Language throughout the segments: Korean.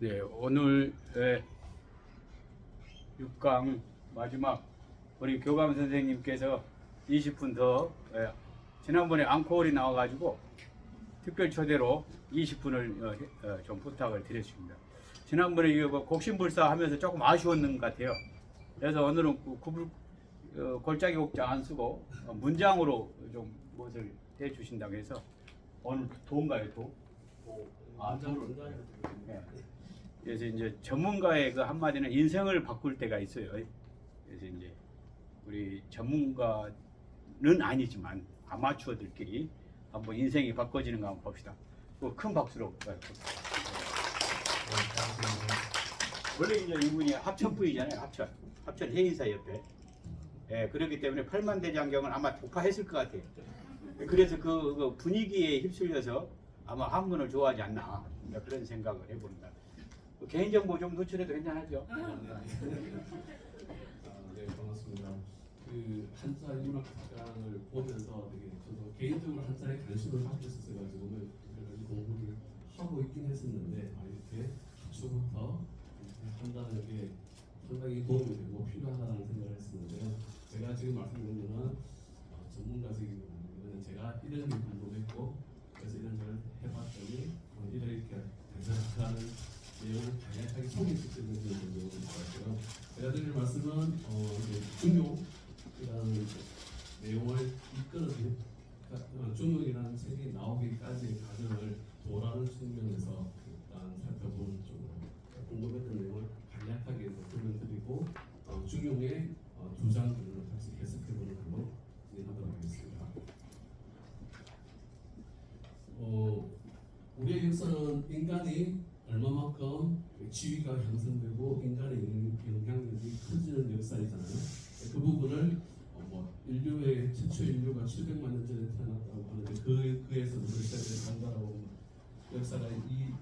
네, 오늘 6강 마지막 우리 교감 선생님께서 20분 더 지난번에 앙코르이 나와가지고 특별 초대로 20분을 좀 부탁을 드렸습니다. 지난번에 이거 곡신불사 하면서 조금 아쉬웠는 것 같아요. 그래서 오늘은 골짜기 곡장 안 쓰고 문장으로 좀 무엇을 해주신다고 해서 오늘 도인가요, 도? 도를. 네. 그래서 이제 전문가의 그 한마디는 인생을 바꿀 때가 있어요. 그래서 이제 우리 전문가는 아니지만 아마추어들끼리 한번 인생이 바꿔지는 거 한번 봅시다. 큰 박수로. 원래 이제 이분이 합천부이잖아요. 합천 해인사 옆에. 예, 그렇기 때문에 팔만대장경을 아마 독파했을 것 같아요. 그래서 그 분위기에 휩쓸려서 아마 한문을 좋아하지 않나 그런 생각을 해봅니다. 개인정보 좀 노출해도 괜찮죠? 네, 반갑습니다. 그 한자 문학장을 보면서 되게 저도 개인적으로 한자에 관심을 갖고 있었어가지고 오늘 공부를 하고 있긴 했었는데 이렇게 기초부터 한다는 게 상당히 도움이 되고 필요하다는 생각을 했었는데요. 제가 지금 말씀드린 거는 전문가적인 거는 제가 이런 게 궁금했고 그래서 이런 걸 해봤더니 이렇게 대단하다는 내용을 다양하게 소개할 수 있는 내용인 것 같아요. 제가 드릴 말씀은 중용이라는 내용을 이끌어낸 중용이라는 책이 나오기까지의 과정을 도라는 측면에서 일단 살펴보는 쪽으로 궁금했던 내용을 간략하게 설명드리고 중용의 주장들을 같이 해석해보는 걸로 진행하도록 하겠습니다. 우리의 역사는 인간이 얼마만큼 지위가 향상되고 인간의 영향력이 커지는 역사이잖아요. 그 부분을 인류의 최초 인류가 700만 년 전에 태어났다고 하는데 그에서부터 시작된다라고 역사가 이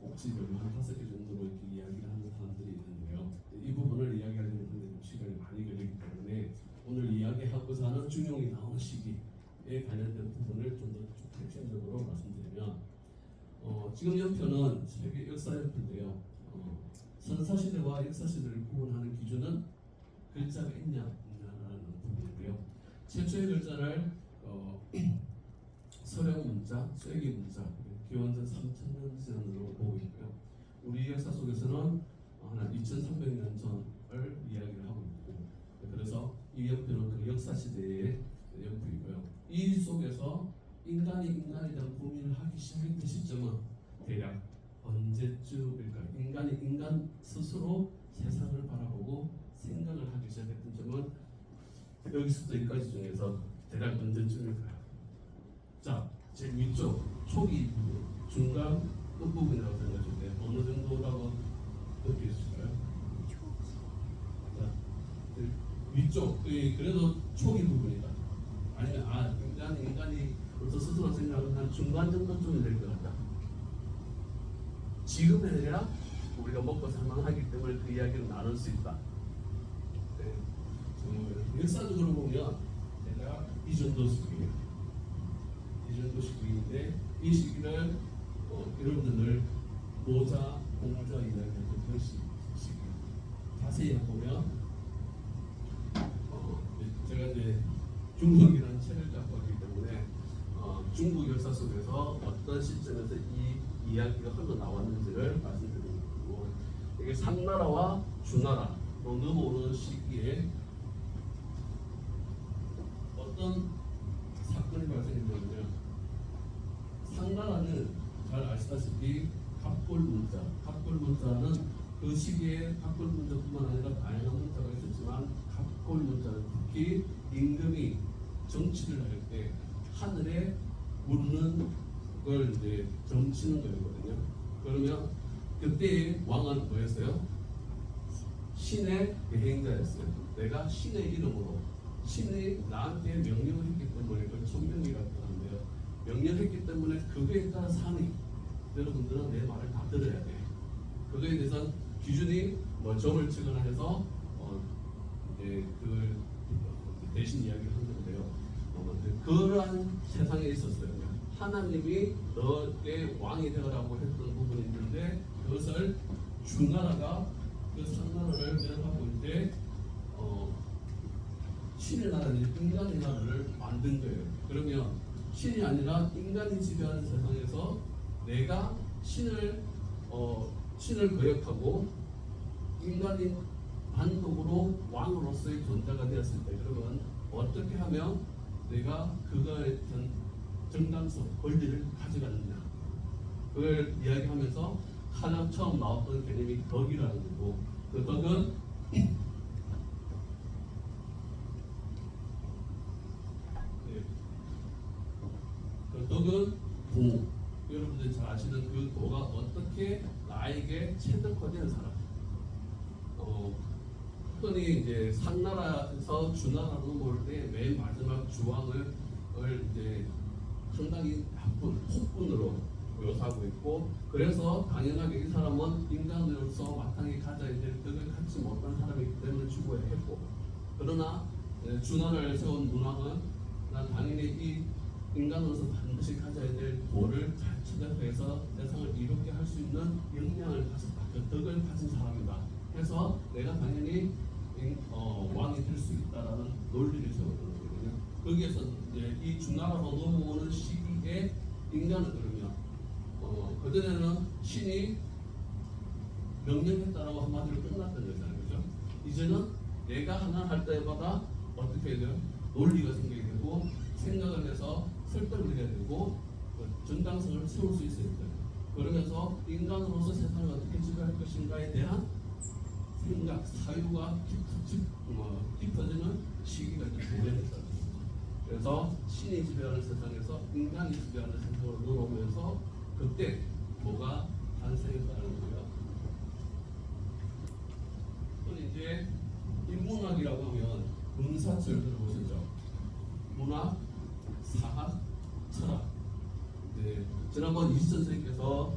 꼭지를 한 5개 정도로 이렇게 이야기를 하는 사람들이 있는데요. 이 부분을 이야기하려면 좀 시간이 많이 걸리기 때문에 오늘 이야기하고자 하는 중용이 나오는 시기에 관련된 부분을 좀 더 핵심적으로 말씀드리면 지금 연표는 세계 역사 연표인데요. 선사시대와 역사시대를 구분하는 기준은 글자가 있냐 없냐라는 부분인데요. 최초의 글자를 서령 문자, 쐐기 문자, 기원전 3000년 전으로 보고 있고요. 우리 역사 속에서는 한 2300년 전을 이야기를 하고 있고, 그래서 이 연표는 그 역사시대의 연표이고요. 이 속에서 인간에 대한 고민을 하기 시작했던 시점은 대략 언제쯤일까요? 인간 스스로 세상을 바라보고 생각을 하기 시작했던 점은 여기서부터 여기까지 중에서 대략 언제쯤일까요? 자, 제 위쪽 초기 부분, 중간 끝부분이라고 생각하실 때 어느 정도라고 느끼실까요? 자, 위쪽, 그래도 초기 부분이다. 아니면 인간이 벌써 스스로 생각은 한 중간 정도쯤이 될 것 같다. 지금이 아니라 우리가 먹고 살만하기 때문에 그 이야기를 나눌 수 있다. 네. 역사적으로 보면 내가 이 정도 시기예요. 이 정도 시기인데 이 시기를 여러분들 모자, 공자 이야기했던 그 시기 자세히 보면 제가 이제 중국이라는 책을 갖고 왔기 때문에 중국 역사 속에서 어떤 시점에서 이 이야기가 흘러나왔는지를 말씀드리는 거고, 이게 삼나라와 주나라로 넘어오는 시기에 어떤 사건이 발생했냐면 상나라는 잘 아시다시피 갑골문자는 그 시기에 갑골문자뿐만 아니라 다양한 문자가 있었지만 갑골문자는 특히 임금이 정치를 할 때 하늘에 묻는 걸 이제 점치는 거거든요. 그러면 그때의 왕은 뭐였어요? 신의 대행자였어요. 내가 신의 이름으로 신이 나한테 명령을 했기 때문에 그걸 천명이라고 하는데요. 명령했기 때문에 그거에 따라 사니 여러분들은 내 말을 다 들어야 돼. 그거에 대해서 기준이 점을 치거나 해서 이제 그걸 대신 이야기를 한 건데요. 그러한 세상에 있었어요. 하나님이 너의 왕이 되어라고 했던 부분이 있는데 그것을 주나라가 그 상나라를 멸하고 있을 때 신의 나라는 인간의 나라를 만든 거예요. 그러면 신이 아니라 인간이 지배하는 세상에서 내가 신을 거역하고 인간이 단독으로 왕으로서의 존재가 되었을 때 그러면 어떻게 하면 내가 그거에 대한 정당성, 권리를 가져가느냐 그걸 이야기하면서 가장 처음 나왔던 개념이 덕이라는 거고 그 덕은 그 덕은 도 여러분들이 잘 아시는 그 도가 어떻게 나에게 체득화되는 사람 흔히 이제 상나라에서 주나라로 볼 때 맨 마지막 주왕을 이제 상당히 나쁜 폭군으로 묘사하고 있고 그래서 당연하게 이 사람은 인간으로서 마땅히 가져야 될 덕을 갖지 못한 사람이기 때문에 죽어야 했고 그러나 주나라를 세운 문왕은 난 당연히 이 인간으로서 반드시 가져야 될 도를 잘 체득해서 세상을 이롭게 할 수 있는 역량을 가졌다. 그 덕을 가진 사람이다. 그래서 내가 당연히 왕이 될 수 있다라는 논리를 세웠던 거거든요. 거기에서 이제 이 주나라로 넘어오는 시기에 인간은 그러면 그전에는 신이 명령했다라고 한마디로 끝났던 거잖아요. 그죠? 이제는 내가 하나 할 때마다 어떻게 해야 돼요? 논리가 생기게 되고 생각을 해서 설득을 해야 되고 정당성을 세울 수 있어야 돼요. 그러면서 인간으로서 세상을 어떻게 지배할 것인가에 대한 생각, 사유가 깊어지는 시기가 이제 도래했다는 거죠. 그래서 신이 지배하는 세상에서 인간이 지배하는 세상으로 넘어오면서 그때 뭐가 탄생했다는 거예요. 또 이제 인문학이라고 하면 문사철 들어보셨죠? 문학, 사학, 철학. 네, 지난번 이시천 선생님께서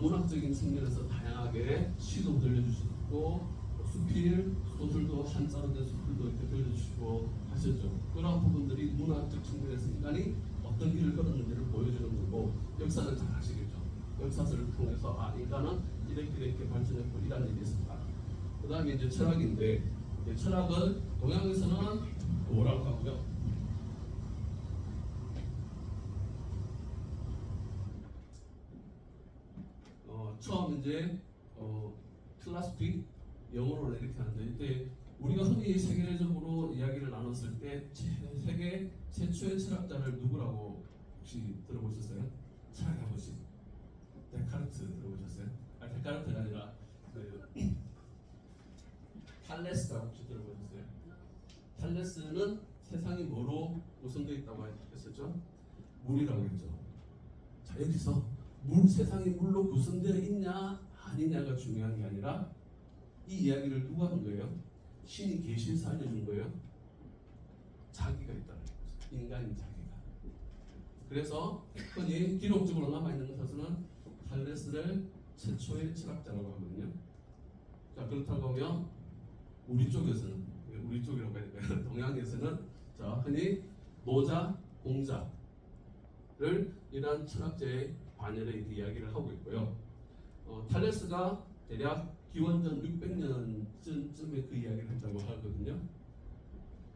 문학적인 측면에서 다양하게 시도 들려주시고 수필, 소설도 한자로 된 수필도 이렇게 들려주시고 하셨죠. 그런 부분들이 문학적 측면에서 인간이 어떤 길을 걸었는지를 보여주는 거고 역사는 잘 아시겠죠. 역사를 통해서 인간은 이렇게 발전했고 이런 일이 있었다. 그 다음에 이제 철학인데 철학은 동양에서는 뭐라고 하고요? 처음 이제 필라스피 영어로 이렇게 하는데 이때 우리가 흔히 세계적으로 이야기를 나눴을 때 세계 최초의 철학자를 누구라고 혹시 들어보셨어요? 철학의 아버지 데카르트 들어보셨어요? 데카르트가 아니라 탈레스라고 혹시 들어보셨어요? 탈레스는 세상이 뭐로 구성되어 있다고 했었죠? 물이라고 했죠. 자 여기서 세상이 물로 구성되어 있냐 아니냐가 중요한 게 아니라 이 이야기를 누가 한 거예요? 신이 계시에서 알려준 거예요? 자기가 있다는 거죠. 인간인 자기가. 그래서 흔히 기록적으로 남아있는 것에서는 탈레스를 최초의 철학자라고 하거든요. 자 그렇다고 하면 우리 쪽에서는 우리 쪽이라고 해야 될까요? 동양에서는 자 흔히 노자, 공자를 이러한 철학자의 반열에 이야기를 하고 있고요. 탈레스가 대략 기원전 600년쯤에 그 이야기를 했다고 하거든요.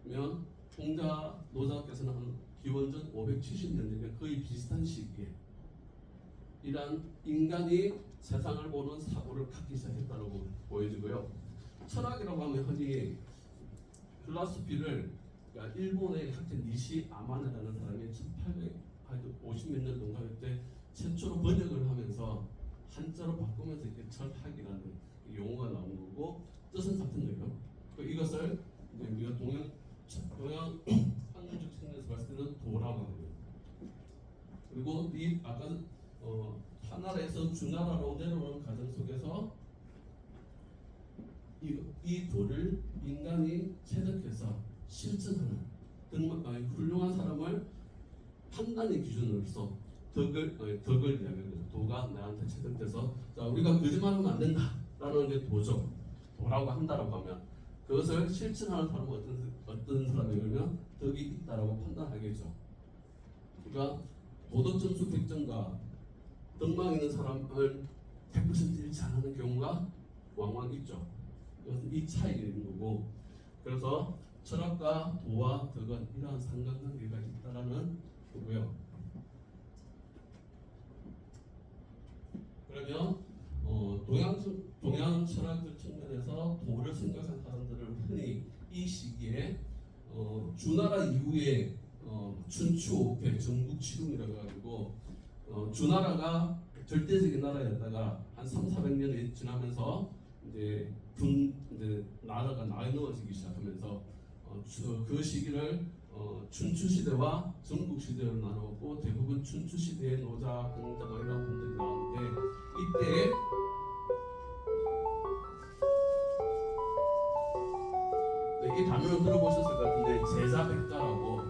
그러면 공자, 노자께서는 기원전 570년대 거의 비슷한 시기에 이러한 인간이 세상을 보는 사고를 갖기 시작했다고 보여지고요. 철학이라고 하면 흔히 필라소피를 그러니까 일본의 학자 니시 아마네라는 사람이 1850몇 년 동안 때 최초로 번역을 하면서 한자로 바꾸면서 이렇게 철학이라는 용어가 나온 거고 뜻은 같은 거예요. 이것을 우리가 동양 학문적 측면에서 봤을 때는 도라고 하고요. 그리고 이 아까 하나라에서 주나라로 내려오는 과정 속에서 이 도를 인간이 체득해서 실천하는 훌륭한 사람을 판단의 기준으로서 덕을 이야기하는 거죠. 도가 나한테 체득돼서 자 우리가 거짓말하면 안 된다라는 게 도죠. 도라고 한다라고 하면 그것을 실천하는 사람은 어떤 사람이냐면 덕이 있다라고 판단하겠죠. 그러니까 도덕점수 100점과 덕망 있는 사람을 100% 잃지 않는 경우가 왕왕 있죠. 이것은 이 차이가 있는 거고, 그래서 철학과 도와 덕은 이러한 상관관계가 있다라는 거고요. 그러면 동양 철학적 측면에서 도를 생각한 사람들은 흔히 이 시기에 주나라 이후에 춘추 오패 전국치lum이라고 해가지고 주나라가 절대적인 나라였다가 한 300~400년이 지나면서 이제 나라가 나누어지기 시작하면서 그 시기를 춘추 시대와 전국 시대로 나누었고, 대부분 춘추 시대의 노자, 공자 뭐 이런 분들이 나오는데, 이때 이 단어를 들어보셨을 것 같은데 제자백가라고,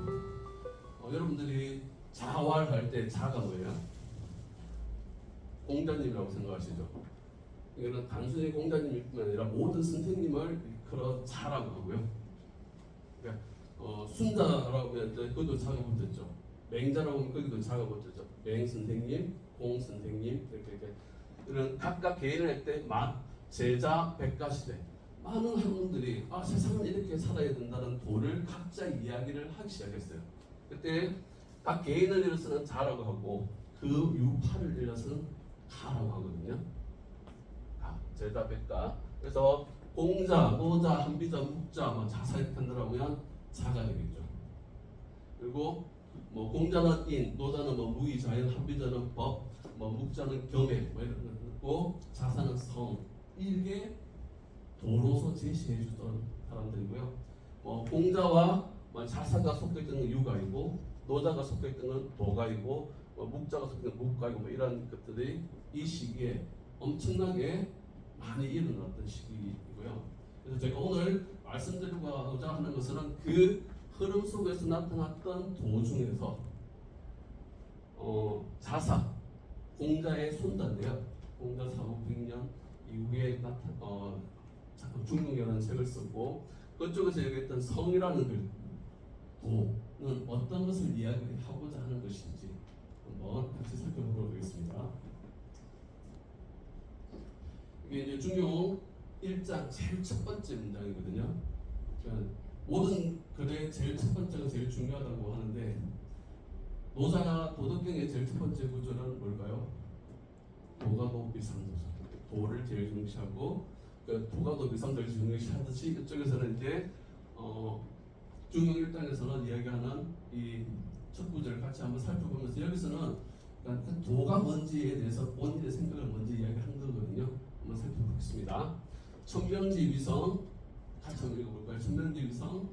여러분들이 자활할 때 자가 뭐예요? 공자님이라고 생각하시죠? 이거는 단순히 공자님뿐만 아니라 모든 선생님을 일컬어 자라고 하고요. 그러니까 순자라고 하면 그것도 자가 붙었죠. 맹자라고 하면 거기도 자가 붙었죠. 맹 선생님, 공 선생님 이렇게 이런 각각 개인을 할 때 제자 백가 시대, 많은 학문들이 세상은 이렇게 살아야 된다는 도를 각자 이야기를 하기 시작했어요. 그때 각 개인을 일어서는 자라고 하고 그 유파를 일어서는 가라고 하거든요. 제자 백가. 그래서 공자, 노자, 한비자, 묵자, 자사 이렇게 한다면 자가 되겠죠. 그리고 공자는 인, 노자는 무의, 자연, 한비자는 법, 묵자는 경애 이런 거 있고, 자사는 성. 이게 도로서 제시해 주던 사람들이고요. 공자와 자사가 속해 있던 건 유가이고, 노자가 속해 있던 건 도가이고, 묵자가 속해 있던 건 묵가이고, 이런 것들이 이 시기에 엄청나게 많이 일어났던 시기이고요. 그래서 제가 오늘 말씀드리고자 하는 것은 그 흐름 속에서 나타났던 도 중에서 자사, 공자의 손자인데요. 공자 사후 100년 이후에 중용이라는 책을 썼고, 그쪽에서 얘기했던 성이라는 글, 도는 어떤 것을 이야기하고자 하는 것인지 한번 같이 살펴보도록 하겠습니다. 이게 이제 중용 1장 제일 첫 번째 문장이거든요. 그러니까 모든 글의 제일 첫 번째가 제일 중요하다고 하는데, 노자나 도덕경의 제일 첫 번째 구조는 뭘까요? 도가도 비상도서. 도를 제일 중시하고, 도가도 비상도를 중시하듯이 이쪽에서는 이제 중용 1장에서는 이야기하는 이 첫 구절을 같이 한번 살펴보면서, 여기서는 그러니까 도가 뭔지에 대해서 본인의 생각을 먼저 이야기한 거거든요. 한번 살펴보겠습니다. 천명지위성, 같이 한번 읽어볼까요? 천명지위성,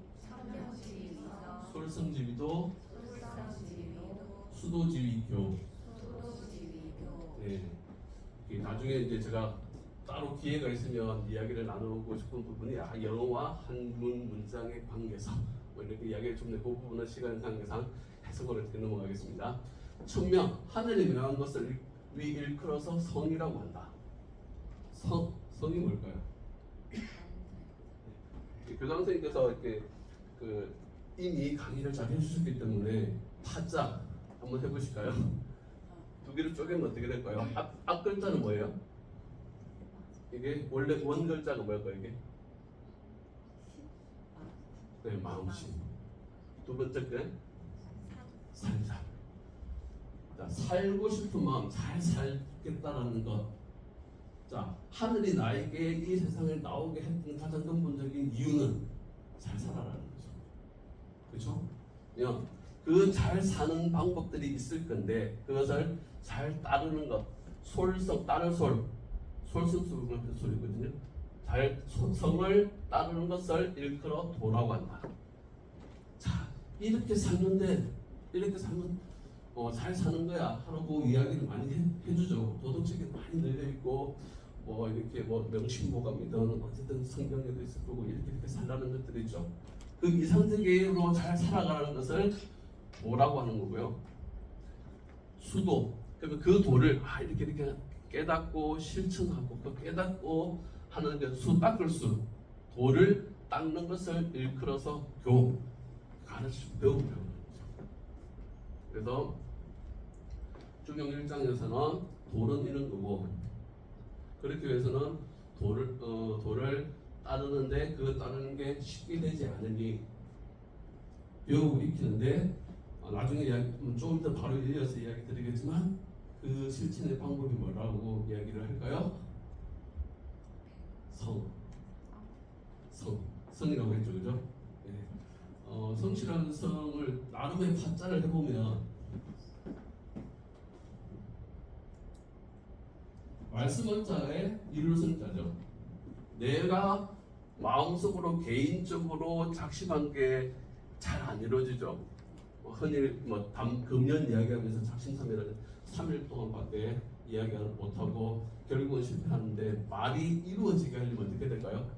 솔성지위도, 수도지위교. 네. 나중에 이제 제가 따로 기회가 있으면 이야기를 나누고 싶은 부분이 영어와 한문 문장의 관계성 이렇게 이야기를 좀 그 부분은 시간 관계상 해석을 이렇게 넘어가겠습니다. 천명, 하늘이 명한 것을 일컬어서 성이라고 한다. 성이 뭘까요? 교장 선생님께서 이렇게 이미 강의를 잘 해주셨기 때문에 타자 한번 해보실까요? 두 개를 쪼개면 어떻게 될까요? 앞 글자는 뭐예요? 이게 원래 원 글자가 뭐일까요? 이게? 네, 마음심. 두 번째 게 살자. 자, 살고 싶은 마음, 잘 살겠다라는 것. 자, 하늘이 나에게 이 세상을 나오게 했던 가장 근본적인 이유는 잘 살아라는 거죠. 그렇죠? 그 잘 사는 방법들이 있을 건데 그것을 잘 따르는 것. 솔성, 따를 솔성수를 소리거든요. 잘 성을 따르는 것을 일컬어 도라고 한다. 자, 이렇게 살면 잘 사는 거야 하라고 이야기를 많이 해주죠. 도덕책에 많이 널려 있고, 이렇게 명심보감이든 어쨌든 성경에도 있을 거고, 이렇게 살라는 것들이 있죠. 그 이상세계로 잘 살아가는 것을 도라고 하는 거고요. 수도, 그러면 그 도를 이렇게 깨닫고 실천하고, 그 깨닫고 하는 그 수 닦을 수, 도를 닦는 것을 일컬어서 교, 가르치고 배우는 거죠. 그래서 중용 1장에서는 돌은 이런 거고, 그렇게 위해서는 돌을 따르는데 그 따르는 게 쉽게 되지 않으니 벼옥을 익히는데, 나중에 조금 더 바로 이어서 이야기 드리겠지만 그 실천의 방법이 뭐라고 이야기를 할까요? 성이라고 했죠, 그죠? 네. 성실한 성을 나름의 파자를 해보면 말씀은 자에 이룰 자죠. 내가 마음속으로 개인적으로 작심한 게 잘 안 이루어지죠. 흔히 금년 이야기하면서 작심삼일을 3일 동안밖에 이야기를 못하고 결국은 실패하는데, 말이 이루어지게 하려면 어떻게 될까요?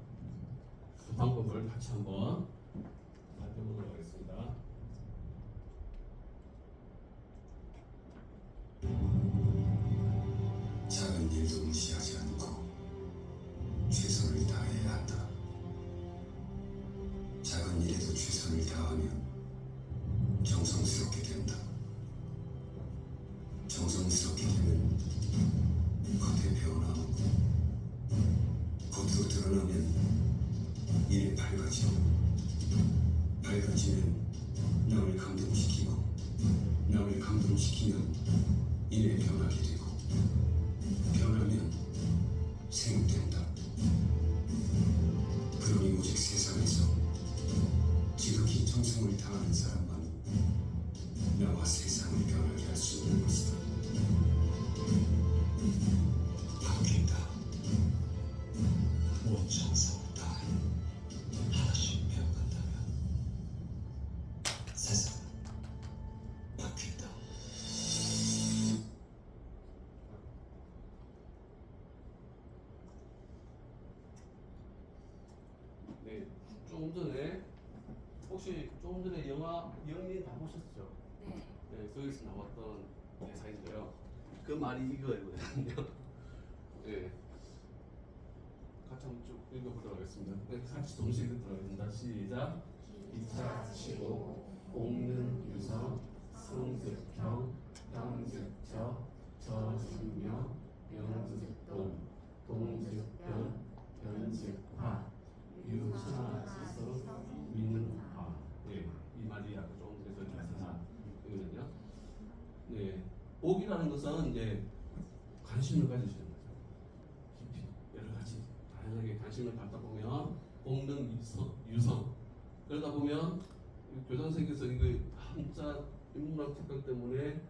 그 방법을 같이 한번 살펴보도록 하겠습니다. 작은 일도 무시하지 않고 최선을 다해야 한다. 작은 일에도 최선을 다하면 정성스럽게 된다. 정성스럽게 되면 겉에 배어나오고, 겉으로 드러나면 일에 밝아지고, 밝아지면 남을 감동시키고, 남을 감동시키면 일에 변하게 되고, 변하면 생육된다. 그러니 오직 세상에서 지극히 정성을 다하는 사람만 나와 세상을 변하게 할 수 있는 것이다. 바뀐다. 온 정성을 다해 하나씩 배워간다면 세상은 바뀐다. 네, 조금 전에 영화 영린 다 보셨죠? 네. 네, 거기서 나왔던 대사인데요. 그 말이 이거거든요. 네, 같이 한번 쭉 읽어보도록 하겠습니다. 네, 같이 동시에 읽도록 하겠습니다. 시작. 기차 치고 옥는 유성, 성즉평, 병즉저, 저승명, 명즉동, 동즉변, 변즉화, 유천하지서, 민화. 네, 이 말이 아까 조금 전에 대사이거든요. 네, 복이라는 것은 이제 관심을 가지시는 거죠. 깊이 여러 가지 다양하게 관심을 갖다 보면 공능 유성 그러다 보면 교장선생님께서 이거 한자 인문학 특강 때문에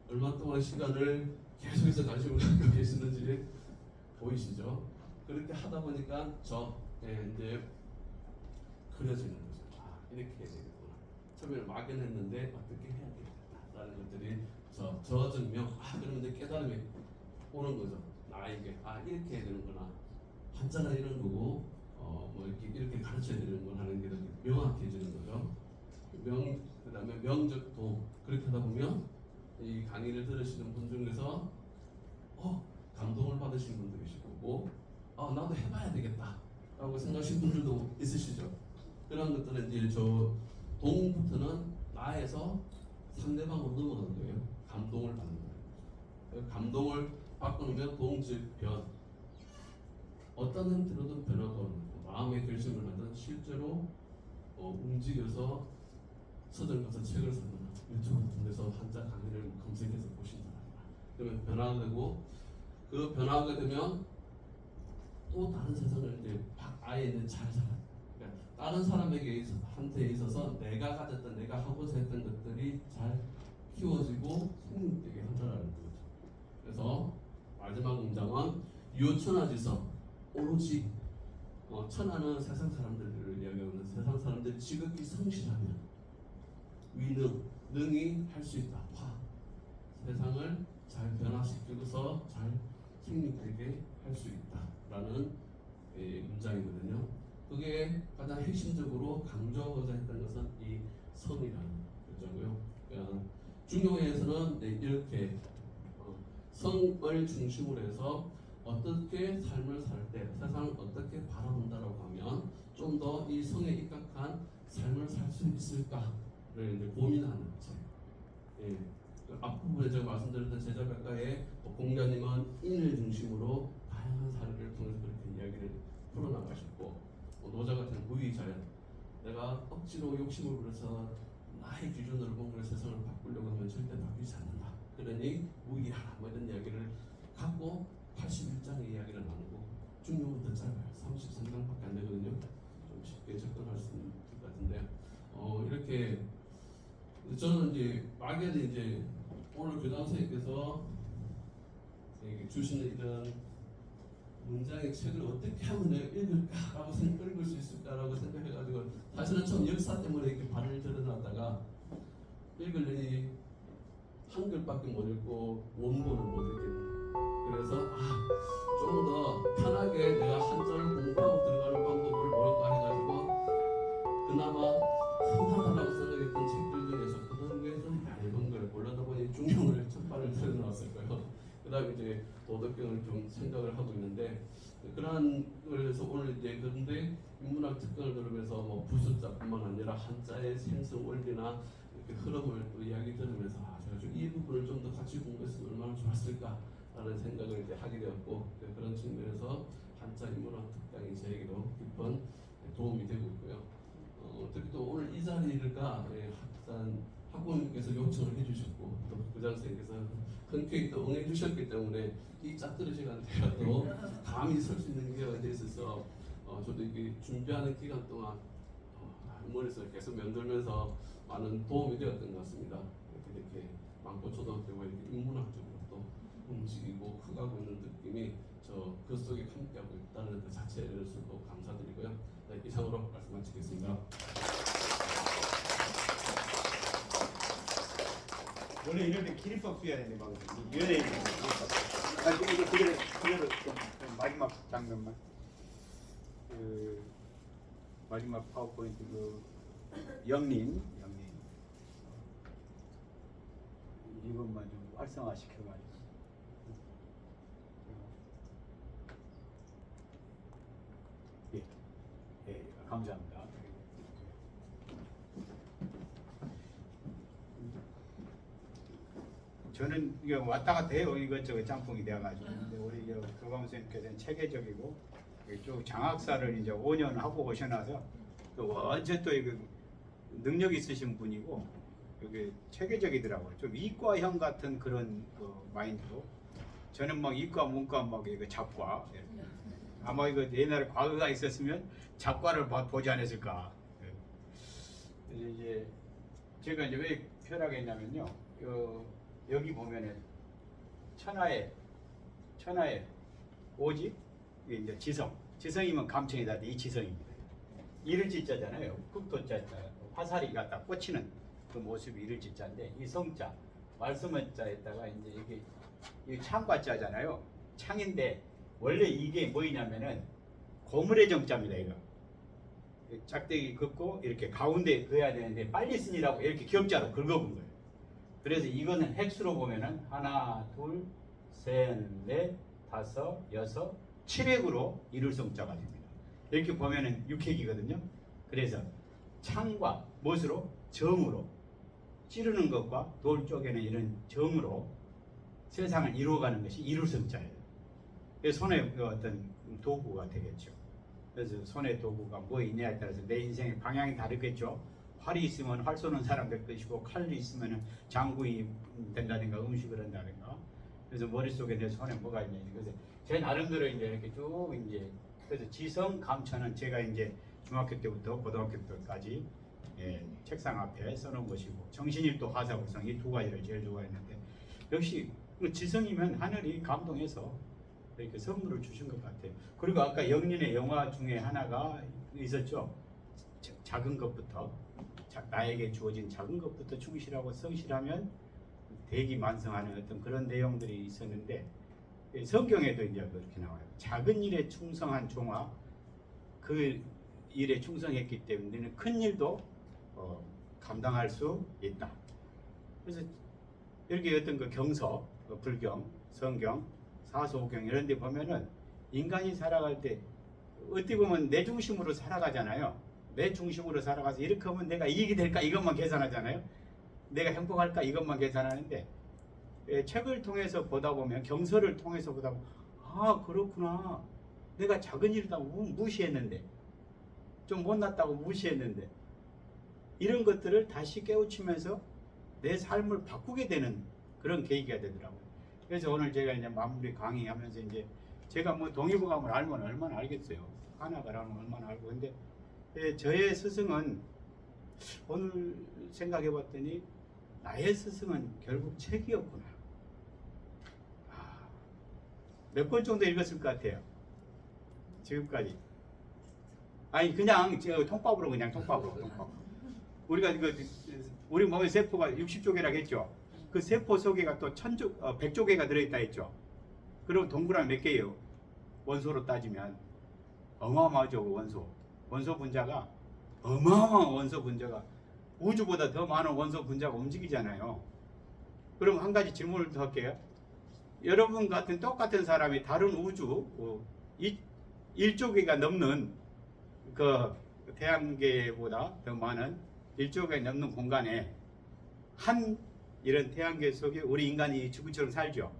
얼마 동안 시간을 계속해서 관심을 갖고 계시는지 보이시죠? 그렇게 하다 보니까 이제 그려지는 거죠. 이렇게 해야 되겠구나. 처음에는 막연했는데 어떻게 해야 되겠다라는 것들이 저증명. 그러면 이제 깨달음이 오는 거죠. 나에게 이렇게 해야 되는구나. 한자가 이런 거고 이렇게 가르쳐야 되는 건 하는 게 이렇게 명확해지는 거죠. 그다음에 명적도 그렇게 하다 보면 이 강의를 들으시는 분 중에서 감동을 받으신 분도 계실 거고 나도 해봐야 되겠다라고 생각하시는 분들도 있으시죠. 그런 것들은 이제 동부터는 나에서 상대방으로 넘어가는 거예요. 감동을 받는 거예요. 감동을 받고 나면 동즉변. 어떤 형태로든 변화가 오는 거고, 마음의 결심을 하든 실제로 움직여서 서점 가서 책을 사거나 유튜브 통해서 한자 강의를 검색해서 보신다거나 그러면 변화가 되고, 그 변화가 되면 또 다른 세상을 이제 아예 잘 살아. 그러니까 다른 사람에게 한테 있어서 내가 가졌던, 내가 하고자 했던 것들이 잘 키워지고 생육되게 한다라는 거죠. 그래서 마지막 문장은 유천하지서, 오로지 천하는 세상 사람들을 이야기하는 세상 사람들 지극히 성실하면 능히 할 수 있다. 세상을 잘 변화시키고서 잘 생육되게 할 수 있다라는 문장이거든요. 그게 가장 핵심적으로 강조하고자 했던 것은 이 성이라는 거고요. 중용에서는 이렇게 성을 중심으로 해서 어떻게 삶을 살 때 세상을 어떻게 바라본다라고 하면 좀 더 이 성에 입각한 삶을 살 수 있을까를 이제 고민하는 책. 그 앞부분에 제가 말씀드렸던 제자백과의 공자님은 인을 중심으로 다양한 사례를 통해서 그렇게 이야기를 풀어나가셨고, 노자 같은 무의자연, 내가 억지로 욕심을 부려서 나의 기준으로 뭔가 세상을 바꾸려고 하면 절대 바뀌지 않는다. 그러니 무의하라, 뭐 이런 이야기를 갖고 81장의 이야기를 나누고, 중요한 더 짧아요. 33장밖에 안 되거든요. 좀 쉽게 접근할 수 있을 것 같은데, 이렇게 저는 이제 막연히 이제 오늘 교장 선생님께서 주시는 이런 문장의 책을 어떻게 하면 내가 읽을까라고 읽을 수 있을까라고 생각해가지고, 사실은 처음 역사 때문에 이렇게 발을 들어놨다가 읽으려니 한글밖에 못 읽고 원본을 못 읽겠네. 그래서 좀 더 편하게 내가 한자를 공부하고 들어가는 방법을 뭘까 해가지고, 그나마 흔하다고 생각했던 책들 중에서 그런 게 좀 얇은 걸 골라다 보니 중용을 첫 발을 들어놨을 거예요. 그 다음에 이제 도덕경을 좀 생각을 하고 있는데, 그러한 그래서 오늘 이제 그런데 인문학 특강을 들으면서 뭐 부수자뿐만 아니라 한자의 생성 원리나 이렇게 흐름을 또 이야기 들으면서 제가 좀 이 부분을 좀 더 같이 공부했으면 얼마나 좋았을까라는 생각을 이제 하게 되었고, 그런 측면에서 한자 인문학 특강이 저에게도 깊은 도움이 되고 있고요. 특히 또 오늘 이 자리가 학부모님께서 요청을 해주셨고, 또 부장 선생님께서 흔쾌히 또 응해주셨기 때문에 이 짝들의 시간 대화도 감히 설 수 있는 기회가 돼 있어서 저도 이게 준비하는 기간 동안 머릿속에 계속 면들면서 많은 도움이 되었던 것 같습니다. 이렇게 많고 초등학교가 이렇게 인문학적으로 또 움직이고 커가고 있는 느낌이 그 속에 함께하고 있다는 그 자체로서도 감사드리고요. 네, 이상으로 말씀 마치겠습니다. 원래 이런데 기립박 써야 되는데 막 연예인 이거 그대로 좀 마지막 장면만 그 마지막 파워포인트 그 영린 이것만 좀 활성화 시켜가지고 예, 감사합니다. 저는 이게 왔다 갔다 해요. 이것저것 짬뽕이 되어가지고. 근데 우리 교감 선생님께서는 체계적이고 쭉 장학사를 이제 5년 하고 오셔놔서 또 완전 또 이거 능력 있으신 분이고 여기 체계적이더라고요. 좀 이과형 같은 그런 마인드로. 저는 막 이과 문과 막 이거 잡과 아마 이거 옛날에 과거가 있었으면 잡과를 보지 않았을까. 이제 제가 이제 왜 편하게 했냐면요. 여기 보면은 천하의 오지 이게 이제 지성이면 감청이다. 이 지성입니다. 이를 지자잖아요. 국도자 화살이 갖다 꽂히는 그 모습이 이를 지자인데 이 성자 말씀은 자에다가 이제 이게 창과자잖아요. 창인데 원래 이게 뭐냐면은 고물의 정자입니다. 이거 짝대기 긋고 이렇게 가운데 그어야 되는데 빨리 쓰니라고 이렇게 겹자로 긁어본 거예요. 그래서 이거는 획수로 보면은 하나, 둘, 셋, 넷, 다섯, 여섯, 7획으로 이룰 성자가 됩니다. 이렇게 보면은 6획이거든요. 그래서 창과 못으로 정으로 찌르는 것과 돌 쪼개는 이런 정으로 세상을 이루어가는 것이 이룰 성자예요. 그래서 손의 어떤 도구가 되겠죠. 그래서 손의 도구가 뭐 있냐에 따라서 내 인생의 방향이 다르겠죠. 활이 있으면 활 쏘는 사람 될 것이고 칼이 있으면 장군이 된다든가 음식을 한다든가. 그래서 머릿속에 내 손에 뭐가 있냐. 그래서 제 나름대로 이제 이렇게 쭉 이제 그래서 지성 감천은 제가 이제 중학교 때부터 고등학교 때까지 책상 앞에 써놓은 것이고 정신일도 화사구성 이 두 가지를 제일 좋아했는데 역시 지성이면 하늘이 감동해서 이렇게 선물을 주신 것 같아요. 그리고 아까 영린의 영화 중에 하나가 있었죠. 작은 것부터 나에게 주어진 작은 것부터 충실하고 성실하면 대기만성하는 어떤 그런 내용들이 있었는데 성경에도 이제 그렇게 나와요. 작은 일에 충성한 종아 그 일에 충성했기 때문에 큰 일도 감당할 수 있다. 그래서 이렇게 어떤 그 경서, 불경, 성경, 사소경 이런 데 보면은 인간이 살아갈 때 어떻게 보면 내 중심으로 살아가잖아요. 내 중심으로 살아가서 이렇게 하면 내가 이익이 될까 이것만 계산하잖아요. 내가 행복할까 이것만 계산하는데 책을 통해서 보다 보면 경서를 통해서 보다 보면 아 그렇구나. 내가 작은 일이라고 무시했는데 좀 못났다고 무시했는데 이런 것들을 다시 깨우치면서 내 삶을 바꾸게 되는 그런 계기가 되더라고요. 그래서 오늘 제가 이제 마무리 강의하면서 이제 제가 뭐 동의보감을 알면 얼마나 알겠어요. 하나가라면 얼마나 알고. 근데 저의 스승은 오늘 생각해 봤더니 나의 스승은 결국 책이었구나. 몇 권 정도 읽었을 것 같아요. 지금까지. 아니 그냥 통밥으로 통밥. 우리가 우리 몸의 세포가 60조개라고 했죠. 그 세포 속에가 또 100조개가 들어있다 했죠. 그럼 동그라미 몇 개예요? 원소로 따지면 어마어마하죠. 원소 분자가 어마어마한 원소 분자가 우주보다 더 많은 원소 분자가 움직이잖아요. 그럼 한 가지 질문을 더 할게요. 여러분 같은 똑같은 사람이 다른 우주 1조개가 넘는 그 태양계보다 더 많은 1조개가 넘는 공간에 한 이런 태양계 속에 우리 인간이 지구처럼 살죠.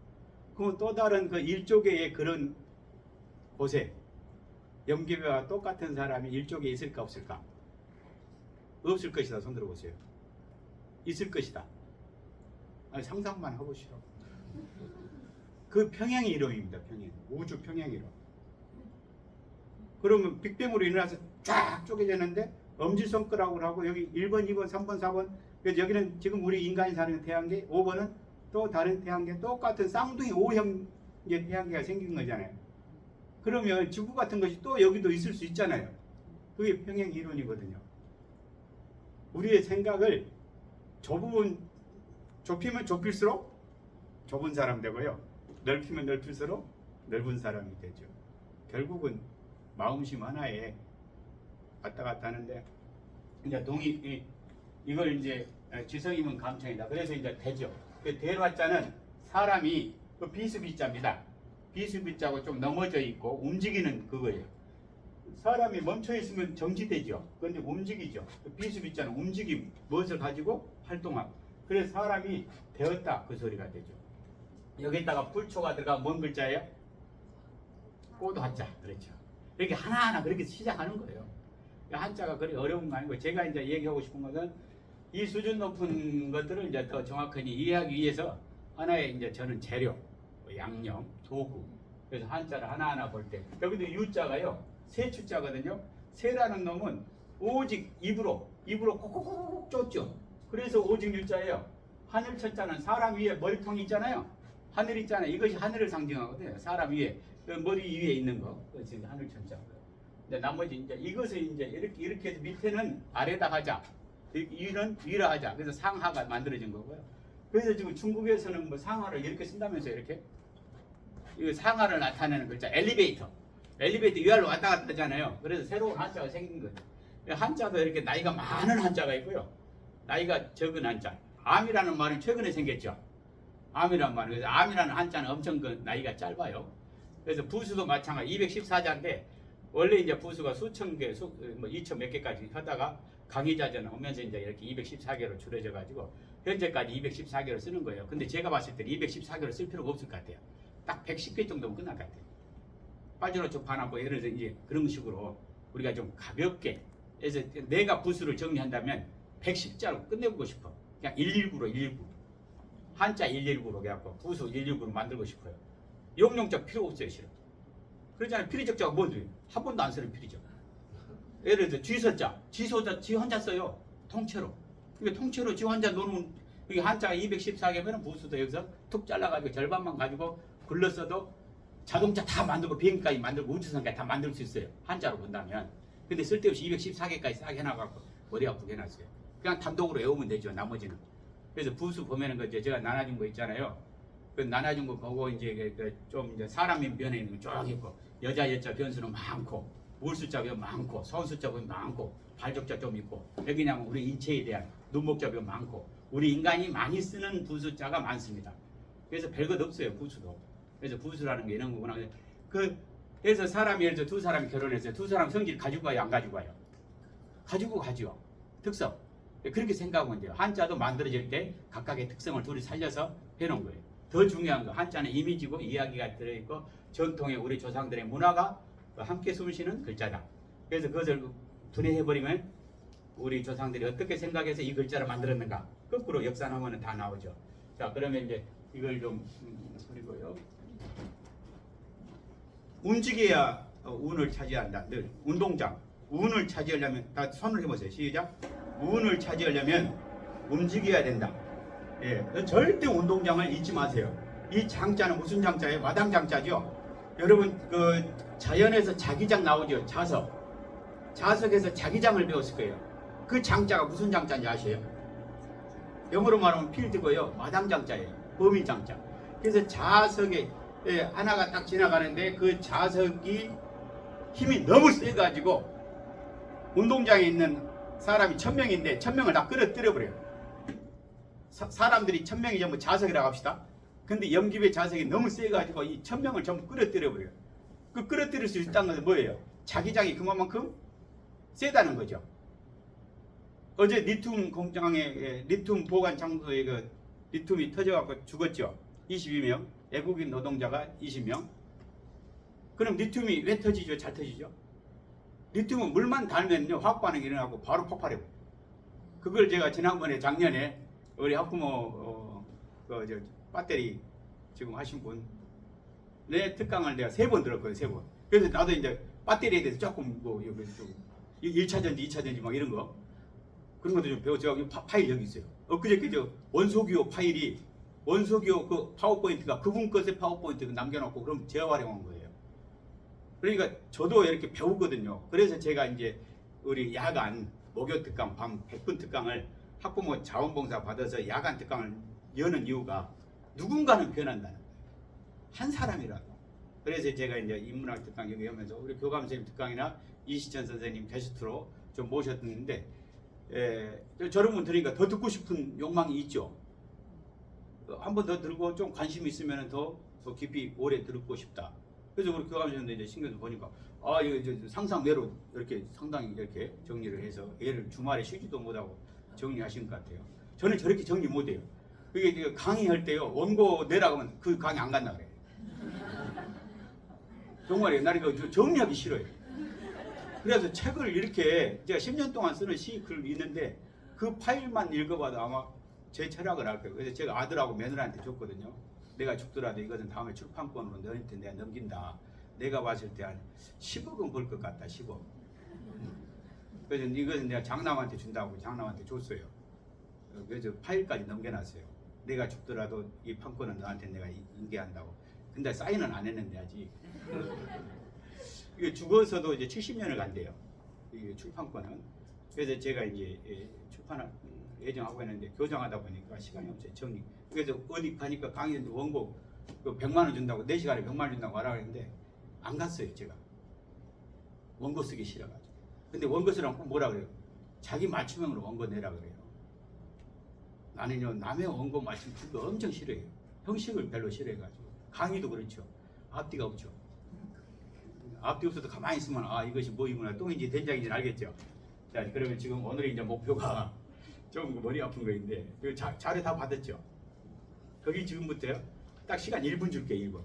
그럼 또 다른 그 1조개의 그런 곳에 염기배와 똑같은 사람이 1조개에 있을까 없을까? 없을 것이다. 손 들어보세요. 있을 것이다. 아니, 상상만 해보시오. 그 평행의 이론입니다. 우주 평행의 이론. 그러면 빅뱅으로 일어나서 쫙 쪼개졌는데 엄지손가락으로 하고 여기 1번, 2번, 3번, 4번 그래서 여기는 지금 우리 인간이 사는 태양계 5번은 또 다른 태양계 똑같은 쌍둥이 O형의 태양계가 생긴 거잖아요. 그러면 지구 같은 것이 또 여기도 있을 수 있잖아요. 그게 평행 이론이거든요. 우리의 생각을 좁히면 좁힐수록 좁은 사람 되고요. 넓히면 넓힐수록 넓은 사람이 되죠. 결국은 마음심 하나에 왔다 갔다 하는데 이제 이걸 이제 지성이면 감청이다. 그래서 이제 대죠. 그 대화자는 사람이 그 비수비자입니다. 비수비자고 좀 넘어져 있고 움직이는 그거예요. 사람이 멈춰 있으면 정지되죠. 그런데 움직이죠. 그 비수비자는 움직임, 무엇을 가지고 활동하고. 그래서 사람이 되었다 그 소리가 되죠. 여기다가 불초가 들어가면 뭔 글자예요? 꼬도한자. 그렇죠. 이렇게 하나하나 그렇게 시작하는 거예요. 한자가 그리 어려운 거 아니고 제가 이제 얘기하고 싶은 것은 이 수준 높은 것들을 이제 더 정확하게 이해하기 위해서 하나의 이제 저는 재료, 양념, 도구. 그래서 한자를 하나하나 볼 때 여기도 유자가요 세추자거든요. 세라는 놈은 오직 입으로 콕콕콕 쫓죠. 그래서 오직 유자예요. 하늘 천자는 사람 위에 머리통이 있잖아요. 하늘 있잖아요. 이것이 하늘을 상징하거든요. 사람 위에 그 머리 위에 있는 거, 그것이 하늘 천자고요. 근데 나머지 이제 이것을 이제 이렇게 해서 밑에는 아래다 하자, 위는 위라 하자. 그래서 상하가 만들어진 거고요. 그래서 지금 중국에서는 뭐 상하를 이렇게 쓴다면서 이렇게 이 상하를 나타내는 글자 엘리베이터 위아래로 왔다 갔다 하잖아요. 그래서 새로운 한자가 생긴 거죠. 한자도 이렇게 나이가 많은 한자가 있고요. 나이가 적은 한자. 암이라는 말은 최근에 생겼죠. 암이라는 말은. 그래서 암이라는 한자는 엄청 그 나이가 짧아요. 그래서 부수도 마찬가지 214자인데 원래 이제 부수가 수천 개, 뭐 2천 몇 개까지 하다가 강의자전 오면서 이제 이렇게 214개로 줄여져 가지고 현재까지 214개로 쓰는 거예요. 근데 제가 봤을 때 214개로 쓸 필요가 없을 것 같아요. 딱 110개 정도면 끝날 것 같아요. 빠져놓죠 반하고 예를 들어서 이제 그런 식으로 우리가 좀 가볍게 그래서 내가 부수를 정리한다면 110자로 끝내보고 싶어. 그냥 119로 119 한자 119로 해갖고 부수 119로 만들고 싶어요. 용용적 필요 없어요. 싫어. 그러잖아요. 피리적자가 뭔지 한 번도 안 쓰는 피리적. 예를 들어 쥐서자 지 혼자 써요. 통째로. 그러니까 통째로 지 혼자 놓으면 이게 한자가 214개면 부수도 여기서 툭 잘라가지고 절반만 가지고 굴렀어도 자동차 다 만들고 비행기까지 만들고 우주선까지 다 만들 수 있어요. 한자로 본다면. 근데 쓸데없이 214개까지 싹 해놔갖고 머리 아프게 해놨어요. 그냥 단독으로 외우면 되죠. 나머지는. 그래서 부수 보면은 그 제가 나눠준 거 있잖아요. 그 나눠준 거 보고 이제 좀 이제 사람의 변에 있는 거 쭉 있고 여자 변수는 많고 물숫자 변 많고 손숫자 변 많고 발족자 좀 있고 여기냐면 우리 인체에 대한 눈목자 변 많고 우리 인간이 많이 쓰는 부숫자가 많습니다. 그래서 별것 없어요. 부수도. 그래서 부수라는 게 이런 거구나. 그래서 사람이 예를 들어 두 사람이 결혼했어요. 두 사람 성질 가지고 가요? 안 가지고 가요? 가지고 가죠. 특성. 그렇게 생각하면 돼요. 한자도 만들어질 때 각각의 특성을 둘이 살려서 해놓은 거예요. 더 중요한 거 한자는 이미지고 이야기가 들어있고 전통의 우리 조상들의 문화가 함께 숨쉬는 글자다. 그래서 그것을 분해해버리면 우리 조상들이 어떻게 생각해서 이 글자를 만들었는가 거꾸로 역산하면 다 나오죠. 자, 그러면 이제 이걸 좀 그리고요. 움직여야 운을 차지한다. 늘 운동장. 운을 차지하려면 다 손을 해보세요. 시작. 운을 차지하려면 움직여야 된다. 예, 절대 운동장을 잊지 마세요. 이 장자는 무슨 장자예요? 마당장자죠. 여러분 그 자연에서 자기장 나오죠. 자석. 자석에서 자기장을 배웠을 거예요. 그 장자가 무슨 장자인지 아세요? 영어로 말하면 필드고요. 마당장자예요. 범위장자. 그래서 자석에 하나가 딱 지나가는데 그 자석이 힘이 너무 세가지고 운동장에 있는 사람이 1000명인데 1000명을 다 끌어들여 버려요. 사람들이 1000명이 전부 자석이라고 합시다. 근데 염기배 자석이 너무 세가지고 이 1000명을 전부 끌어들여 버려요. 그 끌어들일 수 있다는 것은 뭐예요? 자기장이 그만큼 세다는 거죠. 어제 리튬 공장에 리튬 보관 장소에 그 리튬이 터져갖고 죽었죠. 22명. 외국인 노동자가 20명. 그럼 리튬이 왜 터지죠? 잘 터지죠? 리튬은 물만 달면요 화학 반응이 일어나고 바로 폭발해요. 그걸 제가 지난번에 작년에 우리 학부모 배터리 지금 하신 분 내 특강을 내가 3번 들었거든요. 3번. 그래서 나도 이제 배터리에 대해서 조금 뭐 1차전지 2차전지 막 이런 거 그런 것도 좀 배웠죠. 여기 파일 여기 있어요. 엊그저께 저 원소기호 파일이 원소기호 그 파워포인트가 그분 것의 파워포인트 남겨놓고 그럼 재활용한 거예요. 그러니까 저도 이렇게 배우거든요. 그래서 제가 이제 우리 야간 목요 특강 밤 100분 특강을 학부모 자원봉사 받아서 야간 특강을 여는 이유가 누군가는 변한다는 거예요. 한 사람이라도. 그래서 제가 이제 인문학 특강 여기 하면서 우리 교감 선생님 특강이나 이시천 선생님 게스트로 좀 모셨는데 저런 분 들으니까 더 듣고 싶은 욕망이 있죠. 한 번 더 들고 좀 관심 있으면 더 깊이 오래 듣고 싶다. 그래서 우리 교감 선생님 이제 신경을 보니까 이거 상상외로 이렇게 상당히 이렇게 정리를 해서 얘를 주말에 쉬지도 못하고 정리하신 것 같아요. 저는 저렇게 정리 못해요. 그게 강의할 때요 원고 내라고 하면 그 강의 안 간다 그래요. 정말이에요. 나는 이거 정리하기 싫어요. 그래서 책을 이렇게 제가 10년 동안 쓰는 시글 있는데 그 파일만 읽어봐도 아마 제 철학을 알 거예요. 그래서 제가 아들하고 며느리한테 줬거든요. 내가 죽더라도 이것은 다음에 출판권으로 너한테 내가 넘긴다. 내가 봤을 때 한 10억은 벌 것 같다. 10억. 그래서 이것은 내가 장남한테 준다고 장남한테 줬어요. 그래서 파일까지 넘겨놨어요. 내가 죽더라도 이 판권은 너한테 내가 인계한다고. 근데 사인은 안 했는데 아직. 이게 죽어서도 이제 70년을 간대요. 이 출판권은. 그래서 제가 이제 출판을 예정하고 있는데 교정하다 보니까 시간이 없어요. 정리. 그래서 어디 가니까 강의인데 원고 100만 원 준다고 4시간에 100만 원 준다고 하라고 했는데 안 갔어요. 제가. 원고 쓰기 싫어가지고. 근데 원고 쓰라면 꼭 뭐라 그래요? 자기 맞춤형으로 원고 내라 그래요. 나는요 남의 원고 맞춤 그거 엄청 싫어해요. 형식을 별로 싫어해가지고. 강의도 그렇죠. 앞뒤가 없죠. 앞뒤 없어도 가만히 있으면 이것이 뭐이구나 똥인지 된장인지 알겠죠. 자 그러면 지금 오늘의 이제 목표가 좀 머리 아픈 거인데 자료 다 받았죠. 거기 지금부터요 딱 시간 1분 줄게 1분.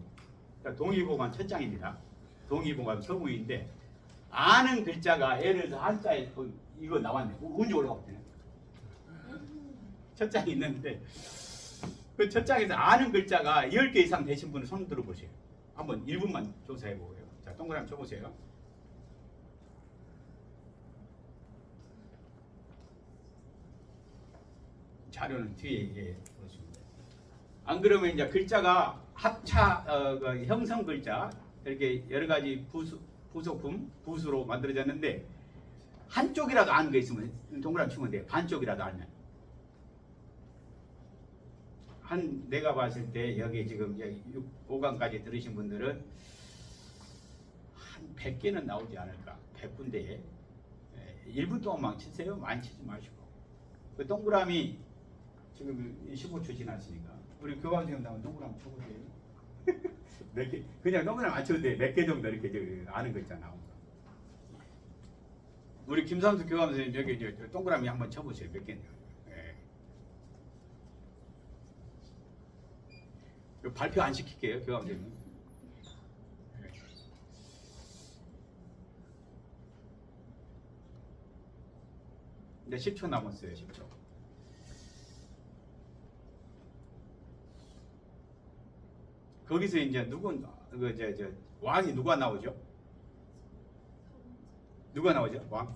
동의보감 첫 장입니다. 동의보감 서구인데 아는 글자가 예를 들어서 한자에 이거 나왔네. 언제 올라갔대요? 첫 장이 있는데 그 첫 장에서 아는 글자가 10개 이상 되신 분은 손 들어보세요. 한번 1분만 조사해 보고요. 자, 동그라미 쳐보세요. 자료는 뒤에 보시면 돼요. 안 그러면 이제 글자가 합차 형성 글자 이렇게 여러 가지 부속품 부수로 만들어졌는데 한쪽이라도 아는 게 있으면 동그라미 치면 돼요. 반쪽이라도 알면. 내가 봤을 때 여기 지금 5강까지 들으신 분들은 한 100개는 나오지 않을까. 100군데에 1분 동안만 치세요. 많이 치지 마시고. 그 동그라미 지금 15초 지났으니까 우리 교감 선생님 한번 동그라미 쳐보세요. 몇 개? 그냥 동그라미 안 쳐도 돼. 몇 개 정도 이렇게 아는 거 있잖아. 우리 김삼수 교감 선생님 여기 동그라미 한번 쳐보세요. 몇 개인지. 발표 안 시킬게요, 교감선생님. 근데 10초 남았어요, 10초. 거기서 이제 왕이 누가 나오죠? 누가 나오죠? 왕?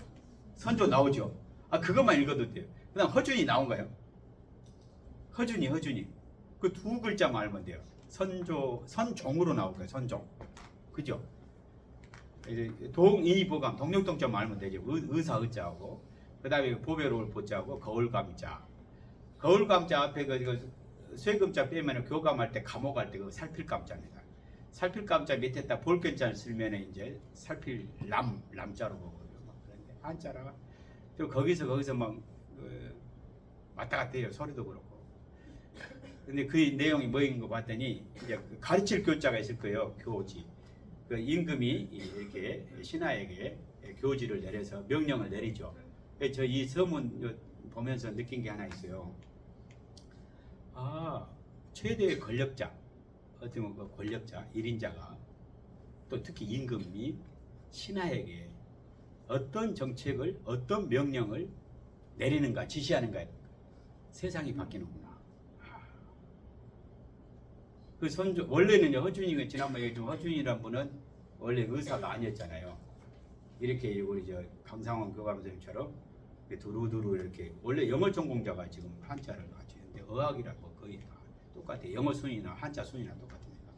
선조 나오죠. 아, 그것만 읽어도 돼요. 그다음 허준이 나온가요? 허준이. 그 두 글자만 알면 돼요. 선종으로 나올 거예요. 선종. 그죠? 이제 동의보감, 동력동점 알면 되죠. 의사 의자하고, 그다음에 보배로울 보자하고 거울감자. 거울감자 앞에 그 쇠금자 빼면은 교감할 때 감옥할 때 그 살필감자입니다. 살필감자 밑에다 볼견자를 쓰면은 이제 살필 남자로 보거든요. 그런데 한자라가 또 거기서 막 왔다 갔다 해요. 소리도 그렇고. 근데 그 내용이 뭐인 거 봤더니 이제 가르칠 교자가 있을 거예요. 교지. 그 임금이 이렇게 신하에게 교지를 내려서 명령을 내리죠. 저 이 서문 보면서 느낀 게 하나 있어요. 아, 최대의 권력자, 어떻게 보면 그 권력자, 1인자가 또 특히 임금이 신하에게 어떤 정책을, 어떤 명령을 내리는가, 지시하는가, 세상이 바뀌는구나. 그 선조, 원래는 허준이가 지난번에 얘기했지만 허준이란 분은 원래 의사가 아니었잖아요. 이렇게 우리 강상원 교감선생님처럼 두루두루 이렇게 원래 영어 전공자가 지금 한자를 같이 했는데 의학이라고 거의 다 똑같아요. 영어 순이나 한자 순이나 똑같으니까.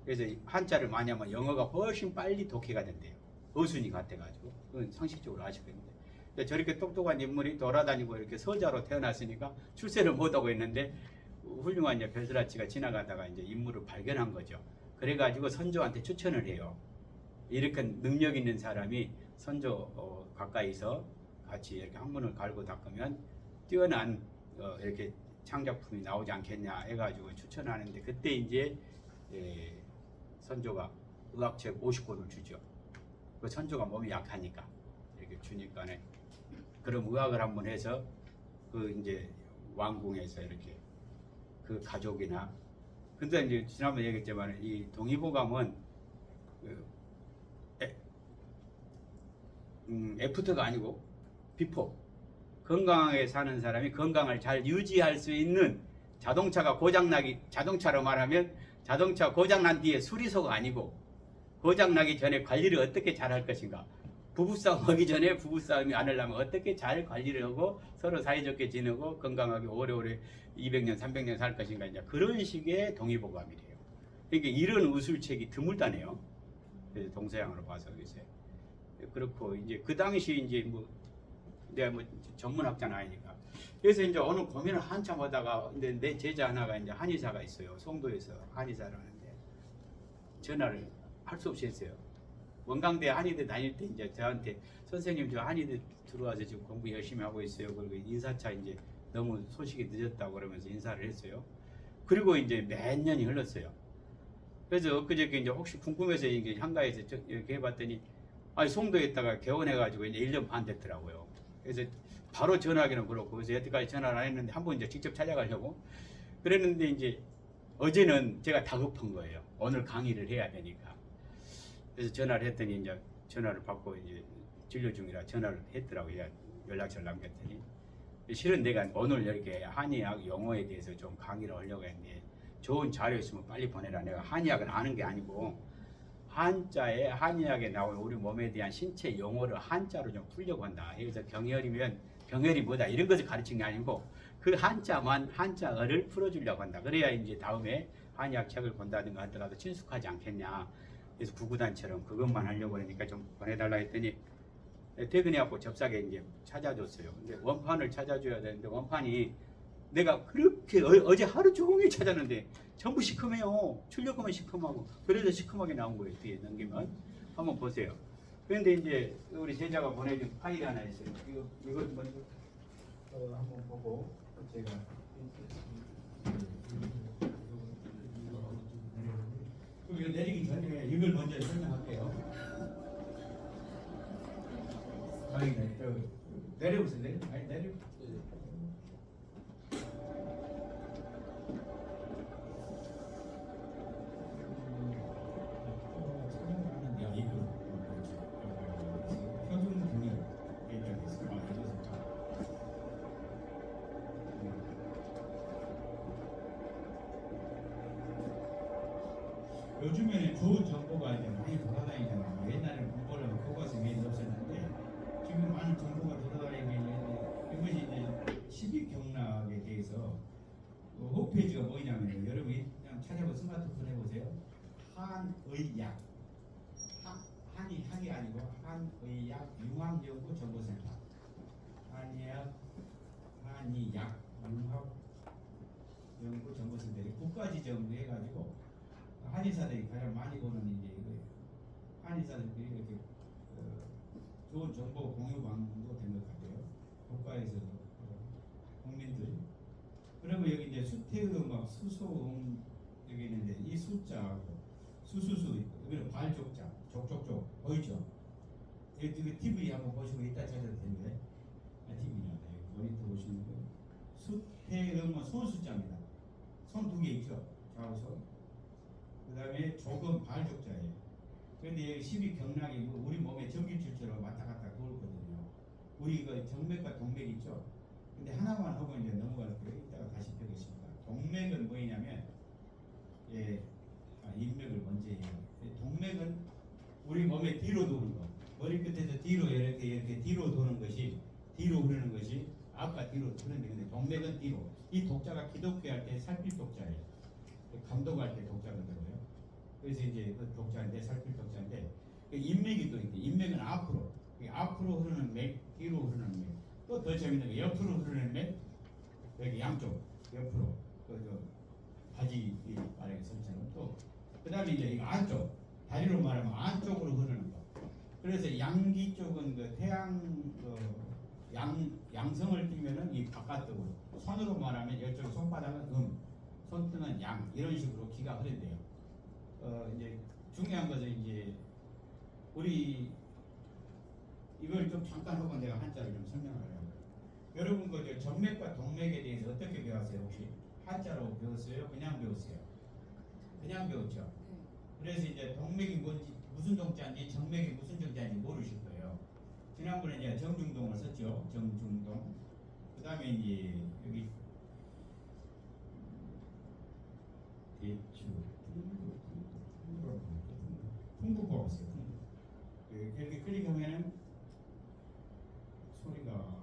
그래서 한자를 많이 하면 영어가 훨씬 빨리 독해가 된대요. 어순이 같아가지고 그건 상식적으로 아시겠는데 저렇게 똑똑한 인물이 돌아다니고 이렇게 서자로 태어났으니까 출세를 못하고 있는데 훌륭한 별스라치가 지나가다가 이제 인물을 발견한 거죠. 그래가지고 선조한테 추천을 해요. 이렇게 능력 있는 사람이 선조 가까이서 같이 이렇게 학문을 갈고 닦으면 뛰어난 이렇게 창작품이 나오지 않겠냐 해가지고 추천하는데 그때 이제 선조가 의학책 50권을 주죠. 그 선조가 몸이 약하니까 이렇게 주니까네. 그럼 의학을 한번 해서 그 이제 왕궁에서 이렇게 그 가족이나 근데 이제 지난번에 얘기했지만 이 동의보감은 애프터가 아니고 비포 건강하게 사는 사람이 건강을 잘 유지할 수 있는 자동차가 고장나기 자동차로 말하면 자동차 고장난 뒤에 수리소가 아니고 고장나기 전에 관리를 어떻게 잘 할 것인가 부부싸움 하기 전에 부부싸움이 안 하려면 어떻게 잘 관리를 하고 서로 사이좋게 지내고 건강하게 오래오래 200년 300년 살 것인가 이제 그런 식의 동의보감이래요. 그러니까 이런 의술책이 드물다네요. 그래서 동서양으로 봐서 글쎄 그렇고 이제 그 당시 이제 뭐 내가 뭐 전문학자는 아니니까 그래서 이제 어느 고민을 한참 하다가 근데 내 제자 하나가 이제 한의사가 있어요. 송도에서 한의사를 하는데 전화를 할 수 없이 했어요. 원광대 한의대 다닐 때 이제 저한테 선생님 저 한의대 들어와서 지금 공부 열심히 하고 있어요. 그리고 인사차 이제 너무 소식이 늦었다고 그러면서 인사를 했어요. 그리고 이제 몇 년이 흘렀어요. 그래서 엊그저께 이제 혹시 궁금해서 이게 한가에서 이렇게 해봤더니 아니 송도에 있다가 개원해가지고 이제 1년 반 됐더라고요. 그래서 바로 전화하기는 그렇고 그래서 여태까지 전화를 안 했는데 한번 이제 직접 찾아가려고 그랬는데 이제 어제는 제가 다급한 거예요. 오늘 강의를 해야 되니까. 그래서 전화를 했더니 이제 전화를 받고 이제 진료 중이라 전화를 했더라고요. 연락처를 남겼더니 실은 내가 오늘 이렇게 한의학 용어에 대해서 좀 강의를 하려고 했는데 좋은 자료 있으면 빨리 보내라. 내가 한의학은 아는 게 아니고 한자에 한의학에 나온 우리 몸에 대한 신체 용어를 한자로 좀 풀려고 한다. 그래서 병혈이면 병혈이 뭐다 이런 것을 가르친 게 아니고 그 한자만 한자어를 풀어주려고 한다. 그래야 이제 다음에 한의학 책을 본다든가 하더라도 친숙하지 않겠냐. 그래서 구구단처럼 그것만 하려고 하니까 좀 보내달라 했더니 퇴근해갖고 접사게 이제 찾아줬어요. 근데 원판을 찾아줘야 되는데 원판이 내가 그렇게 어제 하루 종일 찾았는데 전부 시커매요. 출력하면 시커매고 그래서 시커멓게 나온 거예요. 뒤에 넘기면 한번 보세요. 그런데 이제 우리 제자가 보내준 파일이 하나 있어요. 이걸 먼저 한번 보고 제가 이거 내리기 전에 이걸 먼저 설명할게요. 아니, 내려보세요. 내려. 요즘에는 좋은 정보가 이제 많이 돌아다니잖아요. 옛날에는 공부하려면 교과서 매일 없었는데 지금 많은 정보가 돌아다니고 있는데 이것이 이제 12경락에 대해서 홈페이지가 뭐냐면 여러분이 그냥 찾아보 스마트폰 해보세요. 한의약 한이 학이 아니고 한의약 융합연구정보센터 한의약 융합연구정보센터 국가지정도 해가지고 한의사들이 가장 많이 보는 이제 이거예요. 한의사들끼리 이렇게 좋은 정보 공유 방법도 된 것 같아요. 국가에서도 국민들. 그러면 여기 이제 수태음악, 수소음 여기 있는데 이 숫자하고 수수수 있고 여기는 발족자, 족족족 보이죠? 여기 TV 한번 보시고 이따 찾아도 되는데 TV냐 모니터 보시는 거 수태음은 손숫자입니다. 손 두 개 있죠? 좌우손. 그 다음에 조금 발족자예요. 그런데 여기 12경락이고 우리 몸에 전기줄처럼 왔다 갔다 돌거든요. 우리 그 정맥과 동맥 있죠? 근데 하나만 하고 이제 넘어갈 거예요. 이따가 다시 펴겠습니다. 동맥은 뭐냐면 인맥을 먼저 해요. 동맥은 우리 몸에 뒤로 도는 거. 머리 끝에서 뒤로 이렇게 뒤로 도는 것이 뒤로 흐르는 것이 아까 뒤로 흐르는데 근데 동맥은 뒤로. 이 독자가 기독교 할 때 살필 독자예요. 감독할 때 독자가 들어요. 그래서 이제 그 독자인데 살필 독자인데 그 인맥이 또 있대. 인맥은 앞으로 흐르는 맥, 뒤로 흐르는 맥. 또 더 재밌는 게 옆으로 흐르는 맥, 여기 양쪽 옆으로 그저 바지 말하기 선처럼 또 그다음에 이제 이 안쪽 다리로 말하면 안쪽으로 흐르는 거. 그래서 양기 쪽은 그 태양 양성을 띠면은 이 바깥쪽으로 손으로 말하면 이쪽 손바닥은 손등은 양 이런 식으로 기가 흐른대요. 이제 중요한 것은 이제 우리 이걸 좀 잠깐 하고 내가 한자를 좀 설명을 해요. 여러분 그 정맥과 동맥에 대해서 어떻게 배웠어요 혹시? 한자로 배웠어요? 그냥 배웠어요? 그냥 배웠죠. 그래서 이제 동맥이 뭔지 무슨 동자인지 정맥이 무슨 정자인지 모르실 거예요. 지난번에 이제 정중동을 썼죠. 정중동. 그 다음에 이제 여기 대추 풍부 뽑았어요. 풍부. 이렇게 클릭하면은 소리가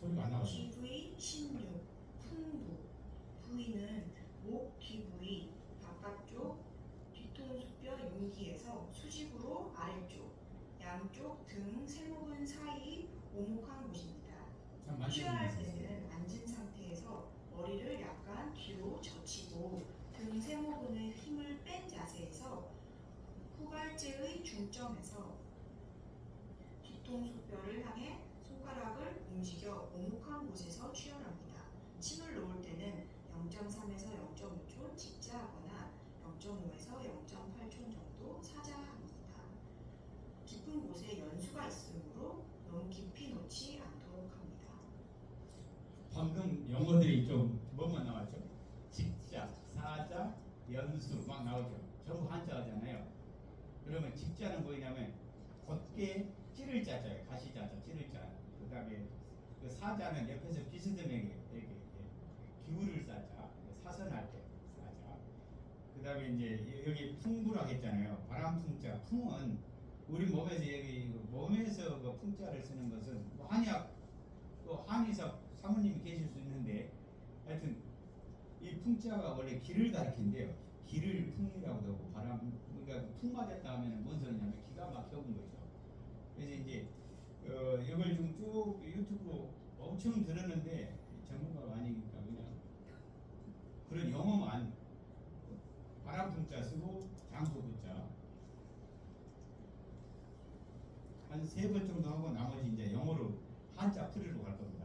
안 나왔어요. 기부의 신유, 풍부. 부위는 목 기부의 바깥쪽 뒤통수뼈 윤기에서 수직으로 아래쪽, 양쪽 등 세모근 사이 오목한 곳입니다. 쉬어할 때는 앉은 상태에서 머리를 약간 뒤로 젖히고 등 세모근의 힘을 뺀 자세에서 후발제의 중점에서 뒤통수뼈를 향해 손가락을 움직여 오목한 곳에서 취혈합니다. 침을 놓을 때는 0.3에서 0.5초 직자하거나 0.5에서 0.8초 정도 사자합니다. 깊은 곳에 연수가 있으므로 너무 깊이 놓지 않도록 합니다. 방금 영어들이 좀 뭐만 나왔죠? 직자, 사자, 연수 막 나오죠. 전부 한자잖아요. 그러면 직자는 뭐냐면 곧게 찌를 자자예요. 가시 자자, 찌를 자. 그 다음에 그 사자는 옆에서 비스듬하게 이렇게 기울을 사자, 사선할 때 사자. 그 다음에 이제 여기 풍부라고 했잖아요. 바람풍자. 풍은 우리 몸에서 여기 몸에서 그 풍자를 쓰는 것은 뭐 한의학 또 한의사 사모님이 계실 수 있는데 하여튼 이 풍자가 원래 기를 가리킨대요. 기를 풍이라고도 하고 바람 그러니까 풍 맞았다 하면 뭔 소리냐면 기가 막혀본 거죠. 그래서 이제 이걸 좀 쭉 유튜브로 엄청 들었는데 전문가가 아니니까 그냥 그런 영어만 바람풍자 쓰고 장소부자 한 3번 정도 하고 나머지 이제 영어로 한자 풀이로 갈 겁니다.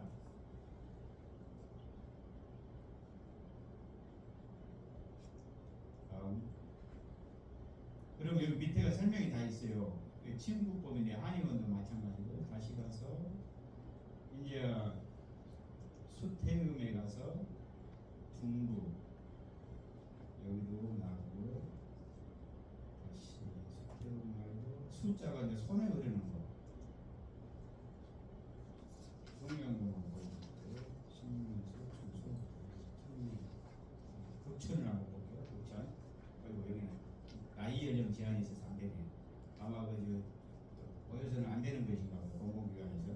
그럼 여기 밑에가 설명이 다 있어요. 침구법인데 한의원도 마찬가지고 다시 가서 이제 수태음에 가서 중부 여기도 나오고 다시 수태음 말고 숫자가 이제 손에 흐르는 거 중요한 거만 보여드릴게요. 신문수, 주소, 천리 극천을 한번 볼게요. 극천 이 연령 제한이 있어서 안 되네. 아마 보여서는 안 되는 것인가 봐요. 공공기관에서.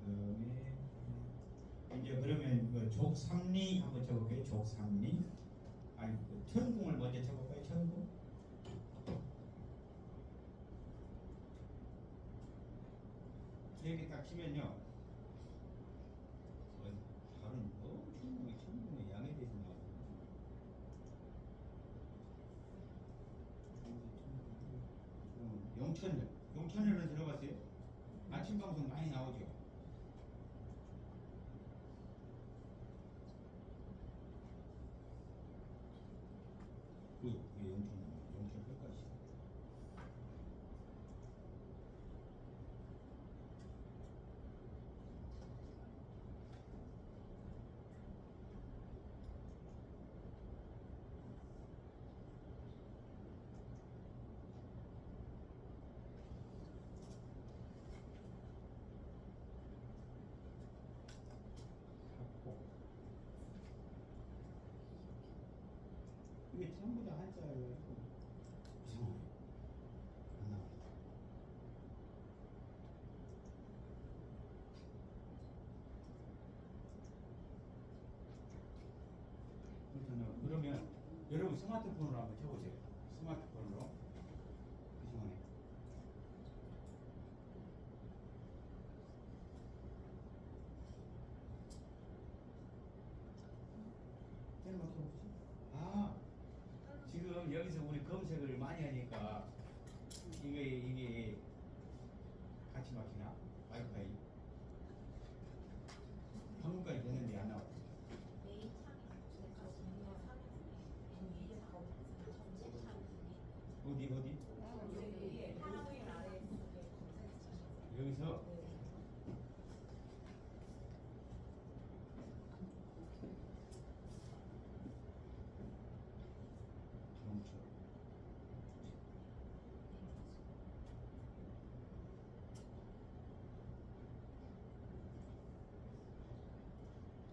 그다음에 이제 그러면 족삼리 한번 쳐볼게요. 족삼리. 아니 천궁을 먼저 쳐볼까요? 천궁. 이렇게 딱 치면요. 다른 천궁의 양에 대해서 나와요. 용천을은 들어봤어요? 아침 방송 많이 나오죠. 용천 끝까지. 이게 전부 다 한자예요. 이상하네. 안 나와. 그러면 여러분 스마트폰으로 한번 쳐보세요. 스마트폰으로. 이상하네. 아, 지금 여기서 우리 검색을 많이 하니까 이게 같이 막히나? 와이파이 방금까지 됐는데 안 나와. 어디? 여기서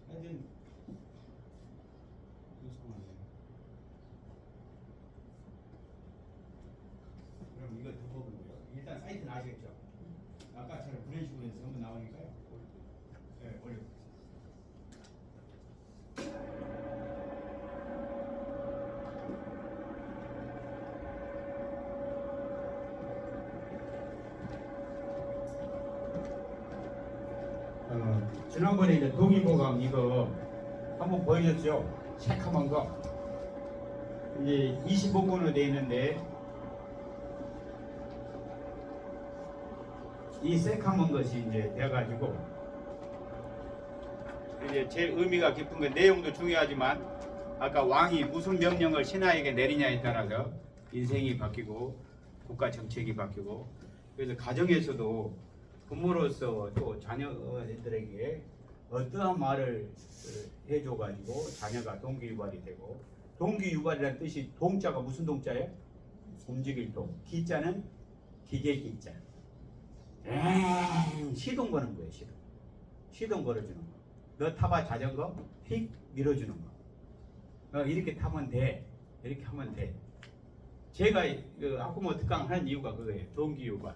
하여튼 이상하네. 그럼 이거 두 번이고요. 일단 사이트는 아시겠죠? 아까처럼 그런 식으로 해서 전부 나오니까요. 네, 올려보겠습니다. 지난번에 이제 동의보감 이거 한번 보여줬죠? 새카만 거. 이제 25권으로 되어 있는데 이 새카만 것이 이제 돼가지고 이제 제일 의미가 깊은 건 내용도 중요하지만 아까 왕이 무슨 명령을 신하에게 내리냐에 따라서 인생이 바뀌고 국가 정책이 바뀌고 그래서 가정에서도 부모로서 또 자녀들에게 어떠한 말을 해줘가지고 자녀가 동기유발이 되고 동기유발이라는 뜻이 동자가 무슨 동자예요? 움직일 동. 기자는 기계 기자. 시동 거는 거예요. 시동 걸어주는 거. 너 타봐 자전거 휙 밀어주는 거. 이렇게 타면 돼. 이렇게 하면 돼. 제가 학부모 특강 하는 이유가 그거예요. 동기유발.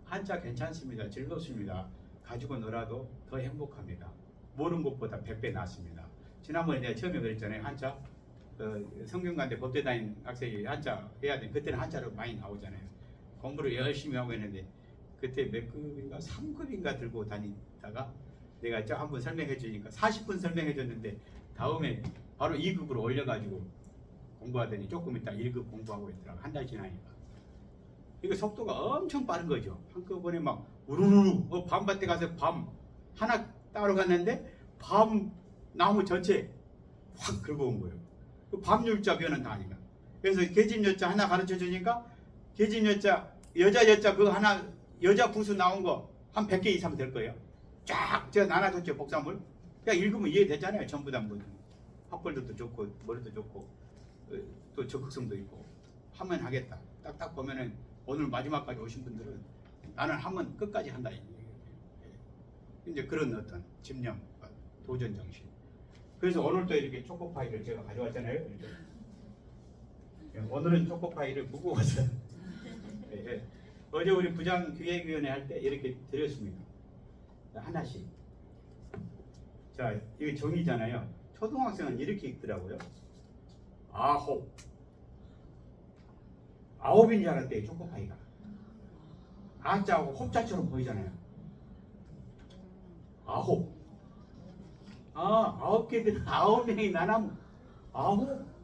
한자 괜찮습니다. 즐겁습니다. 가지고 놀아도 더 행복합니다. 모르는 것보다 100배 낫습니다. 지난번에 내가 처음에 그랬잖아요. 한자 성균관대 법대 다닌 학생이 한자 해야 돼. 그때는 한자로 많이 나오잖아요. 공부를 열심히 하고 있는데 그때 몇 급인가 3급인가 들고 다니다가 내가 저 한번 설명해 주니까 40분 설명해 줬는데 다음에 바로 2급으로 올려가지고 공부하더니 조금 있다 1급 공부하고 있더라고. 한 달 지나니까. 이거 속도가 엄청 빠른 거죠. 한꺼번에 막 우르르 밤밭에 가서 밤 하나 따러 갔는데 밤 나무 전체 확 긁어온 거예요. 밤율자 변은 다니까. 그래서 계집여자 하나 가르쳐 주니까 계집여자 여자 여자 그 하나 여자 부수 나온 거 한 100개 이상 될 거예요. 쫙 제가 나눠줬죠 복사물. 그냥 읽으면 이해되잖아요. 전부 다 뭐 학벌도 좋고 머리도 좋고 또 적극성도 있고 하면 하겠다. 딱딱 보면은 오늘 마지막까지 오신 분들은 나는 하면 끝까지 한다. 이제 그런 어떤 집념, 도전 정신. 그래서 오늘도 이렇게 초코파이를 제가 가져왔잖아요. 이렇게. 오늘은 초코파이를 무거워서 예, 예. 어제 우리 부장기획위원회 할 때 이렇게 드렸습니다. 하나씩. 자, 이게 정의잖아요. 초등학생은 이렇게 읽더라고요. 아홉인 줄 알았대요, 초코파이가. 아자하고 혹자처럼 보이잖아요. 아홉. 아홉 개들, 9명이 나눠. 아홉.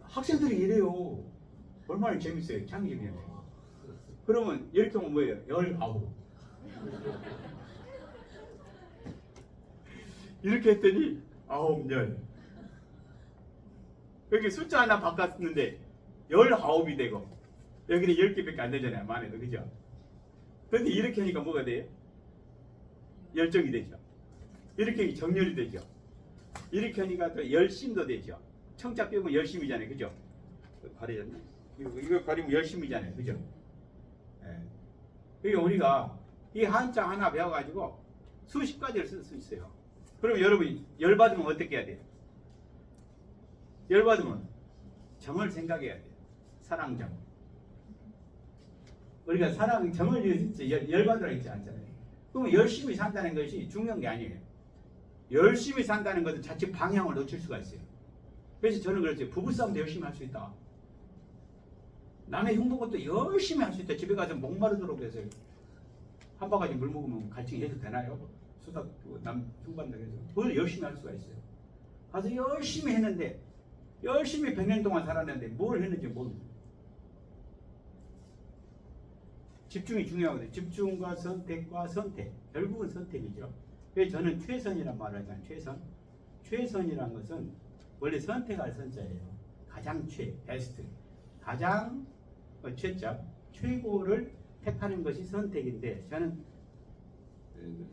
학생들이 이래요. 얼마나 재밌어요, 창의적이네요. 그러면 이렇게 하면 뭐예요? 19. 이렇게 했더니 9열. 여기 숫자 하나 바꿨는데 19이 되고 여기는 10개밖에 안 되잖아요. 만에도. 그죠? 그런데 이렇게 하니까 뭐가 돼요? 열정이 되죠. 이렇게 정렬이 되죠. 이렇게 하니까 또 열심도 되죠. 청자 빼면 열심이잖아요. 그죠? 가려졌네. 이거 가리면 열심이잖아요. 그죠? 예. 그러니까 우리가 이 한자 하나 배워가지고 수십 가지를 쓸 수 있어요. 그럼 여러분이 열받으면 어떻게 해야 돼요? 열받으면 정을 생각해야 돼요. 사랑정. 우리가 사랑정을 위해서 열받으라 했지 않잖아요. 그럼 열심히 산다는 것이 중요한 게 아니에요. 열심히 산다는 것은 자칫 방향을 놓칠 수가 있어요. 그래서 저는 그랬어요. 부부싸움도 열심히 할 수 있다. 남의 흉보것도 열심히 할 수 있다. 집에 가서 목마르도록 해서 한 바가지 물 먹으면 갈증이 해도 되나요? 수다 남 흉반다고 해서 그걸 열심히 할 수가 있어요. 가서 열심히 했는데 열심히 100년 동안 살았는데 뭘 했는지 모르고. 집중이 중요하거든요. 집중과 선택과 선택. 결국은 선택이죠. 그래서 저는 최선이란 말을 하잖아요. 최선. 최선이란 것은 원래 선택할 선자예요. 가장 베스트. 가장 최점, 최고를 택하는 것이 선택인데 저는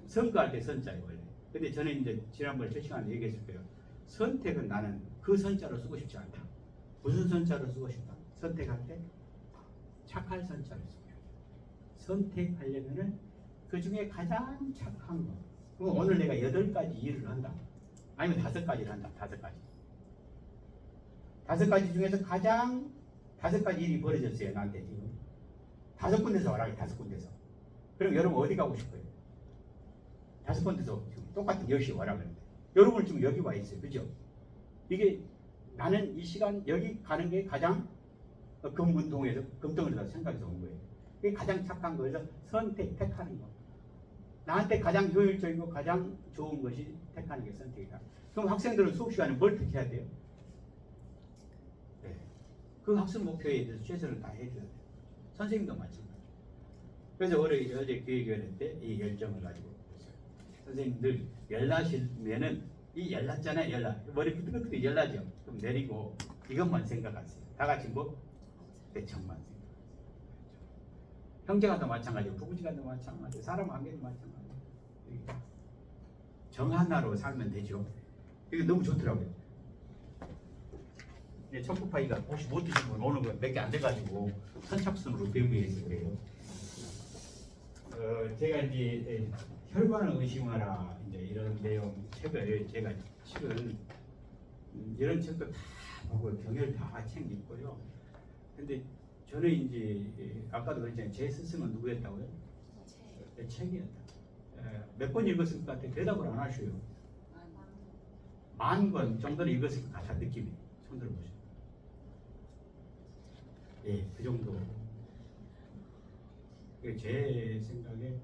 선거할 때 선자예요 원래. 근데 저는 이제 지난번에 첫 시간에 얘기했을 거예요. 선택은 나는 그 선자로 쓰고 싶지 않다. 무슨 선자로 쓰고 싶다? 선택할 때 착할 선자로 쓰고 싶다. 선택하려면은 그 중에 가장 착한 거. 그럼 오늘 내가 8가지 일을 한다. 아니면 5가지를 한다. 5가지. 5가지 중에서 가장 5가지 일이 벌어졌어요. 나한테 지금. 5군데서 와라. 5군데서. 그럼 여러분 어디 가고 싶어요? 5군데서 지금 똑같은 10시에 와라 그러는데. 여러분 지금 여기 와 있어요. 그죠? 이게 나는 이 시간 여기 가는 게 가장 금운동에서 금덩어리다 생각해서 온 거예요. 그게 가장 착한 거에서 택하는 거. 나한테 가장 효율적이고 가장 좋은 것이 택하는 게 선택이다. 그럼 학생들은 수업 시간에 뭘 택해야 돼요? 네. 그 학습 목표에 대해서 최선을 다해줘야 돼요. 선생님도 마찬가지. 그래서 어제 기획위원회 때 이 열정을 가지고 있어요. 선생님들 열나시면은 이 열났잖아요. 열나. 머리 끄덕끄덕 열나죠. 그럼 내리고 이것만 생각하세요. 다 같이 뭐? 대청만 생각하세요. 형제간도 마찬가지고 부부지간도 마찬가지고 사람 관계도 마찬가지고 정 하나로 살면 되죠. 이게 너무 좋더라고요. 초코파이가 혹시 못 드신 분 오늘 몇 개 안 돼가지고 선착순으로 배부했을 거예요. 제가 이제 혈관을 의심하라 이제 이런 내용 책을 제가 실은 이런 책도 다 보고 경혈 다 챙겼고요. 근데 저는 이제 아까도 그랬잖아요. 제 스승은 누구였다고요? 책이었다. 몇 번 읽었을 것 같아요. 대답을 안 하셔요. 10,000권 정도는 읽었을 것 같아 느낌이. 손 들어보세요. 예, 그 정도. 제 생각에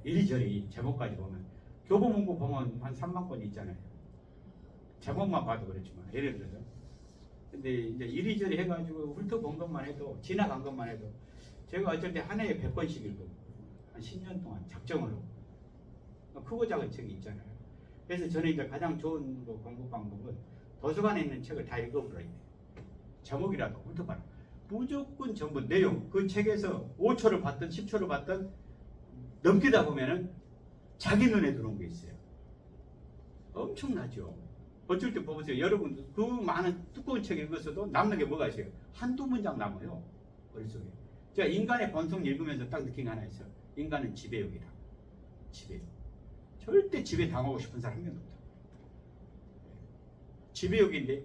이리저리 제목까지 보면 교보문고 보면 한 3만 권 있잖아요. 제목만 봐도 그렇지만 예를 들어서. 근데 이제 이리저리 해가지고 훑어본 것만 해도 지나간 것만 해도 제가 어쩔 때 한 해에 100권씩 읽고 한 10년 동안 작정으로 크고 작은 책이 있잖아요. 그래서 저는 이제 가장 좋은 공부 방법은 도서관에 있는 책을 다 읽어보라 이래. 제목이라도 훑어봐라. 무조건 전부 내용 그 책에서 5초를 봤든 10초를 봤든 넘기다 보면은 자기 눈에 들어온 게 있어요. 엄청나죠. 어쩔 때 보세요. 여러분 그 많은 두꺼운 책 읽었어도 남는 게 뭐가 있어요? 한두 문장 남아요. 머릿속에. 제가 인간의 본성 읽으면서 딱 느낀 게 하나 있어요. 인간은 지배욕이다. 지배욕. 절대 지배 당하고 싶은 사람 한 명도 없다. 지배욕인데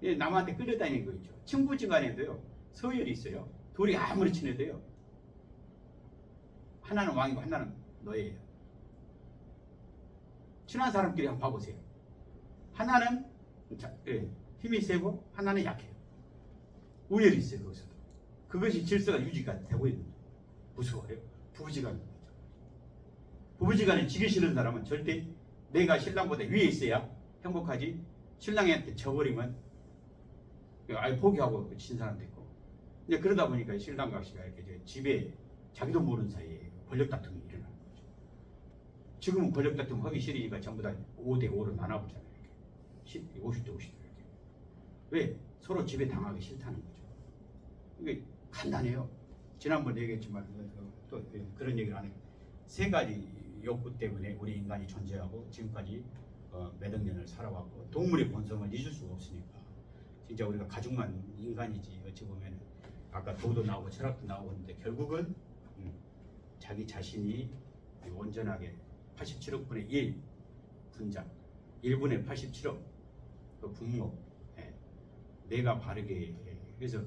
남한테 끌려다니는 거 있죠. 친부지간에도요 서열이 있어요. 둘이 아무리 친해도요 하나는 왕이고 하나는 노예예요. 친한 사람끼리 한번 봐보세요. 하나는 힘이 세고 하나는 약해요. 우열이 있어요. 거기서도. 그것이 질서가 유지가 되고 있는 거예요. 무서워요. 부부지간. 부부지간에 지기 싫은 사람은 절대 내가 신랑보다 위에 있어야 행복하지. 신랑한테 져버리면 아예 포기하고 친 사람도 있고. 이제 그러다 보니까 신랑과 씨가 이렇게 집에 자기도 모르는 사이에 권력 다툼이 일어나는 거죠. 지금은 권력 다툼 하기 싫으니까 전부 다 5대5로 나눠보잖아요. 이렇게. 50대 50대 이렇게. 왜? 서로 집에 당하기 싫다는 거죠. 이게 간단해요. 지난번 얘기했지만 또 그런 얘기를 안 해요. 세 가지 욕구 때문에 우리 인간이 존재하고 지금까지 몇억 년을 살아왔고 동물의 본성을 잊을 수가 없으니까 진짜 우리가 가죽만 인간이지 어찌 보면 아까 도도 나오고 철학도 나오고 있는데 결국은 자기 자신이 온전하게 87억 분의 1 분자 1분의 87억 그 분모 내가 바르게 그래서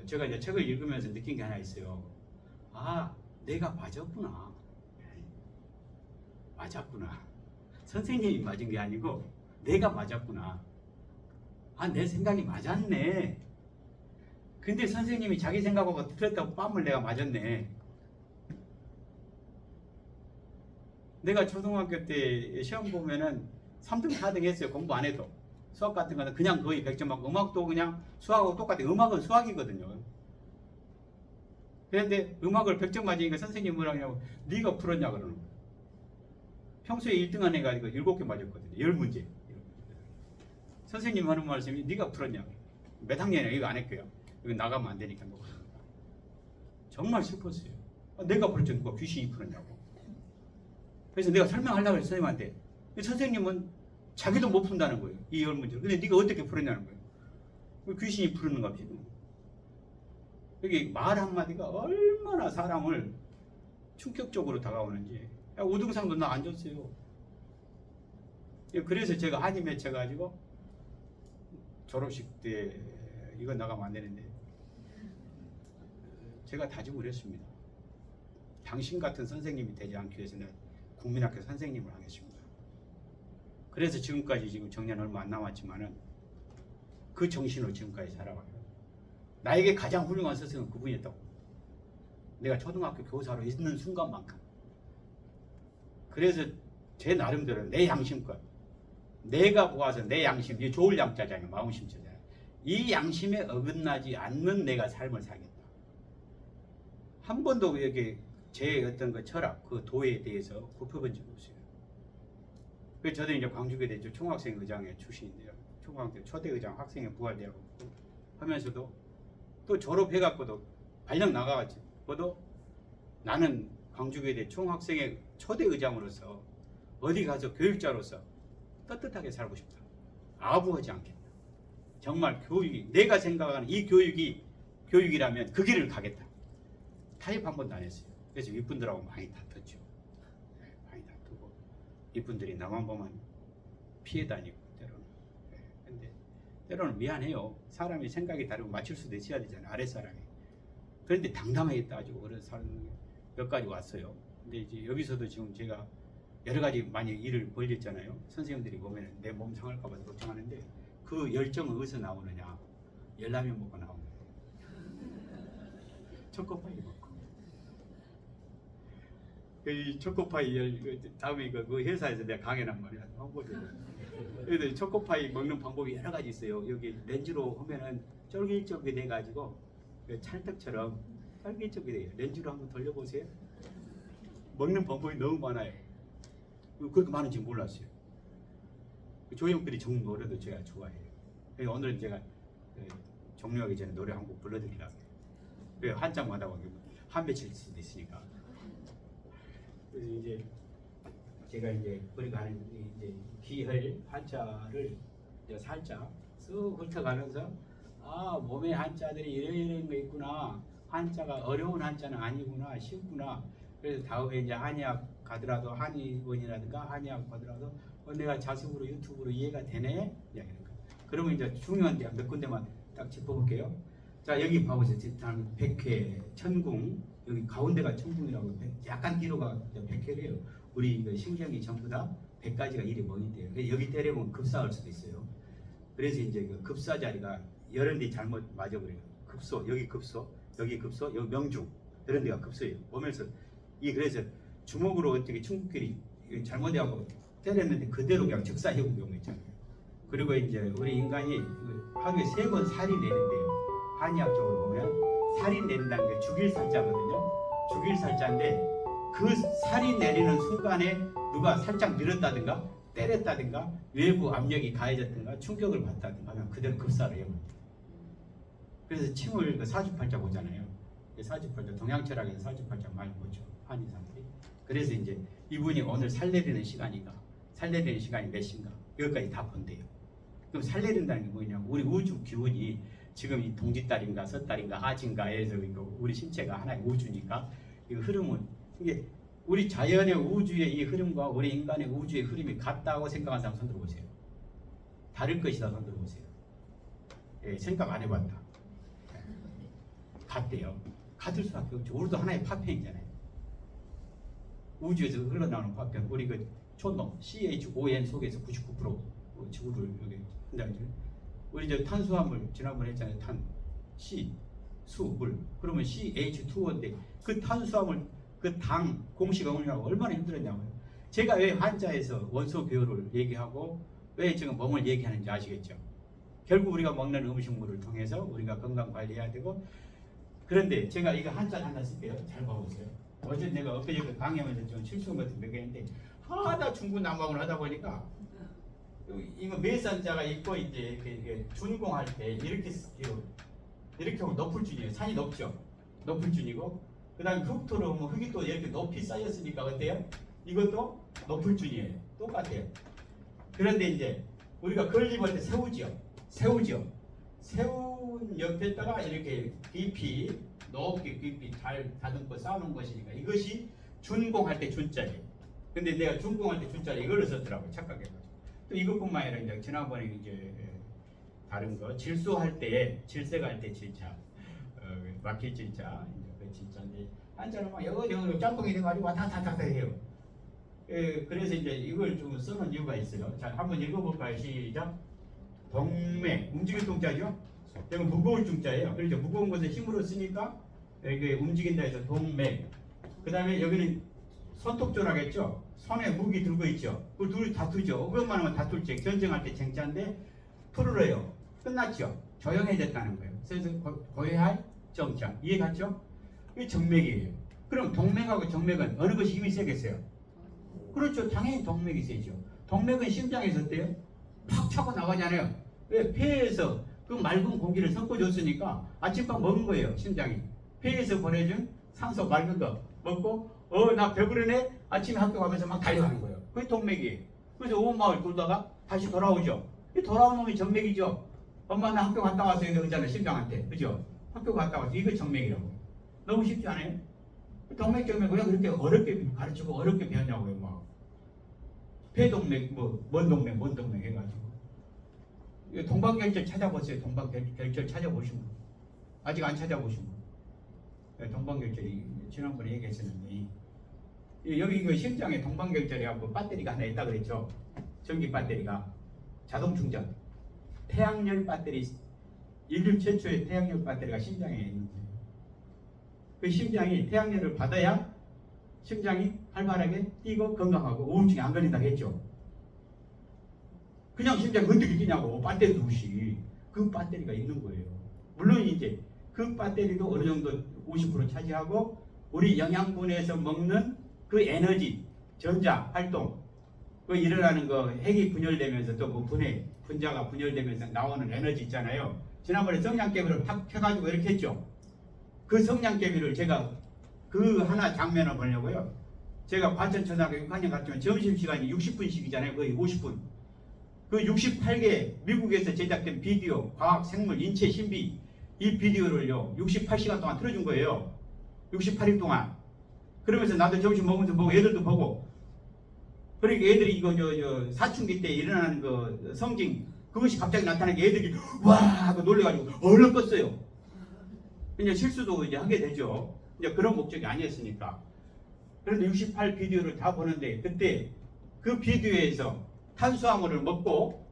제가 이제 책을 읽으면서 느낀 게 하나 있어요. 아 내가 맞았구나. 맞았구나. 선생님이 맞은 게 아니고 내가 맞았구나. 아 내 생각이 맞았네. 근데 선생님이 자기 생각하고 틀렸다고 뺨을 내가 맞았네. 내가 초등학교 때 시험 보면은 3등 4등 했어요. 공부 안 해도. 수학 같은 거는 그냥 거의 100점 맞고 음악도 그냥 수학하고 똑같아요. 음악은 수학이거든요. 그런데 음악을 100점 맞으니까 선생님이 뭐라 하냐고 네가 풀었냐 그러는 거예요. 평소에 1등한 애가 아니고 7개 맞았거든요. 10문제. 선생님 하는 말씀이 네가 풀었냐. 몇 학년이야 이거 안 했고요. 이거 나가면 안 되니까. 정말 슬펐어요. 내가 풀었지 누가 귀신이 풀었냐고. 그래서 내가 설명하려고 했어요. 선생님한테. 선생님은 자기도 못 푼다는 거예요. 이 10문제를. 근데 네가 어떻게 풀었냐는 거예요. 귀신이 풀었는가 보지. 여기 말 한마디가 얼마나 사람을 충격적으로 다가오는지. 야, 우등상도 나 안 줬어요. 그래서 제가 한이 맺혀가지고 졸업식 때 이거 나가면 안 되는데 제가 다짐을 했습니다. 당신 같은 선생님이 되지 않기 위해서는 국민학교 선생님을 하겠습니다. 그래서 지금까지 지금 정년 얼마 안 남았지만은 그 정신으로 지금까지 살아와요. 나에게 가장 훌륭한 선생은 그분이었다고. 내가 초등학교 교사로 있는 순간만큼. 그래서 제 나름대로 내 양심껏 내가 보아서 내 양심, 이 좋을 양자잖아요. 마음심자잖아요. 이 양심에 어긋나지 않는 내가 삶을 살겠다. 한 번도 여기 제 어떤 그 철학, 그 도에 대해서 굽혀본 적이 없어요. 그래서 저도 이제 광주교대 총학생 의장의 출신인데요. 총학생 초대 의장 학생회 부활대하고 하면서도 또 졸업해갖고도 발령 나가가지고도 나는 광주교대 총학생회 초대 의장으로서 어디 가서 교육자로서 떳떳하게 살고 싶다. 아부하지 않겠다. 정말 교육이 내가 생각하는 이 교육이라면 그 길을 가겠다. 타협 한 번도 안 했어요. 그래서 윗분들하고 많이 다퉜죠. 많이 다투고 윗분들이 나만 보면 피해 다니고 때로는. 근데 때로는 미안해요. 사람이 생각이 다르고 맞출 수도 있어야 되잖아요. 아랫사람이. 그런데 당당하게 따지고 그런 사람 몇 가지 왔어요. 근데 이제 여기서도 지금 제가 여러 가지 많이 일을 벌렸잖아요. 선생님들이 보면 내 몸 상할까봐 걱정하는데 그 열정은 어디서 나오느냐? 열라면 먹고 나오는 거예요. 초코파이 먹고. 이 초코파이 다음에 그 회사에서 내가 강연한 말이야. 홍보대로. 그래서 초코파이 먹는 방법이 여러 가지 있어요. 여기 렌즈로 하면은 쫄깃쫄깃해 가지고 찰떡처럼 쫄깃쫄깃해요. 렌즈로 한번 돌려보세요. 먹는 방법이 너무 많아요. 그렇게 많은지 몰랐어요. 조용필이 정 노래도 제가 좋아해요. 그래서 오늘은 제가 종료하기 전에 노래 한 곡 불러드리려고 해요. 한장마다 한 며칠 수도 있으니까. 그래서 이제 제가 이제 우리가 하는 이제 기혈 한자를 이제 살짝 쓱 훑어가면서 아 몸에 한자들이 이런 거 있구나. 한자가 어려운 한자는 아니구나 쉽구나. 그래서 다음에 이제 한의학 가더라도 한의원이라든가 한의학 가더라도 내가 자습으로 유튜브로 이해가 되네 이야기하는 거. 그러면 이제 중요한 데 몇 군데만 딱 짚어볼게요. 자, 여기 봐보세요. 다음 백회, 천궁, 여기 가운데가 천궁이라고 약간 뒤로가 백회래요. 우리 그 신경이 전부 다 100가지가 일이 모인대요. 여기 때리면 급사할 수도 있어요. 그래서 이제 그 급사 자리가 여러 데 잘못 맞아버려요. 급소, 여기 급소, 여기 급소, 여기 명중, 이런 데가 급소예요. 보면서 그래서 주먹으로 어떻게 충북끼리 잘못하고 때렸는데 그대로 그냥 즉사해온 경우 있잖아요. 그리고 이제 우리 인간이 하루에 3번 살이 내린대요. 한의학적으로 보면 살이 내린다는 게 죽일 살자거든요. 죽일 살자인데 그 살이 내리는 순간에 누가 살짝 밀었다든가 때렸다든가 외부 압력이 가해졌든가 충격을 받다든가 하면 그대로 급사를 해요. 그래서 침을 그 사주팔자 보잖아요. 사주팔자, 동양철학에서 사주팔자 많이 보죠. 한의사들이. 그래서 이제 이분이 오늘 살내리는 시간인가, 살내리는 시간이 몇 시인가, 여기까지 다 본대요. 그럼 살내린다는 게 뭐냐면 우리 우주 기운이 지금 이 동짓달인가 섣달인가 아진가에서 우리 신체가 하나의 우주니까 이 흐름은 이게 우리 자연의 우주의 이 흐름과 우리 인간의 우주의 흐름이 같다고 생각하는 사람 손 들어보세요. 다를 것이다 손 들어보세요. 예, 생각 안 해봤다. 같대요. 같을 수밖에 없죠. 우리도 하나의 파편이잖아요. 우주에서 흘러나오는 파편. 우리 그 초동 CHON 속에서 99% 지구를 여기 한다는 거죠. 우리 저 탄수화물 지난번에 했잖아요. 탄, C, 수, 물. 그러면 CH2O인데 그 탄수화물 그 당 공식 어머니하고 얼마나 힘들었냐고요. 제가 왜 환자에서 원소 교요를 얘기하고 왜 지금 몸을 얘기하는지 아시겠죠? 결국 우리가 먹는 음식물을 통해서 우리가 건강 관리해야 되고 그런데 제가 이거 한자 하나 쓸게요. 잘 봐보세요. 어제 내가 엊그제 강의하면서 좀 실수 같은 몇 개 했는데 하다 중구난방을 하다 보니까 이거 매산자가 있고 이제 이렇게 준공할 때 이렇게 하면 높을 준이에요. 산이 높죠. 높을 준이고 그다음 흙토로 하면 흙이 또 이렇게 높이 쌓였으니까 어때요? 이것도 높을 준이에요. 똑같아요. 그런데 이제 우리가 건립할 때 세우죠. 세운 옆에다가 이렇게 깊이 높게 깊이 잘 다듬고 쌓는 것이니까 이것이 준공할 때 준자예요. 근데 내가 준공할 때 준자를 이걸로 썼더라고요. 착각해가지고. 또 이것뿐만 아니라 이제 지난번에 이제 다른 거 질소할 때 질색할 때 질자, 막힐 질자, 이제 그 질자인데 한자는 막 여기저기 짬뽕이 돼가지고 왔다갔다 해요. 그래서 이제 이걸 좀 쓰는 이유가 있어요. 자, 한번 읽어볼까요? 시작. 동맥, 움직일 동자죠? 이건 무거울 중자예요. 그렇죠? 무거운 것을 힘으로 쓰니까 이게 움직인다 해서 동맥. 그 다음에 여기는 손톱조라겠죠? 손에 무기 들고 있죠? 그걸 둘이 다투죠? 그것만 하면 다툴지. 견정할 때 쟁자인데 풀어요. 끝났죠? 조용해졌다는 거예요. 그래서 고해할 정자. 이해 갔죠? 이게 정맥이에요. 그럼 동맥하고 정맥은 어느 것이 힘이 세겠어요? 그렇죠. 당연히 동맥이 세죠. 동맥은 심장에서 어때요? 팍 차고 나가잖아요. 왜? 폐에서 그 맑은 공기를 섞어줬으니까 아침밥 먹은 거예요. 심장이. 폐에서 보내준 산소 맑은 거 먹고 나 배부르네? 아침에 학교 가면서 막 달려가는 거예요. 그게 동맥이에요. 그래서 온 마을 돌다가 다시 돌아오죠. 이 돌아오는 놈이 정맥이죠. 엄마 나 학교 갔다 왔어요. 그러잖아요. 심장한테. 그죠? 학교 갔다 왔어요. 이거 정맥이라고. 너무 쉽지 않아요? 동맥 정맥 왜 그렇게 어렵게 가르치고 어렵게 배웠냐고요. 막 폐동맥 뭔 동맥 해가지고 동방결절 찾아보세요. 동방결절 찾아보신 분 아직 안 찾아보신 분. 동방결절이 지난번에 얘기했었는데 여기 이거 심장에 동방결절이하고 배터리가 하나 있다 그랬죠. 전기 배터리가 자동 충전 태양열 배터리 인류 최초의 태양열 배터리가 심장에 있는 거예요. 그 심장이 태양열을 받아야 심장이 활발하게 뛰고 건강하고 우울증이 안 걸린다고 했죠. 그냥 심장이 어떻게 뛰냐고 배터리 두시 그 배터리가 있는 거예요. 물론 이제 그 배터리도 어느 정도 50% 차지하고 우리 영양분에서 먹는 그 에너지 전자 활동 그 일어나는 거 핵이 분열되면서 또 뭐 분자가 분열되면서 나오는 에너지 있잖아요. 지난번에 성냥개비를 팍 펴가지고 이렇게 했죠. 그 성냥개비를 제가 그 하나 장면을 보려고요. 제가 과천초등학교 6학년 갔지만 점심시간이 60분씩이잖아요. 거의 50분. 그 68개 미국에서 제작된 비디오, 과학, 생물, 인체, 신비 이 비디오를요 68시간 동안 틀어준 거예요. 68일 동안. 그러면서 나도 점심 먹으면서 보고 애들도 보고. 그러니까 애들이 이거 사춘기 때 일어나는 그 성징 그것이 갑자기 나타나니까 애들이 와 하고 놀래가지고 얼른 껐어요. 이제 실수도 이제 하게 되죠. 이제 그런 목적이 아니었으니까. 그런데 68 비디오를 다 보는데 그때 그 비디오에서 탄수화물을 먹고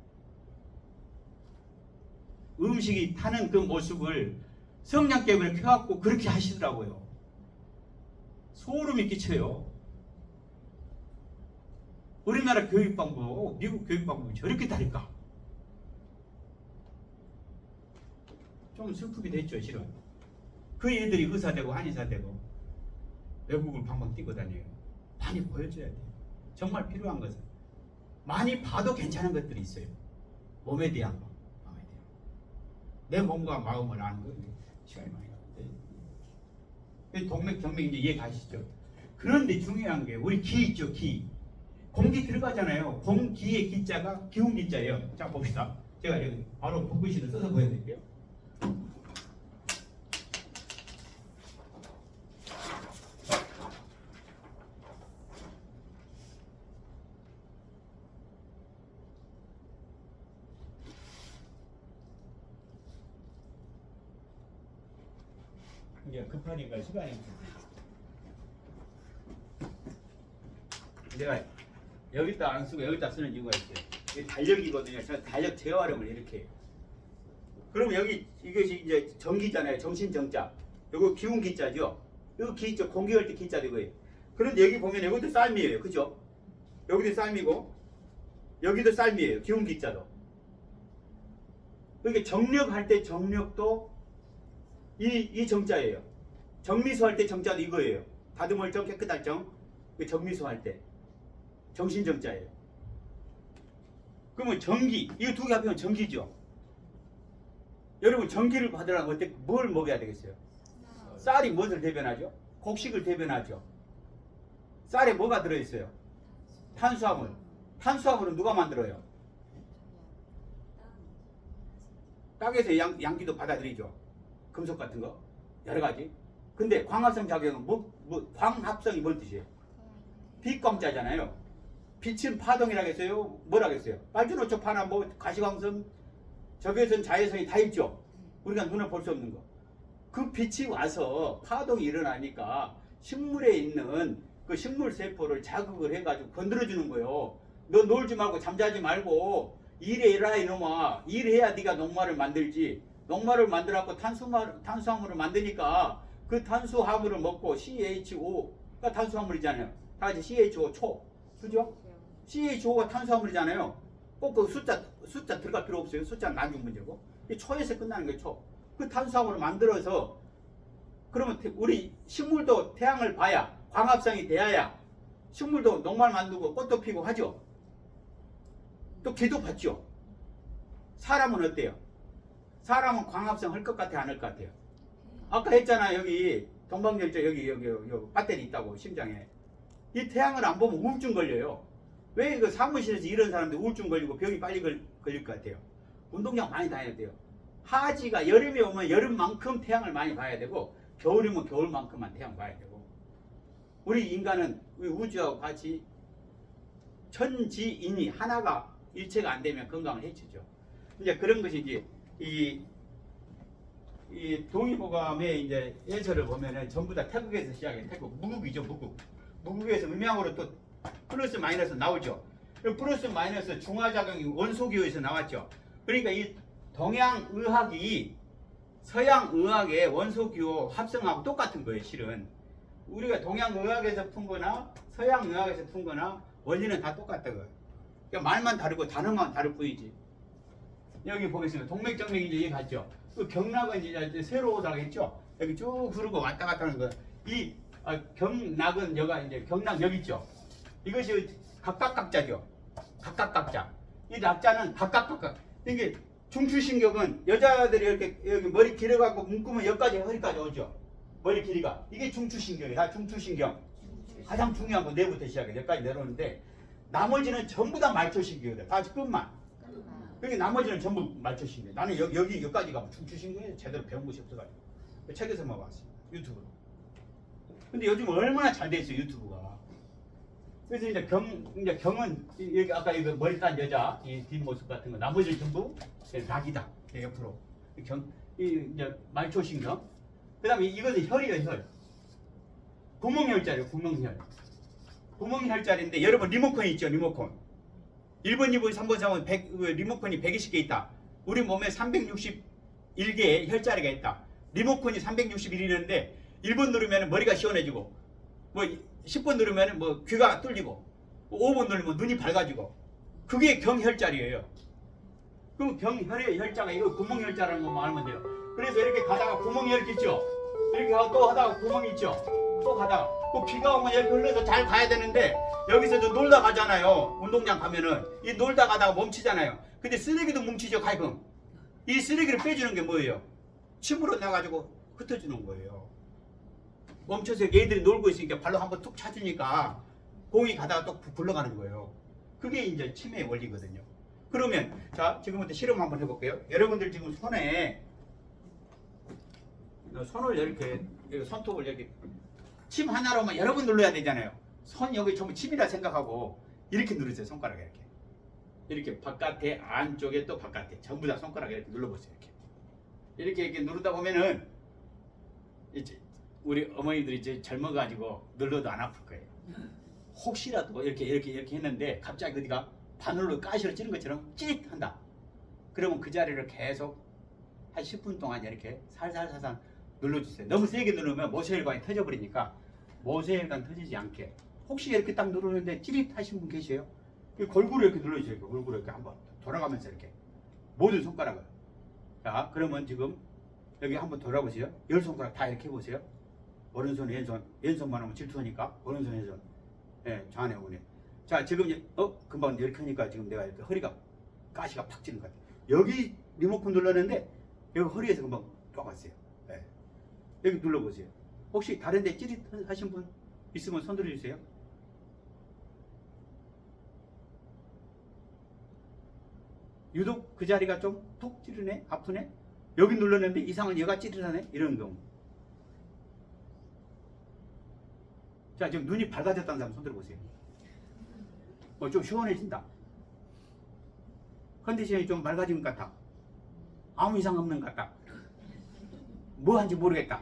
음식이 타는 그 모습을 성냥개비를 켜갖고 그렇게 하시더라고요. 소름이 끼쳐요. 우리나라 교육 방법, 미국 교육 방법이 저렇게 다를까? 좀 슬프게 됐죠, 실은. 그 애들이 의사되고 한의사되고 외국을 방방 뛰고 다녀요. 많이 보여줘야 돼요. 정말 필요한 것은 많이 봐도 괜찮은 것들이 있어요. 몸에 대한 거, 마음에 대한 거. 내 몸과 마음을 아는 거 시간이 많이 가는데 동맥, 경맥 이제 이해 가시죠? 그런데 중요한 게 우리 기 있죠, 기. 공기 들어가잖아요. 공기의 기자가 기운 기자예요. 자 봅시다. 제가 여기 바로 붓글씨를 써서 보여드릴게요. 이제 급하니까 시간이 없어요. 내가 여기다 안 쓰고 여기다 쓰는 이유가 있어요. 이게 달력이거든요. 제가 달력 재활용을 이렇게 해요. 그럼 여기 이것이 이제 정기잖아요. 정신정자. 이거 기운 기자죠. 이거 기 있죠. 공기할 때 기자도 이거예요. 그런데 여기 보면 여기도 쌀미예요. 그죠? 여기도 쌀미고 여기도 쌀미예요. 기운 기자도. 그러니까 정력할 때 정력도 이 정자예요. 정미소 할 때 정자도 이거예요. 다듬을 정, 깨끗할 정. 정미소 할 때 정신정자예요. 그러면 전기, 이거 두 개 합하면 전기죠. 여러분 전기를 받으려면 어때? 뭘 먹여야 되겠어요? 쌀이 무엇을 대변하죠? 곡식을 대변하죠. 쌀에 뭐가 들어있어요? 탄수화물. 탄수화물은 누가 만들어요? 땅에서 양기도 받아들이죠. 금속 같은 거 여러 가지. 근데 광합성 작용은 광합성이 뭔 뜻이에요? 빛광자잖아요. 빛은 파동이라고 했어요. 뭐라고 했어요? 빨주노초파나 뭐 가시광선, 적외선, 자외선이 다 있죠. 우리가 눈에 볼 수 없는 거. 그 빛이 와서 파동이 일어나니까 식물에 있는 그 식물 세포를 자극을 해가지고 건드려주는 거예요. 너 놀지 말고 잠자지 말고 일해라 이놈아. 일해야 네가 녹말을 만들지. 녹말을 만들어갖고 탄수화물을 만드니까 그 탄수화물을 먹고 CHO가 탄수화물이잖아요. 다 같이 CHO 초. 그죠? CHO가 탄수화물이잖아요. 꼭 그 숫자 들어갈 필요 없어요. 숫자는 나중 문제고. 이 초에서 끝나는 거예요. 초. 그 탄수화물을 만들어서 그러면 우리 식물도 태양을 봐야 광합성이 돼야 식물도 녹말 만들고 꽃도 피고 하죠. 또 개도 받죠. 사람은 어때요? 사람은 광합성 할 것 같아 안 할 것 같아요? 아까 했잖아. 여기 동방열차 여기 배터리 있다고 심장에. 이 태양을 안 보면 우울증 걸려요. 왜 그 사무실에서 이런 사람들 우울증 걸리고 병이 빨리 걸릴 것 같아요? 운동장 많이 다녀야 돼요. 하지가 여름에 오면 여름만큼 태양을 많이 봐야 되고 겨울이면 겨울만큼만 태양 봐야 되고 우리 인간은 우리 우주하고 같이 천지인이 하나가 일체가 안 되면 건강을 해치죠. 이제 그런 것이 이제 이 동의보감의 이제 예서를 보면은 전부 다 태극에서 시작해. 태극 무국이죠. 무국에서 음양으로 또 플러스 마이너스 나오죠. 플러스 마이너스 중화작용이 원소기호에서 나왔죠. 그러니까 이 동양의학이 서양의학의 원소기호 합성하고 똑같은 거예요. 실은 우리가 동양의학에서 푼 거나 서양의학에서 푼 거나 원리는 다 똑같다고요. 그러니까 말만 다르고 단어만 다를 뿐이지. 여기 보겠습니다. 동맥정맥 이제 얘기했죠. 그 경락은 이제 새로 오다고 했죠. 여기 쭉 흐르고 왔다 갔다 하는 거. 이 경락은 이제 경락 여기 있죠. 이것이 각각각자죠. 각각각자. 이 낙자는 각각각각. 이게 중추신경은 여자들이 이렇게 여기 머리 길어갖고 묶으면 여기까지 허리까지 오죠. 머리 길이가. 이게 중추신경이에요. 다 중추신경. 가장 중요한 거 뇌부터 시작해. 여기까지 내려오는데 나머지는 전부 다 말초신경이에요. 다 끝만. 그러니까 나머지는 전부 말초신경. 나는 여기까지가 중추신경에 제대로 배운 것이 없어가지고 책에서만 봤어요. 유튜브로. 근데 요즘 얼마나 잘 돼 있어요. 유튜브가. 그래서 이제 경은 여기 아까 이거 머리 딴 여자 이 뒷모습 같은 거 나머지 전부 낙이다. 옆으로 이제 말초신경. 그다음에 이것은 혈이에요, 혈. 구멍혈자리요, 구멍혈. 구멍혈자리인데 여러분 리모컨 있죠, 리모컨. 1번, 2번, 3번, 4번 리모컨이 120개 있다. 우리 몸에 361개의 혈자리가 있다. 리모컨이 361이는데 1번 누르면 머리가 시원해지고 뭐 10번 누르면 뭐 귀가 뚫리고 5번 누르면 눈이 밝아지고 그게 경혈자리예요. 그럼 경혈의 혈자가 이거 구멍혈자라는 것만 알면 돼요. 그래서 이렇게 가다가 구멍이 이렇게 있죠. 이렇게 하고 또 하다가 구멍이 있죠. 또 가다가 그 비가 오면 이렇게 흘러서 잘 가야 되는데 여기서도 놀다 가잖아요. 운동장 가면은 이 놀다 가다가 멈추잖아요. 근데 쓰레기도 뭉치죠, 가끔. 이 쓰레기를 빼주는 게 뭐예요? 침으로 나가지고 흩어주는 거예요. 멈춰서 얘들이 놀고 있으니까 발로 한번 툭 차주니까 공이 가다가 또 굴러가는 거예요. 그게 이제 침의 원리거든요. 그러면 자 지금부터 실험 한번 해볼게요. 여러분들 지금 손에 손을 이렇게 손톱을 이렇게 침 하나로만 여러 번 눌러야 되잖아요. 손 여기 전부 침이라 생각하고 이렇게 누르세요. 손가락 이렇게 바깥에 안쪽에 또 바깥에 전부 다 손가락 이렇게 눌러보세요. 이렇게 누르다 보면은 이제 우리 어머니들이 이제 젊어가지고 눌러도 안 아플 거예요. 혹시라도 이렇게 했는데 갑자기 어디가 바늘로 가시로 찌른 것처럼 찌릿 한다. 그러면 그 자리를 계속 한 10분 동안 이렇게 살살살살 눌러주세요. 너무 세게 누르면 모세혈관이 터져버리니까 모세혈관 터지지 않게 혹시 이렇게 딱 누르는데 찌릿 하신 분 계세요? 골고루 이렇게 눌러주세요. 골고루 이렇게 한번 돌아가면서 이렇게 모든 손가락을. 자 그러면 지금 여기 한번 돌아보세요. 10손가락 다 이렇게 해보세요. 오른손 왼손만 하면 질투하니까 오른손 왼손 좌뇌 우뇌. 자 지금 금방 이렇게 하니까 지금 내가 이렇게 허리가 가시가 팍 찌는 것 같아요. 여기 리모컨 눌렀는데 여기 허리에서 금방 뼈갔어요. 여기 눌러보세요. 혹시 다른 데 찌릿 하신 분 있으면 손 들어주세요. 유독 그 자리가 좀 톡 찌르네? 아프네? 여기 눌렀는데 이상한 얘가 찌르네? 이런 경우. 자 지금 눈이 밝아졌다는 사람 손 들어보세요. 좀 시원해진다. 컨디션이 좀 맑아진 것 같아. 아무 이상 없는 것 같다. 뭐 한지 모르겠다.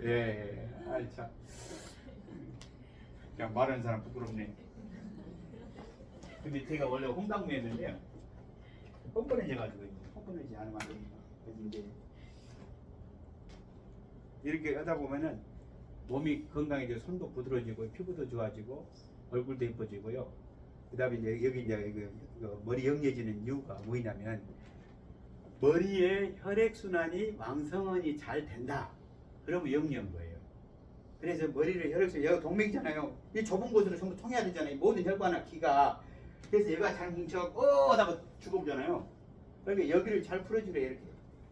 예, 아이 참. 그냥 말하는 사람 부끄럽네. 근데 제가 원래 홍당무였는데요. 뻔뻔해져가지고 뻔뻔해지지 않으면 안 됩니다. 그래서 이제 이렇게 하다 보면은 몸이 건강해지고 손도 부드러워지고 피부도 좋아지고 얼굴도 예뻐지고요. 그다음에 이제 여기 이제 머리 영리해지는 이유가 뭐냐면 머리에 혈액 순환이 왕성원이 잘 된다. 그러면 영리한 거예요. 그래서 머리를 혈액순환 여기 동맥이잖아요. 이 좁은 곳으로 전부 통해야 되잖아요. 모든 혈관이나 기가. 그래서 얘가 잘 뭉쳐갖고 하다가 죽어오잖아요. 그러니까 여기를 잘 풀어주래 이렇게.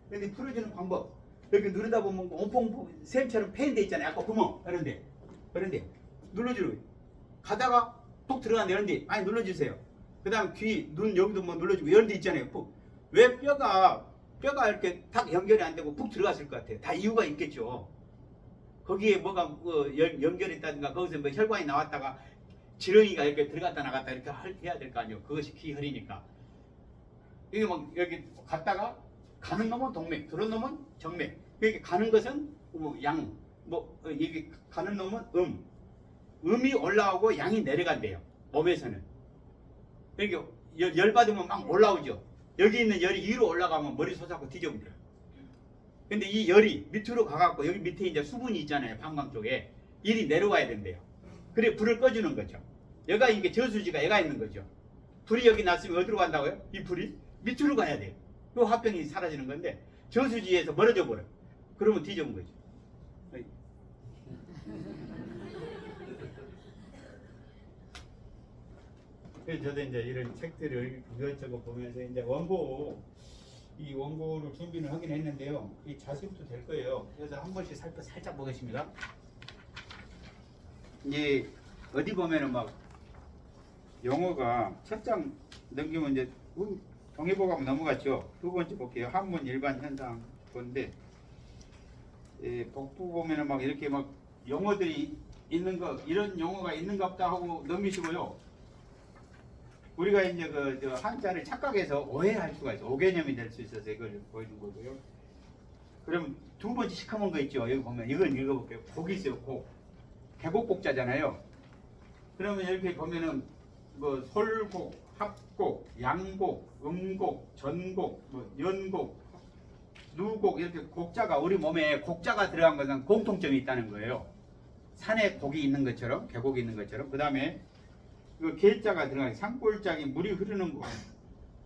근데 풀어주는 방법 여기 누르다 보면 온통 샘처럼 패인데 있잖아요. 아까 구멍 그런데 눌러주래. 가다가 푹 들어간데 이런데 아니 눌러주세요. 그 다음 귀, 눈 여기도 뭐 눌러주고 이런 데 있잖아요. 푹. 왜 뼈가 이렇게 딱 연결이 안 되고 푹 들어갔을 것 같아요. 다 이유가 있겠죠. 거기에 뭐가 연결이 있다든가 거기서 뭐 혈관이 나왔다가 지렁이가 이렇게 들어갔다 나갔다 이렇게 해야 될 거 아니에요. 그것이 기혈이니까. 이게 막 여기 갔다가 가는 놈은 동맥, 들어온 놈은 정맥. 여기 가는 것은 양, 여기 가는 놈은 음이 올라오고 양이 내려간대요. 몸에서는. 여기 열 받으면 막 올라오죠. 여기 있는 열이 위로 올라가면 머리 솟아고 뒤져버려요. 근데 이 열이 밑으로 가갖고 여기 밑에 이제 수분이 있잖아요. 방광 쪽에. 열이 내려와야 된대요. 그래 불을 꺼주는 거죠. 여기가 이게 저수지가 얘가 있는 거죠. 불이 여기 났으면 어디로 간다고요? 이 불이 밑으로 가야 돼요. 그 화병이 사라지는 건데 저수지에서 멀어져 버려. 그러면 뒤져본 거죠. 그래서 저도 이제 이런 책들을 이것저것 보면서 이제 이 원고를 준비를 하긴 했는데요. 이 자습도 될 거예요. 그래서 한 번씩 살짝 보겠습니다. 이제 어디 보면은 막 영어가 첫 장 넘기면 이제 동의보감 넘어갔죠. 두 번째 볼게요. 한문 일반 현상 건데 복부 보면은 막 이렇게 막 영어들이 있는 거 이런 용어가 있는가 보다 하고 넘기시고요. 우리가 이제 저 한자를 착각해서 오해할 수가 있어. 오개념이 될 수 있어서 이걸 보여준 거고요. 그럼 두 번째 시커먼 거 있죠. 여기 보면 이건 읽어볼게요. 곡이 있어요. 곡. 계곡곡자잖아요. 그러면 이렇게 보면은 뭐 솔곡, 합곡, 양곡, 음곡, 전곡, 뭐 연곡, 누곡 이렇게 곡자가 우리 몸에 곡자가 들어간 것은 공통점이 있다는 거예요. 산에 곡이 있는 것처럼 계곡이 있는 것처럼 그 다음에 그 계자가 들어간 산골짜기 물이 흐르는 곳.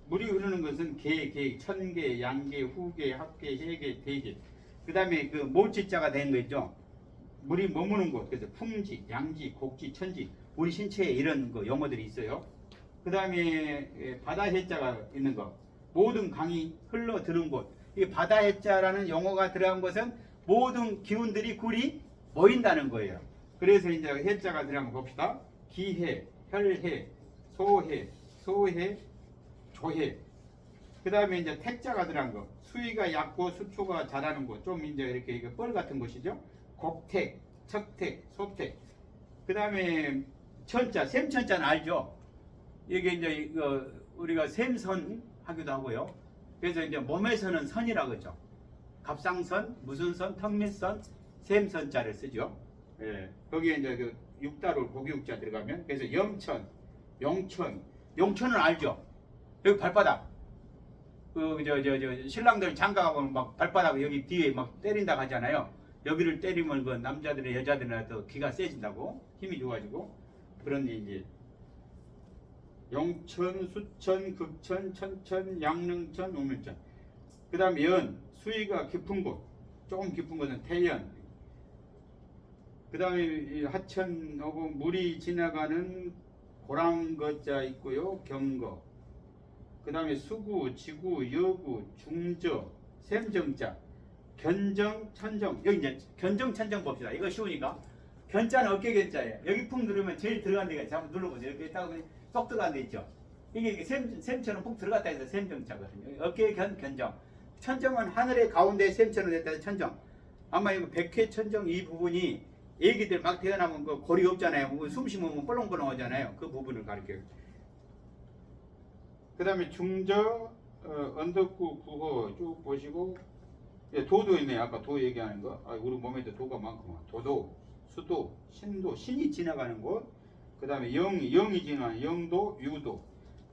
물이 흐르는 것은 개, 천개, 양개, 후개, 합개, 해개, 대개. 그 다음에 그 모치자가 된 거 있죠. 물이 머무는 곳. 그래서 풍지, 양지, 곡지, 천지. 우리 신체에 이런 거 용어들이 있어요. 그 다음에 바다 해자가 있는 거. 모든 강이 흘러드는 곳. 이 바다 해자라는 용어가 들어간 것은 모든 기운들이 굴이 모인다는 거예요. 그래서 이제 해자가 들어간 거 봅시다. 기해, 혈해, 소해, 소해, 조해. 그 다음에 이제 택자가 들어간 거. 수위가 얕고 수초가 자라는 곳. 좀 이제 이렇게 뻘 같은 곳이죠. 곡택, 척택, 소택. 그 다음에 천자, 샘천자는 알죠? 이게 이제 이거 우리가 샘선 하기도 하고요. 그래서 이제 몸에서는 선이라고 하죠. 갑상선, 무슨 선, 턱밑선, 샘선자를 쓰죠. 예. 거기에 이제 그 육다로 고기육자 들어가면 그래서 영천, 용천, 용천은 알죠? 여기 발바닥. 저 신랑들 장가가고 막 발바닥 여기 뒤에 막 때린다 하잖아요. 여기를 때리면 그 남자들의 여자들한테 기가 세진다고 힘이 좋아지고 그런 이제 용천, 수천, 극천, 천천, 양릉천, 우면천. 그 다음에 연, 수위가 깊은 곳, 조금 깊은 곳은 태연. 그 다음에 하천하고 물이 지나가는 고랑거자 있고요, 경거. 그 다음에 수구, 지구, 여구, 중저, 샘정자, 견정, 천정. 여기 이제 견정, 천정 봅시다. 이거 쉬우니까. 견자는 어깨 견자예요. 여기 푹 누르면 제일 들어간 데가 있어요. 한번 눌러보세요. 이렇게 딱 쏙 들어간 데 있죠. 이게 샘처럼 푹 들어갔다 해서 샘정자거든요. 어깨 견정. 천정은 하늘의 가운데 샘처럼 됐다 해서 천정. 아마 이거 백회 천정 이 부분이 애기들 막 태어나면 그 골이 없잖아요. 숨 쉬면 뻘렁뻘렁 하잖아요. 그 부분을 가리켜요. 그 다음에 중저, 언덕구, 구호 쭉 보시고, 예, 도도 있네. 아까 도 얘기하는 거. 아, 우리 몸에도 도가 많구만. 도도, 수도, 신도, 신이 지나가는 곳. 그 다음에 영이 지나가는 영도, 유도.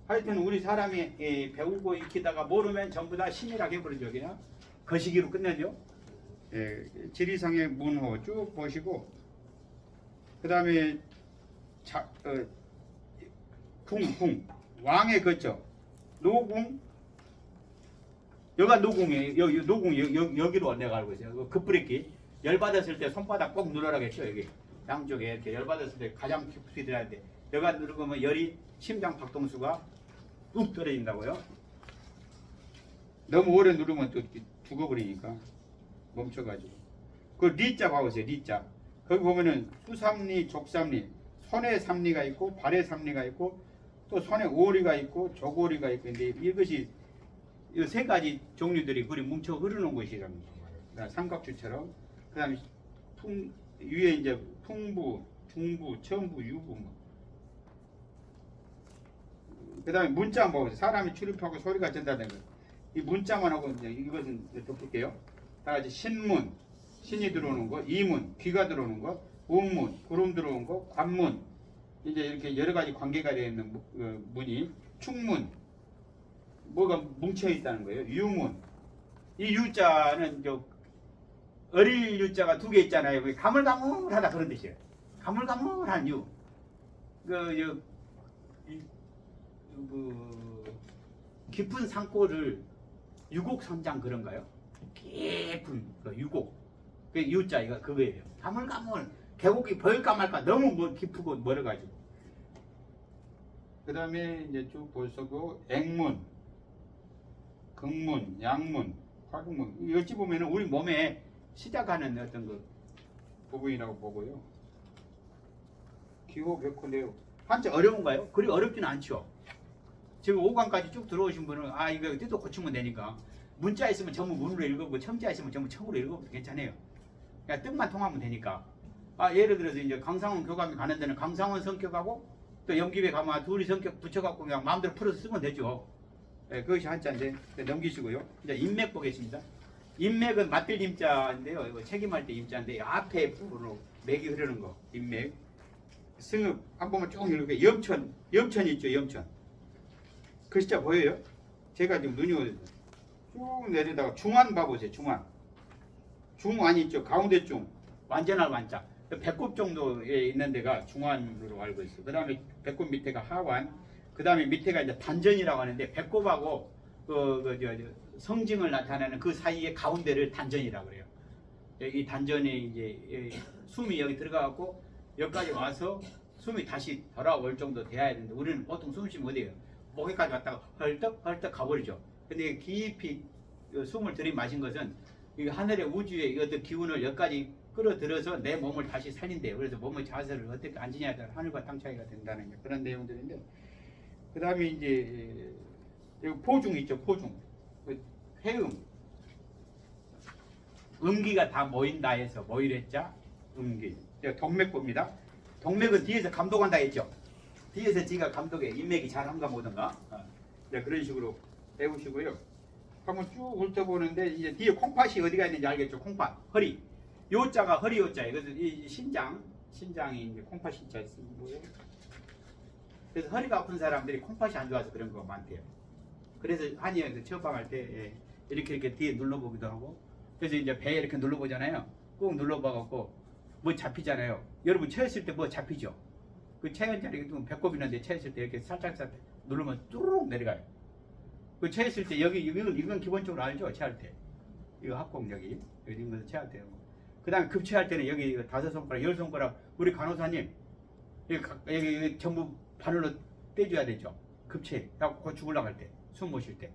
하여튼 우리 사람이 배우고 익히다가 모르면 전부 다 신이라고 해버리죠. 그냥 거시기로 끝내죠. 예, 지리상의 문호 쭉 보시고, 그 다음에 궁, 왕의 거처, 노궁, 여기가 노궁이에요. 여기 노궁 여기로 내가 알고 있어요. 급브레이크 열 받았을 때 손바닥 꼭 누르라겠죠. 여기 양쪽에 이렇게 열 받았을 때 가장 깊이 들어야 돼. 여기가 누르면 열이 심장 박동수가 뚝 떨어진다고요. 너무 오래 누르면 또 죽어버리니까 멈춰가지고. 그 리자 봐보세요. 리자. 거기 보면은 수삼리, 족삼리, 손에 삼리가 있고 발에 삼리가 있고 또 손에 오리가 있고 조고리가 있고 근데 이것이 이 세 가지 종류들이 그리 뭉쳐 흐르는 곳이라는 거예요. 삼각주처럼. 그다음에 위에 이제 풍부, 중부, 천부, 유부. 그다음에 문자 한번 보세요. 사람이 출입하고 소리가 전달되는 거. 이 문자만 하고 이제 이것은 덮을게요. 다 같이 신문, 신이 들어오는 거, 이문, 귀가 들어오는 거, 운문, 구름 들어오는 거, 관문. 이제 이렇게 여러 가지 관계가 되어 있는 문이 충문. 뭐가 뭉쳐 있다는 거예요. 유문. 이 유자는 어릴 유자가 두 개 있잖아요. 가물가물하다 그런 뜻이에요. 가물가물한 유. 깊은 산골을 유곡선장 그런가요? 깊은 그 유곡. 그 유자 이거 그거예요. 가물가물. 계곡이 보일까 말까 너무 깊고 멀어가지고. 그 다음에 이제 쭉 보시고 액문, 극문, 양문, 화극문. 어찌 보면은 우리 몸에 시작하는 어떤 그 부분이라고 보고요. 기호 백호네요. 한자 어려운가요? 그리 어렵지는 않죠. 지금 5강까지 쭉 들어오신 분은 이거 뜻도 고치면 되니까 문자 있으면 전부 문으로 읽어보고 청자 있으면 전부 청으로 읽어보면 괜찮아요. 그냥 뜻만 통하면 되니까. 예를 들어서 이제 강상원 교감이 가는 데는 강상원 성격하고 또 영기배 가면 둘이 성격 붙여갖고 그냥 마음대로 풀어서 쓰면 되죠. 예, 그것이 한자인데 넘기시고요. 이제 인맥 보겠습니다. 인맥은 맞들 임자인데요. 이거 책임할 때 임자인데 앞에 부분으로 맥이 흐르는 거 인맥. 승읍 한 번만 쭉 읽을게요. 염천 있죠. 염천. 글자 보여요? 제가 지금 눈이 어디 쭉 내리다가 중안 봐보세요. 중안 있죠. 가운데 중 완전한 완자. 배꼽 정도에 있는 데가 중안으로 알고 있어요. 그 다음에 배꼽 밑에가 하완. 그 다음에 밑에가 이제 단전이라고 하는데 배꼽하고 성징을 나타내는 그 사이의 가운데를 단전이라고 그래요. 이 단전에 이제 숨이 여기 들어가고 여기까지 와서 숨이 다시 돌아올 정도 돼야 되는데 우리는 보통 숨 쉬면 어디에요? 목에까지 왔다가 헐떡 가버리죠. 근데 깊이 숨을 들이마신 것은 이 하늘의 우주의 어떤 기운을 여기까지 끌어들여서 내 몸을 다시 살린대요. 그래서 몸의 자세를 어떻게 앉으냐에 따라 하늘과 땅 차이가 된다는 그런 내용들인데 그 다음에 이제 포중 있죠. 포중. 해음. 음기가 다 모인다 해서 모이랬자 음기. 동맥봅니다. 동맥은 뒤에서 감독한다 했죠. 뒤에서 지가 감독해. 인맥이 잘한가 뭐든가. 그런 식으로 배우시고요. 한번 쭉 훑어보는데 이제 뒤에 콩팥이 어디가 있는지 알겠죠. 콩팥. 허리. 요자가 허리 요자예요. 그래서 이 신장이 이제 콩팥 신자 쓰는 거예요. 그래서 허리가 아픈 사람들이 콩팥이 안 좋아서 그런 거 많대요. 그래서 한의원에서 처방할 때 이렇게 뒤에 눌러보기도 하고 그래서 이제 배에 이렇게 눌러보잖아요. 꼭 눌러봐갖고 뭐 잡히잖아요. 여러분 체했을 때 뭐 잡히죠? 그 체온자리 배꼽 있는데 체했을 때 이렇게 살짝 누르면 뚜루룩 내려가요. 그 체했을 때 여기 이건 기본적으로 알죠? 체할 때 이거 합공 여기 이런 것도 체할 때요. 그 다음에 급체할 때는 여기 5손가락 10손가락 우리 간호사님 여기 전부 바늘로 떼줘야 되죠. 급체 하고 죽으려고 할 때 숨 못 쉴 때.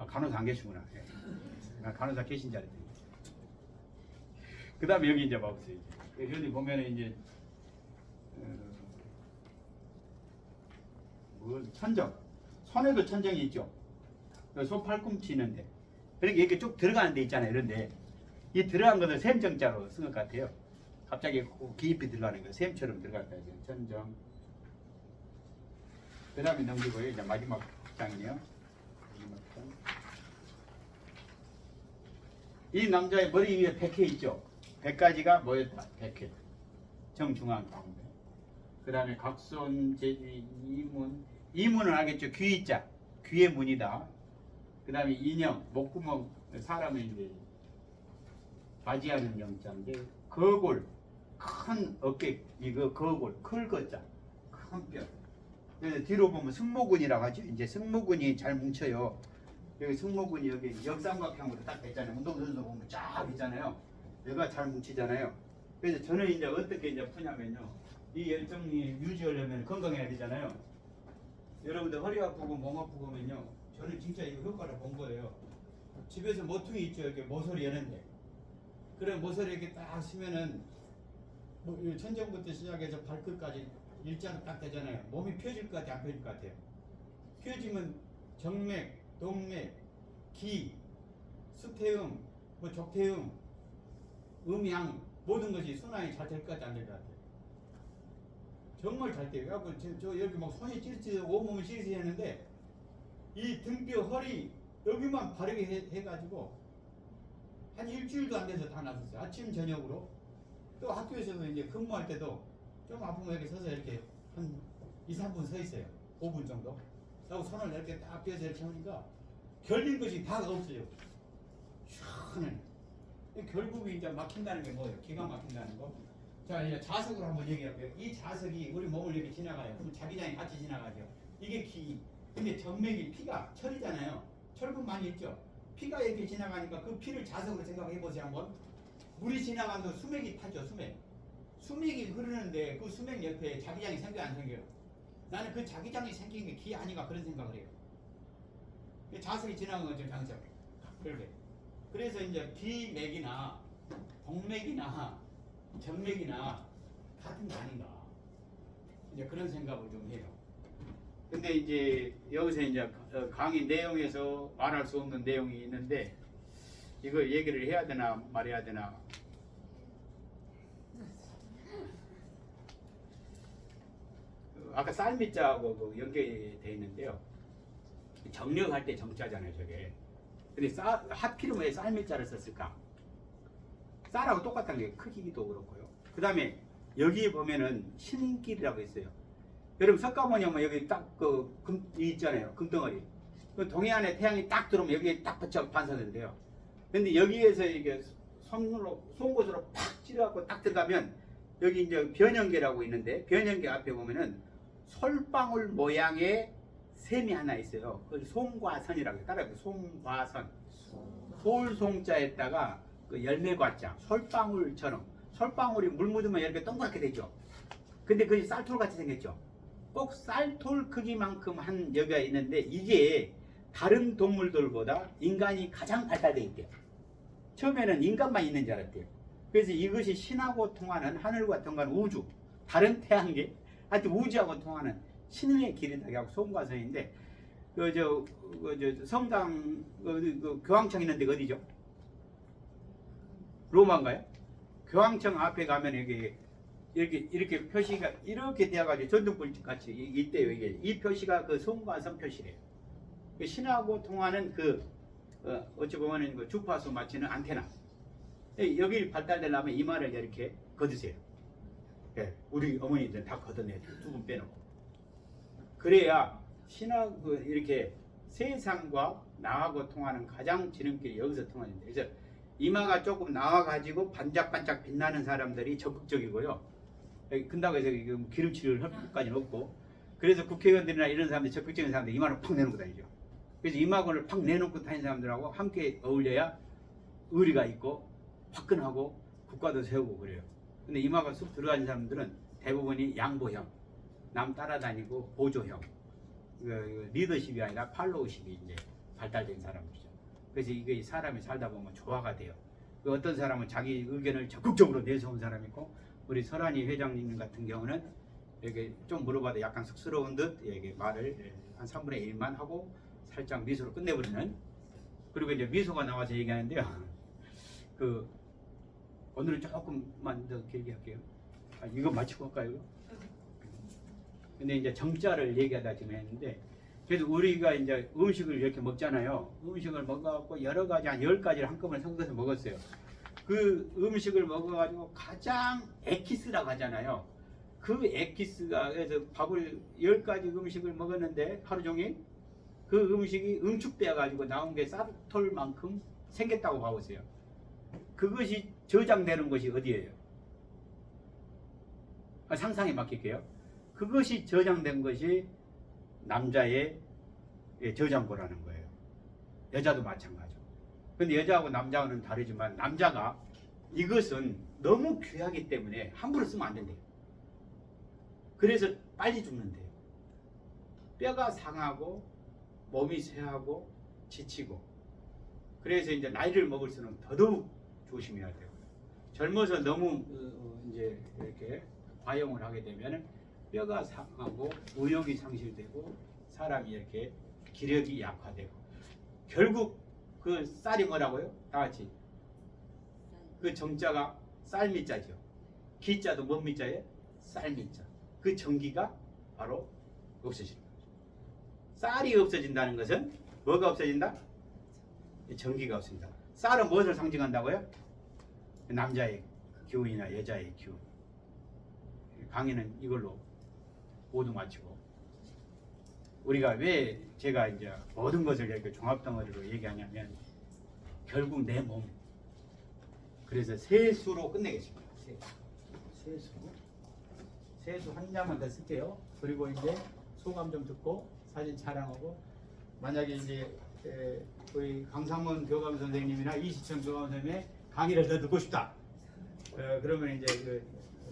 간호사 안 계시구나. 간호사 계신 줄 알았더니. 그 다음에 여기 이제 봐보세요. 여기 보면은 이제 천정. 손에도 천정이 있죠. 손 팔꿈치 있는데. 그러니까 이렇게 쭉 들어가는 데 있잖아요. 이런데 이 들어간 것을 샘정자로 쓴 것 같아요. 갑자기 깊이 들어가는 거 샘처럼 들어갔다 이제 천정. 그 다음에 넘기고요. 이제 마지막 장이요. 이 남자의 머리 위에 백회 있죠. 100가지가 모였다. 백회. 정중앙 가운데. 그 다음에 각손, 제지, 이문. 이문은 알겠죠. 귀자. 귀의 문이다. 그 다음에 인형, 목구멍. 사람의 이제 맞이하는 영자인데 거골. 큰 어깨. 이거 거골. 클 거자. 큰 뼈. 그래서 뒤로 보면 승모근이라고 하죠. 이제 승모근이 잘 뭉쳐요. 여기 승모근이 여기 역삼각형으로 딱 됐잖아요. 운동선수 보면 쫙 있잖아요. 여기가 잘 뭉치잖아요. 그래서 저는 이제 어떻게 이제 푸냐면요. 이 열정이 유지하려면 건강해야 되잖아요. 여러분들 허리 아프고 몸 아프고 하면요. 저는 진짜 이거 효과를 본 거예요. 집에서 모퉁이 있죠. 이렇게 모서리 여는데. 그래 모서리 이렇게 딱 쓰면은 뭐 천정부터 시작해서 발끝까지 일자로 딱 되잖아요. 몸이 펴질 것 같아요? 안 펴질 것 같아요? 펴지면 정맥, 동맥, 기, 수태음, 뭐 족태음, 음양 모든 것이 순환이 잘 될 것 같아요? 안 될 것 같아요? 정말 잘 돼요. 그래갖고 저 여기 막 손이 찌릿찌릿 온몸이 찌릿찌릿 했는데 이 등뼈, 허리 여기만 바르게 해가지고 한 일주일도 안 돼서 다 나섰어요. 아침 저녁으로. 또 학교에서도 이제 근무할 때도 좀 아프면 이렇게 서서 이렇게 한 2, 3분 서 있어요. 5분 정도. 그리고 손을 이렇게 딱 펴서 이렇게 하니까 결린 것이 다 없어요. 시원해. 결국에 이제 막힌다는 게 뭐예요? 기가 막힌다는 거. 자, 이제 자석으로 한번 얘기할게요. 이 자석이 우리 몸을 이렇게 지나가요. 그럼 자기장이 같이 지나가죠. 이게 기. 근데 정맥이 피가 철이잖아요. 철분 많이 있죠. 피가 이렇게 지나가니까 그 피를 자석으로 생각해 보세요 한번. 물이 지나가면 수맥이 타죠. 수맥이 흐르는데 그 수맥 옆에 자기장이 생겨요 안 생겨요? 나는 그 자기장이 생긴 게 기 아닌가 그런 생각을 해요. 자석이 지나간 거죠 장석. 그렇게. 그래서 이제 기맥이나 동맥이나 정맥이나 같은 거 아닌가. 이제 그런 생각을 좀 해요. 근데 이제 여기서 이제 강의 내용에서 말할 수 없는 내용이 있는데 이걸 얘기를 해야 되나 말해야 되나 아까 쌀미자하고 그 연결이 돼 있는데요. 정력할 때 정자잖아요, 저게. 근데 하필이면 왜 쌀미자를 썼을까? 쌀하고 똑같은 게 크기도 그렇고요. 그 다음에 여기 보면은 신길이라고 있어요. 여러분 석가모니 오면 여기 딱 있잖아요. 금덩어리. 그 동해안에 태양이 딱 들어오면 여기에 딱 붙여 반사된대요. 근데 여기에서 이게 송곳으로 팍 찌르고 딱 들어가면 여기 이제 변연계라고 있는데 변연계 앞에 보면은 솔방울 모양의 샘이 하나 있어요. 그걸 송과선이라고 해요. 따라해요. 송과선. 솔송자에다가 그 열매과자 솔방울처럼 솔방울이 물 묻으면 이렇게 동그랗게 되죠. 근데 그게 쌀톨 같이 생겼죠. 꼭 쌀톨 크기만큼 한 여기가 있는데 이게 다른 동물들보다 인간이 가장 발달되어 있대요. 처음에는 인간만 있는 줄 알았대요. 그래서 이것이 신하고 통하는 하늘과 통하는 우주, 다른 태양계, 하여튼 우주하고 통하는 신의 길이라고 하고 송과선인데 성당 교황청 있는 데가 어디죠? 로마인가요? 교황청 앞에 가면 이렇게 표시가 이렇게 되어가지고 전등불 같이 있대요. 이게 이 표시가 그 송과선 표시래요. 그 신하고 통하는 어찌 보면은 그 주파수 맞추는 안테나. 여기 발달되려면 이마를 이렇게 걷으세요. 예, 우리 어머니들 다 걷어내요. 두 분 빼놓고. 그래야 신하고 이렇게 세상과 나하고 통하는 가장 지름길이 여기서 통하는데, 그래서 이마가 조금 나와가지고 반짝반짝 빛나는 사람들이 적극적이고요. 근다고 해서 기름칠을 할 것까지는 없고, 그래서 국회의원들이나 이런 사람들 적극적인 사람들 이마를 팍 내놓고 다니죠. 그래서 이마를 팍 내놓고 다니는 사람들하고 함께 어울려야 의리가 있고 화끈하고 국가도 세우고 그래요. 근데 이마가 쑥 들어가는 사람들은 대부분이 양보형, 남 따라다니고 보조형, 리더십이 아니라 팔로우십이 이제 발달된 사람들이죠. 그래서 이게 사람이 살다 보면 조화가 돼요. 어떤 사람은 자기 의견을 적극적으로 내세운 사람이 있고, 우리 설한이 회장님 같은 경우는 이렇게 좀 물어봐도 약간 쑥스러운 듯 이렇게 말을 한 3분의 1만 하고 살짝 미소로 끝내버리는. 그리고 이제 미소가 나와서 얘기하는데요. 오늘은 조금만 더 길게 할게요. 이거 마치고 할까요? 근데 이제 정자를 얘기하다 지금 했는데, 그래서 우리가 이제 음식을 이렇게 먹잖아요. 음식을 먹어갖고 여러 가지 한 10가지를 한꺼번에 섞어서 먹었어요. 그 음식을 먹어가지고 가장 엑기스라고 하잖아요. 그 엑기스가, 그래서 밥을 10가지 음식을 먹었는데 하루 종일 그 음식이 응축되어가지고 나온 게 쌀톨만큼 생겼다고 봐보세요. 그것이 저장되는 것이 어디예요? 상상에 맡길게요. 그것이 저장된 것이 남자의 저장고라는 거예요. 여자도 마찬가지고. 근데 여자하고 남자하고는 다르지만 남자가 이것은 너무 귀하기 때문에 함부로 쓰면 안 된대요. 그래서 빨리 죽는데요. 뼈가 상하고 몸이 쇠하고 지치고, 그래서 이제 나이를 먹을수록 더더욱 조심해야 되고요. 젊어서 너무 이제 이렇게 과용을 하게 되면 뼈가 상하고 의욕이 상실되고 사람이 이렇게 기력이 약화되고, 결국 그 쌀이 뭐라고요? 다 같이 그 정자가 쌀미자죠. 기자도 뭔 미자예요? 쌀미자. 그 정기가 바로 없어지는 거죠. 쌀이 없어진다는 것은 뭐가 없어진다? 정기가 없습니다. 쌀은 무엇을 상징한다고요? 남자의 기운이나 여자의 기운. 강의는 이걸로 모두 마치고, 우리가 왜 제가 이제 모든 것을 이렇게 종합덩어리로 얘기하냐면 결국 내 몸. 그래서 세수로 끝내겠습니다. 세수 한 장만 더 쓸게요. 그리고 이제 소감 좀 듣고 사진 촬영하고, 만약에 이제 우리 강상원 교감 선생님이나 이시청 교감 선생님의 강의를 더 듣고 싶다. 그러면 이제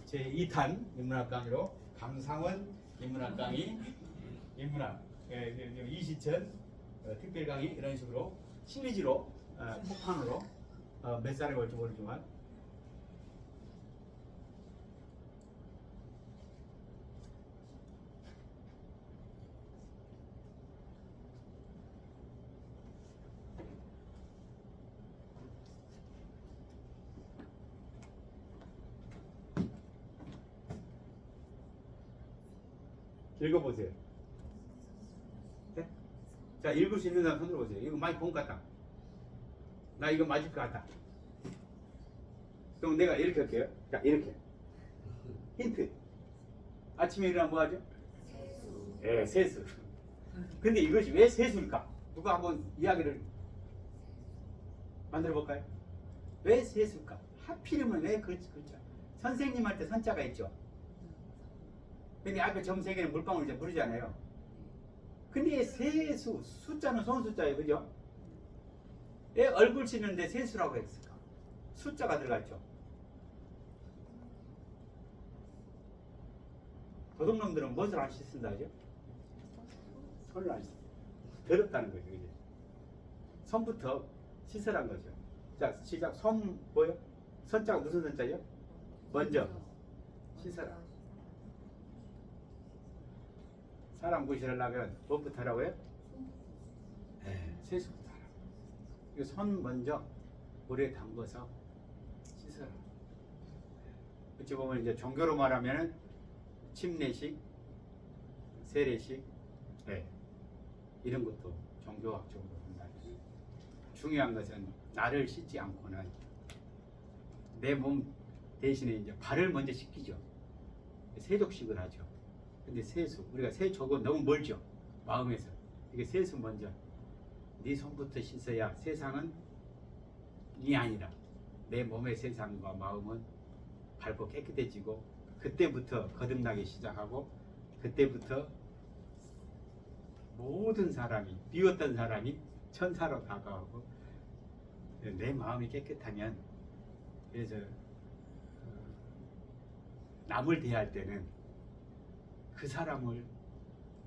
제 2탄 인문학 강의로 강상원 인문학 강의, 인문학 이시천 특별 강의, 이런 식으로 시리즈로 폭탄으로 몇 살에 걸지 모르지만 읽어보세요. 네? 자, 읽을 수 있는 사람 손 들어보세요. 이거 많이 본 것 같다. 나 이거 맞을 것 같다. 그럼 내가 이렇게 할게요. 자, 이렇게. 힌트. 아침에 일어나면 뭐 하죠? 세수. 세수. 근데 이것이 왜 세수일까? 누가 한번 이야기를 만들어 볼까요? 왜 세수일까? 하필이면 왜 글자? 선생님한테 선자가 있죠. 근데 앞에 점 세 개는 물방울 이제 부르잖아요. 근데 세수, 숫자는 손숫자예요, 그죠? 왜 얼굴 씻는데 세수라고 했을까? 숫자가 들어갔죠. 도둑놈들은 무엇을 안 씻는다 하죠? 손을 안 씻어. 더럽다는 거죠, 이제. 손부터 씻으란 거죠. 자, 시작. 손 뭐요? 선자가 무슨 선자예요? 먼저 씻어라. 사람 구실하려면 뭐부터 하라고요? 세수부터 하라고. 이거 손 먼저 물에 담궈서 씻어라. 어찌 보면 이제 종교로 말하면 침례식, 세례식, 이런 것도 종교학적으로 한다. 중요한 것은 나를 씻지 않고는 내 몸 대신에 이제 발을 먼저 씻기죠. 세족식을 하죠. 근데 세수, 우리가 세족은 너무 멀죠. 마음에서. 이게 세수 먼저. 네 손부터 씻어야 세상은 네 아니라 내 몸의 세상과 마음은 밝고 깨끗해지고 그때부터 거듭나기 시작하고 그때부터 모든 사람이 비웠던 사람이 천사로 다가오고 내 마음이 깨끗하면 그래서 남을 대할 때는 그 사람을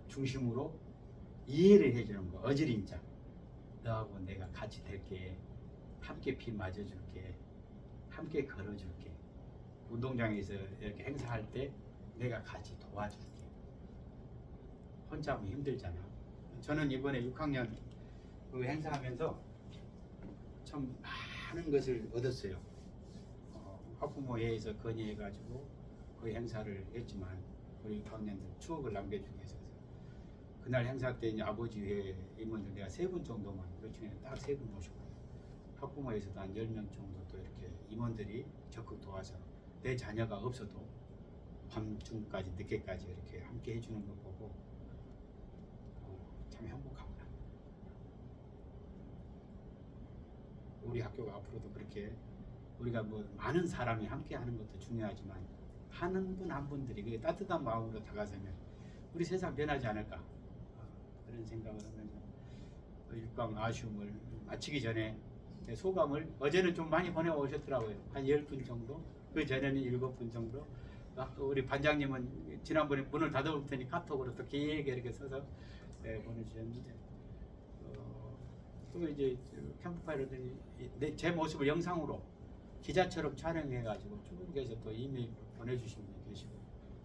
중심으로 이해를 해주는 거. 어지린자 너하고 내가 같이 될게, 함께 비 맞아줄게, 함께 걸어줄게, 운동장에서 이렇게 행사할 때 내가 같이 도와줄게. 혼자 하면 힘들잖아. 저는 이번에 6학년 그 행사하면서 참 많은 것을 얻었어요. 학부모회에서 건의해가지고 그 행사를 했지만 우리 6학년들 추억을 남겨주기 위해서 그날 행사 때 이제 아버지 회에 임원들 내가 3분 정도만 그 중에 딱 3분 모시고 학부모에서도 한 10명 정도 또 이렇게 임원들이 적극 도와서 내 자녀가 없어도 밤중까지 늦게까지 이렇게 함께 해주는 거 보고 참 행복합니다. 우리 학교가 앞으로도 그렇게 우리가 뭐 많은 사람이 함께 하는 것도 중요하지만 하는 분 한 분들이 그게 따뜻한 마음으로 다가서면 우리 세상 변하지 않을까 그런 생각을 하면서 6강 아쉬움을 마치기 전에 소감을 어제는 좀 많이 보내오셨더라고요. 한 10분 정도, 그 전에는 7분 정도. 우리 반장님은 지난번에 문을 닫아올 테니 카톡으로 또 길게 이렇게 써서 보내주셨는데 또 이제 캠프파이어들이 제 모습을 영상으로 기자처럼 촬영해가지고 중국에서 또 이메일 보내주신 분이 계시고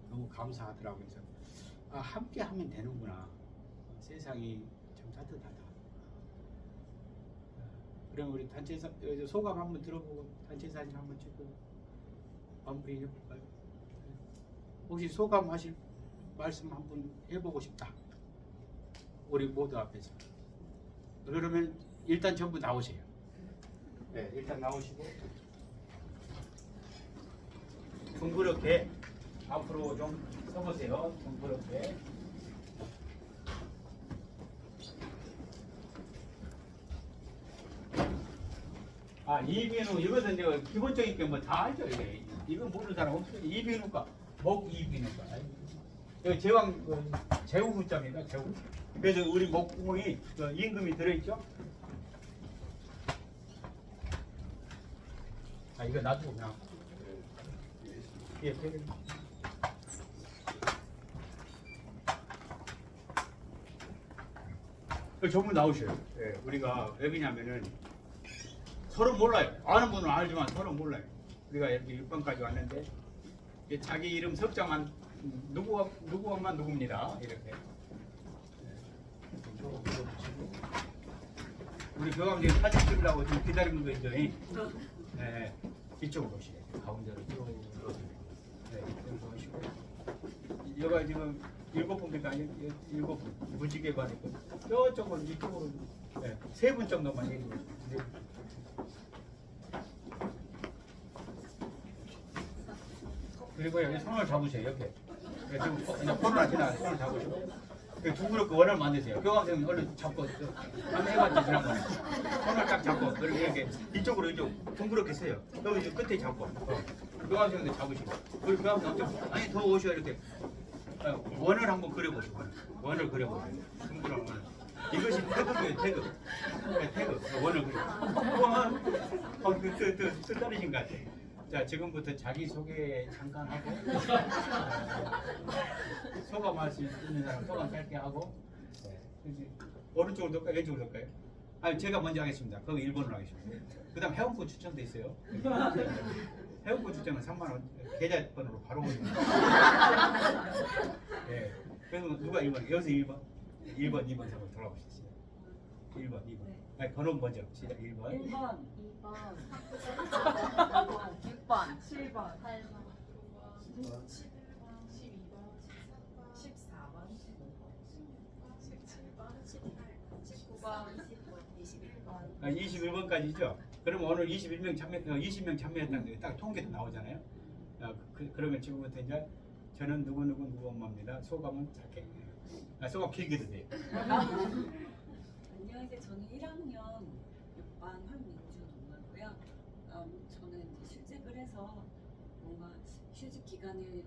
너무 감사하더라고요. 그래서 함께 하면 되는구나. 세상이 참 따뜻하다. 그럼 우리 단체 소감 한번 들어보고 단체 사진 한번 찍고 마무리 해볼까요? 혹시 소감 하실 말씀 한번 해보고 싶다. 우리 모두 앞에서. 그러면 일단 전부 나오세요. 네, 일단 나오시고 둥그렇게 앞으로 좀 서보세요. 둥그렇게. 이비인후 이것은 이제 기본적인 게 뭐 다 알죠. 이건 모르는 사람 없어요. 이비인후과, 목 이비인후과. 여기 제왕 제후 후자입니다. 제후. 그래서 우리 목구멍이 임금이 들어있죠. 이거 놔두고 그냥. 예, 전부 나오셔요. 예, 우리가 왜 그러냐면은 서로 몰라요. 아는 분은 알지만 서로 몰라요. 우리가 이렇게 6번까지 왔는데 자기 이름 석자만 누구만 누굽니다. 이렇게. 우리 교감님 사진 찍으려고 지금 기다리는 거 있죠? 네, 이쪽으로 오시게. 가운데로 쭉. 네, 이쪽으로 오시고. 여가 지금 7분밖에 아니 7분 무지개 반이고 저쪽으로 이쪽으로 네, 3분 정도만 얘기해 주세요. 그리고 여기 손을 잡으세요. 이렇게. 네, 지금 코로나 지나서 손을 잡으시고 두 그릇 그 원을 만드세요. 교감선생님 얼른 잡고 한번 해봤죠 지난번에. 손을 딱 잡고 그리고 이렇게 이쪽으로 이쪽 둥그렇게 세요. 여기 이제 끝에 잡고 교감선생님도 잡으시고 그리고 교감선생님 아니 더 오셔 이렇게 원을 한번 그려보시고 원을 그려보세요. 둥그런 원을. 이것이 태극이에요. 태극. 네, 태극. 원을 그려. 우와, 또 떨어진 것 같아. 자, 지금부터 자기소개 잠깐 하고 소감할 수 있는 사람 소감 짧게 하고 네. 오른쪽으로 돌까요? 왼쪽으로 돌까요? 아니 제가 먼저 하겠습니다. 그거 1번으로 하겠습니다. 그 다음 회원권 추천도 있어요. 회원권 추천은 3만원 계좌번호로 바로 보내면 네. 그래서 누가 1번? 여기서 1번? 1번, 2번, 3번 돌아보시죠. 1번, 2번. 아니 번호 먼저 시작. 1번 1번, 2번, 6번, 7번, 8번, 9번, 11번, 12번, 14번, 15번, 16번, 17번, 18번, 19번, 20번, 21번. 21번까지죠? 그러면 오늘 20명 참여했다는 게 딱 통계도 나오잖아요. 그러면 지금부터 이제 저는 누구 엄마입니다. 소감은 짧게. 소감 길게도 돼요. 안녕하세요. 저는 1학년 6반 황민주 동무고요. 저는 이제 실습을 해서 뭔가 휴직 기간을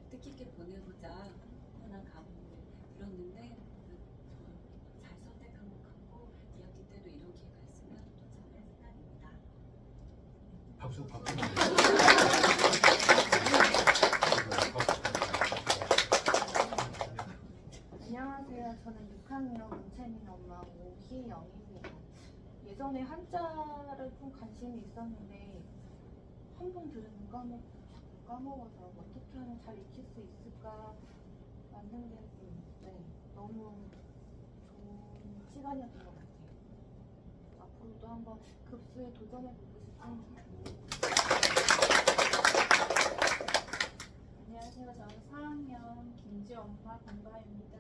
뜻깊게 보내고자 하나 가보고 들었는데 잘 선택한 것 같고 2학기 때도 이런 기회가 있으면 또 참여할 생각입니다. 박수. 안녕하세요. 저는 6학년 문채민 엄마 오희영입니다. 예전에 한자를 좀 관심이 있었는데 한 번 들으면 까먹어서 어떻게 하면 잘 익힐 수 있을까 만든 게 너무 좋은 시간이었던 것 같아요. 앞으로도 한번 급수에 도전해보고 싶습니다. 안녕하세요. 저는 4학년 김지 엄마 권가입니다.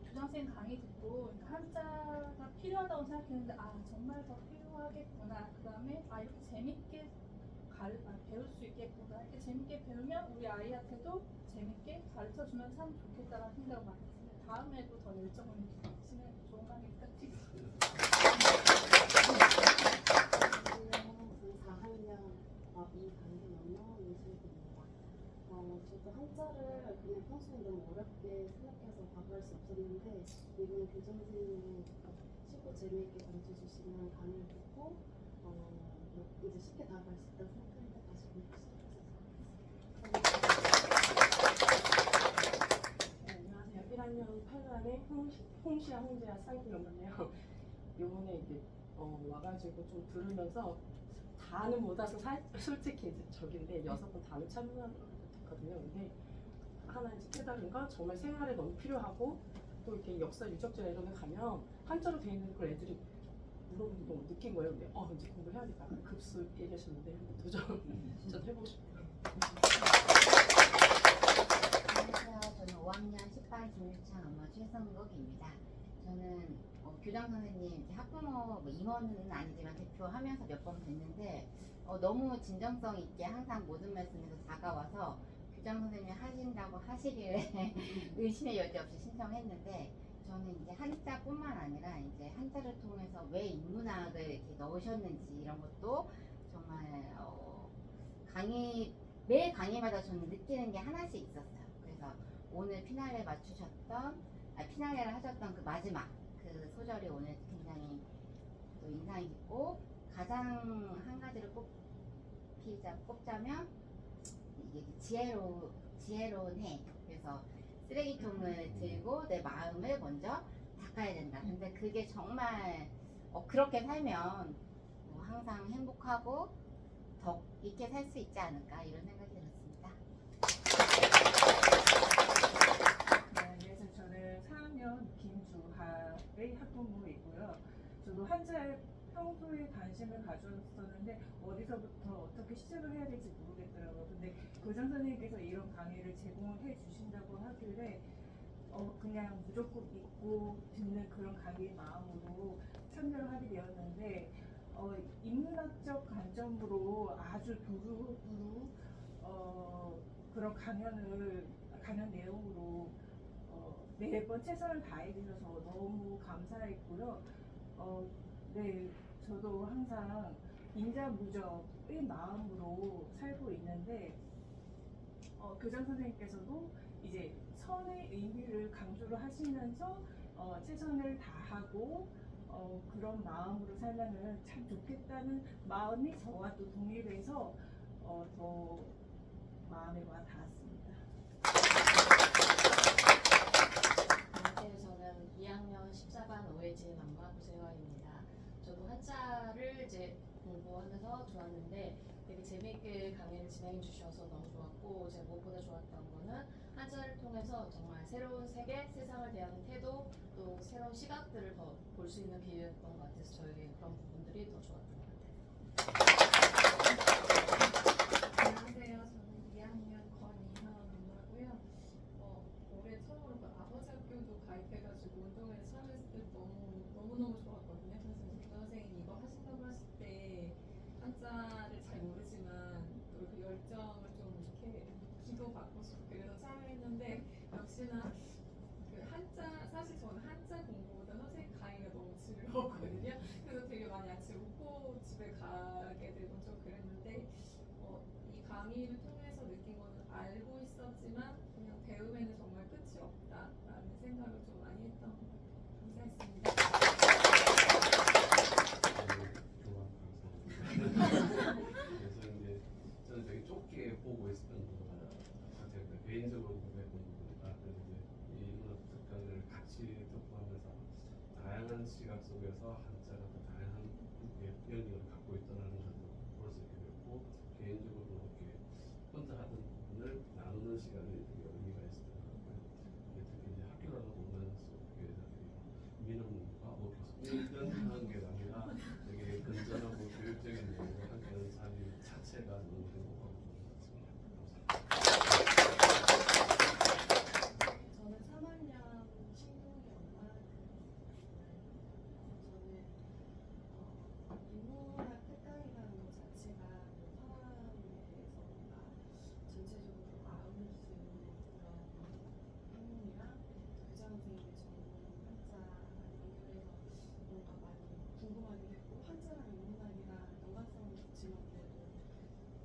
교장선생님 강의 듣고 한자가 필요하다고 생각했는데 정말 더 필요하겠구나. 그 다음에 이렇게 재밌게 배울 수 있겠구나. 이렇게 재밌게 배우면 우리 아이한테도 재밌게 가르쳐주면 참 좋겠다라는 생각을 많이 했습니다. 다음에도 더 열정을 느끼시면 좋은 강의 부탁드리겠습니다. 저는 4학년 이강균 예술입니다. 저도 한자를 그냥 평소에 너무 어렵게 생각해서 과거할 수 없었는데 이번에 교장 선생님이 쉽고 재미있게 가르쳐주시는 강의를 듣고 이제 쉽게 다가갈 수 있다고 생각하니까 다시 공부 시작해서 네, 안녕하세요. 1학년 8반의 홍시아 홍재아 쌍둥이였는데요. 요번에 이제 와가지고 좀 들으면서 다는 못해서 솔직히 이제 저긴데 6번 다는 참여했거든요. 근데 하나 이제 깨달은 건 정말 생활에 너무 필요하고 또 이렇게 역사 유적지나 이런 데 가면 한자로 되어 있는 걸 애들이 물어보는 거 너무 느낀 거예요. 근데 이제 공부해야겠다. 급수 얘기하셨는데 한번 도전해보고 싶어요. 안녕하세요. 저는 5학년 10반 김유창 엄마 최성국입니다. 저는 교장 선생님, 학부모 임원은 아니지만 대표하면서 몇 번 뵀는데 너무 진정성 있게 항상 모든 말씀에서 다가와서 교장 선생님이 하신다고 하시길래 의심의 여지 없이 신청했는데 저는 이제 한자뿐만 아니라 이제 한자를 통해서 왜 인문학을 이렇게 넣으셨는지 이런 것도 정말 매 강의마다 저는 느끼는 게 하나씩 있었어요. 그래서 오늘 피날레 피날레를 하셨던 그 마지막 그 소절이 오늘 굉장히 또 인상이 깊고 가장 한 가지를 꼽자면 이게 지혜로운 해. 그래서 쓰레기통을 들고 내 마음을 먼저 닦아야 된다. 근데 그게 정말 그렇게 살면 항상 행복하고 더 있게 살 수 있지 않을까 이런 생각이 들었습니다. 네, 안녕하세요. 저는 4학년 김주하의 학부모이고요. 저도 평소에 관심을 가졌었는데 어디서부터 어떻게 시작을 해야 될지 모르겠더라고요. 근데 교장 선생님께서 이런 강의를 제공을 해 주신다고 하길래 그냥 무조건 믿고 듣는 그런 강의의 마음으로 참여를 하게 되었는데 인문학적 관점으로 아주 두루두루 그런 강연 내용으로 매번 최선을 다해 주셔서 너무 감사했고요. 네, 저도 항상 인자무적의 마음으로 살고 있는데 교장 선생님께서도 이제 선의 의미를 강조를 하시면서 최선을 다하고 그런 마음으로 살면은 참 좋겠다는 마음이 저와 또 동일해서 더 마음에 와 닿았습니다. 안녕하세요. 저는 2학년 14반 오해진 엄마 고세화입니다. 저도 한자를 이제 공부하면서 좋았는데 되게 재미있게 강의를 진행해 주셔서 너무 좋았고 제가 무엇보다 좋았던 거는 한자를 통해서 정말 새로운 세계, 세상을 대하는 태도 또 새로운 시각들을 더 볼 수 있는 기회였던 것 같아서 저에게 그런 부분들이 더 좋았던 것 같아요. 안녕하세요. 저는 2학년 권이현 엄마고요. 올해 처음으로 아버지 학교도 가입해가지고 운동회에 참여했을 때 너무너무 좋았거든요. 그래서 교장 선생님이 이거 하신다고 하실 때 한자를 잘 모르지만 또 그 열정을 좀 이렇게 기도받고 싶고 그래서 참여했는데 역시나 그 한자 사실 저는 한자 공부보다 선생님 강의가 너무 즐거웠거든요. 그래서 되게 많이 아침에 웃고 집에 가게 되고 좀 그랬는데 이 강의를 통해서 느낀 거는 알고 있었지만 그냥 배움에는 정말 끝이 없다라는 생각을 좀 많이 했던 것 같아요. 감사했습니다. 그래서 이제 저는 되게 좁게 보고 있었던 것 같아요. 개인적으로 공부했던 부분이다. 그래서 이제 이 문학 특강을 같이 듣고 하면서 다양한 시각 속에서 한자가 또 다양한 영역을 갖고 있다는 것도 볼 수 있게 됐고 개인적으로 이렇게 혼자 하던 부분을 나누는 시간이 되게 의미가 있었던 것 같고요. 특히 이제 학교라는 공간 속에서 민원과 뭐 교수님들 하는 게 아니라 되게 건전하고 교육적인 내용을 함께하는 삶 자체가 너무 행복하고 좋은 것 같습니다. 저는 3학년 신동희 엄마 저는 인문학 특강이라는 것 자체가 사람에 대해서 뭔가 전체적으로 아우를 수 있는 그런 학문이랑 교장 선생님의 전문 한자 연결해서 뭔가 많이 궁금하기도 했고 한자랑 인문학이랑 연관성은 좋지만 그래도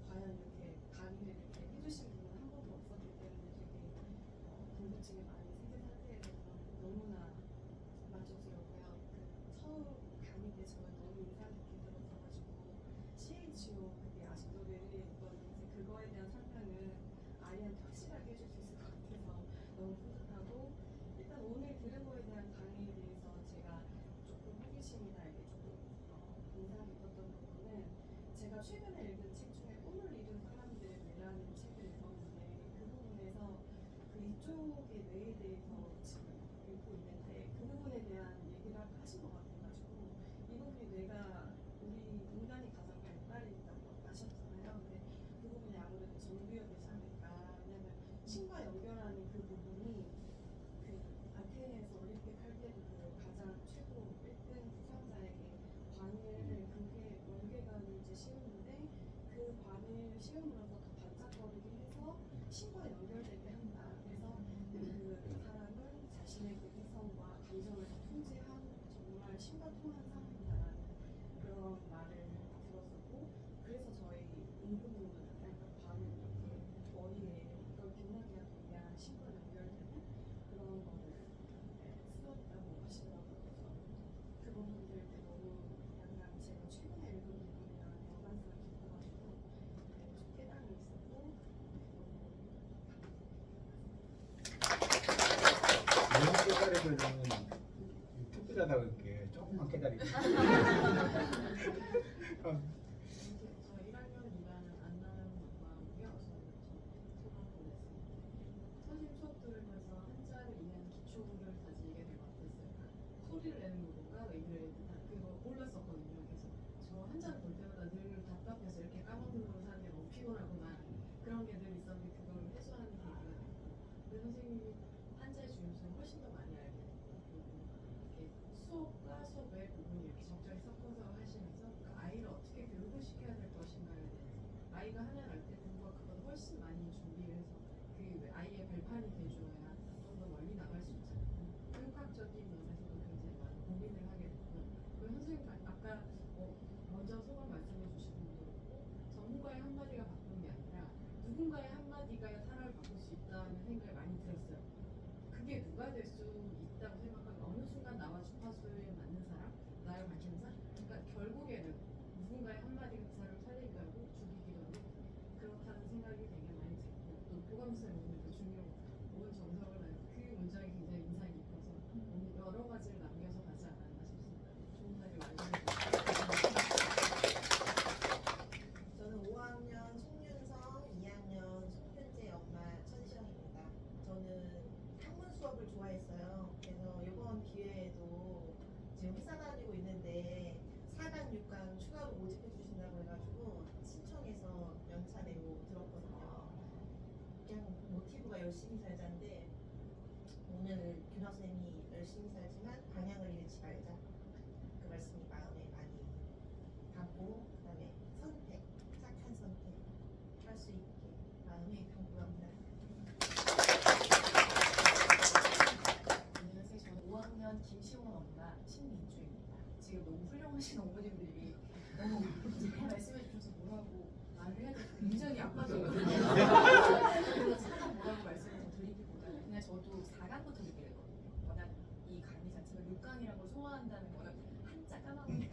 과연 이렇게 강의를 이렇게 해주신 분은 한 번도 없었기 때문에 되게 궁금증이 많이 생긴 상태에서 너무나 만족스럽고요. 그 처음 강의 때 정말 너무 인상 깊게 들었어가지고 CHO 그게 아직도 뇌리에 있거든요. 그거에 대한 설명은 아이한테 확실하게 해줄 수 있을 것 같아서 너무 뿌듯하고 일단 오늘 들은 거에 대한 강의에 대해서 제가 조금 호기심이나 이게 조금 인상 깊었던 부분은 제가 최근에 읽은 책 중에 꿈을 이룬 사람들이라는 책을 읽었는데 그 부분에서 그 이쪽의 뇌에 대해서 지금 읽고 있는데 그 부분에 대한 얘기를 하신 것 같아가지고 이 부분이 뇌가 우리 인간이 가장 발달이 있다고 하셨잖아요. 근데 그 부분이 아무래도 정비가 되지 않을까. 왜냐면 신과 연결하는 그 부분이 그 아테네에서 올림픽 할 때도 그 가장 최고 1등 수상자에게 관을 그게 월계관을 이제 씌우는데 그 관을 씌움으로써 더 반짝거리게 해서 신과 연결되게 한다. 그래서 그 사람은 자신의 그 이성과 감정을 다 통제한 정말 신과 통한 사람이다라는 그런 말을 들었었고 그래서 저희 임금님은 약간 관을 이렇게 머리에 이걸 빛나게 하기 위한 신과 연결되는 그런 거를 쓰었다고 하시더라고요. 그래서 그 부분들도 너무 약간 제가 최근에 읽은 부분이랑 연관성이 깊어가지고 좀 깨달음이 있었고 너무 깨달으면 풋풋하다고 이렇게 조금만 깨달으면 저 1학년 2반은 안나는 엄마고요. 저는 초등학교 냈습니다. 선생님 수업 들으면서 한자를 이해하는 기초를 다지게 된 것 같았어요. 소리를 내는 것보다 의미를 그거 몰랐었거든요. 그래서 진짜 먼저 소감 말씀해 주신 분도 그렇고 전문가의 한마디가 바꾸는 게 아니라 누군가의 한마디가 사람을 바꿀 수 있다는 생각이 많이 들었어요. 그게 누가 될 수 있다고 생각하면 어느 순간 나와 주파수에 맞는 사람, 나의 관심사? 그러니까 결국에는 누군가의 한마디가 그 사람을 살리기도 하고 죽이기도 하고 그렇다는 생각이 되게 많이 들고 또 교감선생님 오늘 중요 온 정성을 다해서 그 문장이 굉장히 인상이 깊어서 오늘 여러 가지를 남겨서 가지 않았나 싶습니다. 좋은 말이 많이 저는 5학년 송윤성, 2학년 송윤재 엄마 천시영입니다. 저는 학문 수업을 좋아했어요. 그래서 이번 기회에도 지금 회사 다니고 있는데 4강, 6강 추가로 모집해 주신다고 해가지고 신청해서 연차 내고 들었거든요. 그냥 모티브가 열심히 살자인데 오늘 교장 선생님이 열심히 살지만 방향을 잃지 말자. 그 말씀이 마음에 많이 담고 그다음에 선택, 착한 선택 할 수 있게 마음에 담고 갑니다. 안녕하세요. 저는 5학년 김시원 엄마 신민주입니다. 지금 너무 훌륭하신 어머님들이 너무 잘 말씀해 주셔서 뭐라고 말을 해야 될지 굉장히 압박이거든요. 그래서 차가 뭐라고 말씀을 좀 드리기보다는 그냥 저도 4강부터 느끼게 됐거든요. 워낙 이 강의 자체가 6강이라고 소화한다는 거는 한자 까먹는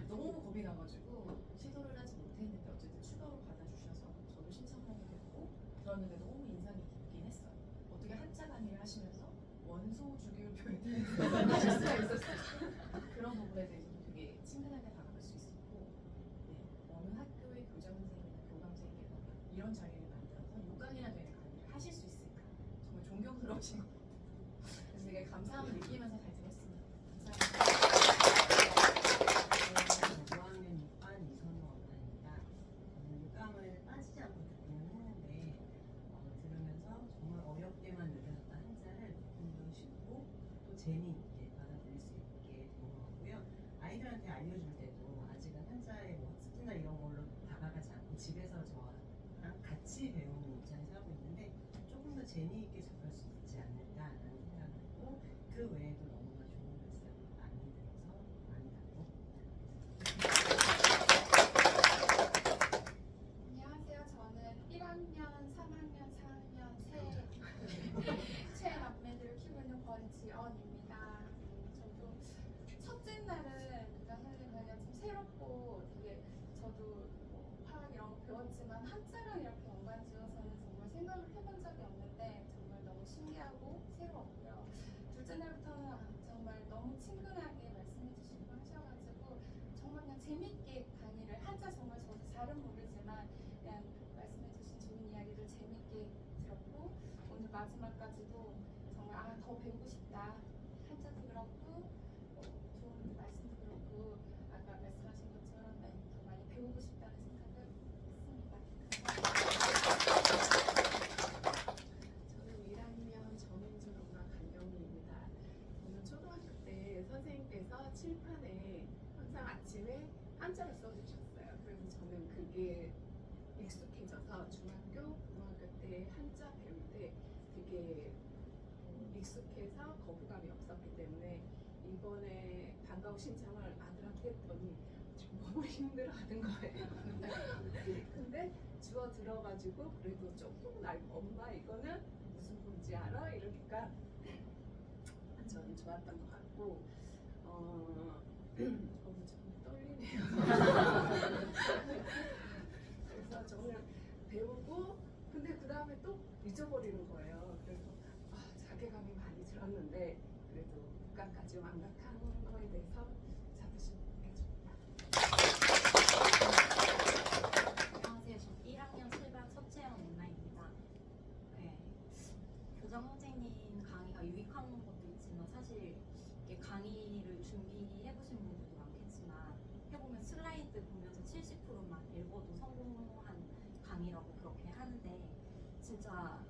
너무 겁이 나가지고 시도를 하지 못했는데 어쨌든 추가로 받아주셔서 저도 신청하게 됐고 들었는데 너무 인상이 깊긴 했어요. 어떻게 한자 강의를 하시면서 원소 주기를 표현하실 수가 있었어요. 그런 부분에 대해서도 되게 친근하게 다가갈 수 있었고 네, 어느 학교의 교장 선생님이나 교감 선생님께서 이런 자리를 만들어서 6강이나 되는 강의를 하실 수 있을까 정말 존경스러우신 것 같아요. 그래서 되게 감사함을 느끼면서 잘 들었습니다. 감사합니다. 5학년 6반 이선우 엄마입니다. 6강을 빠지지 않고 듣기는 했는데 들으면서 정말 어렵게만 느껴졌던 한자를 조금 더 쉽고 또 재미있게 받아들일 수 있게 된 것 같고요. 아이들한테 알려줄 때도 아직은 한자의 뭐 학습이나 이런 걸로 다가가지 않고 집에서 저랑 같이 배우는 입장에서 하고 있는데 조금 더 재미있게 접할 수 있지 않을까라는 생각을 했고 그 외에도 너무나 좋은 말씀 많이 들어서 많이 받고 안녕하세요. 저는 1학년, 3학년, 4학년 새 막내들을 키우고 있는 권지언입니다. 저도 첫째 날은 교장 선생님과 좀 새롭고 되게 저도 뭐 화학 이런 거 배웠지만 한자랑 이렇게 연관지어서는 정말 생각을 해본 적이 없는데 정말 너무 신기하고 새로웠고요. 둘째 날부터는 정말 너무 친근하게 말씀해 주시고 하셔가지고 정말 그냥 재밌게 강의를 한자 정말 저도 잘은 모르지만 그냥 말씀해 주신 좋은 이야기를 재밌게 들었고 오늘 마지막까지도 정말 더 배우고 싶다 한자도 그렇고 좋은 말씀도 그렇고 아까 말씀하신 것처럼 더 많이 배우고 싶다는 생각을 했습니다. 저는 1학년 정인준 엄마 강경미입니다. 오늘 초등학교 때 선생님께서 칠판에 항상 아침에 한자를 써주셨어요. 그래서 저는 그게 익숙해져서 중학교, 고등학교 때 한자 배울 때 되게 익숙해서 거부감이 없었기 때문에 이번에 방과후 신청을 아들한테 했더니 너무 힘들어하는 거예요. 근데 주워 들어가지고 그래도 조금 엄마 이거는 무슨 본지 알아? 이러니까 저는 좋았던 것 같고 좀 떨리네요. 그래서 저는 배우고 근데 그 다음에 또 잊어버리는 거예요. 그래서 자괴감이 많이 들었는데 그래도 국가까지 완벽한 거에 대해서 자부심 느껴집니다. 안녕하세요. 저 1학년 7반 서채영 엄마입니다. 네, 교장 선생님 강의가 유익한 것도 있지만 사실 이게 강의를 준비해보신 분들도 많겠지만 해보면 슬라이드 보면서 70%만 읽어도 성공한 강의라고 그렇게 하는데 진짜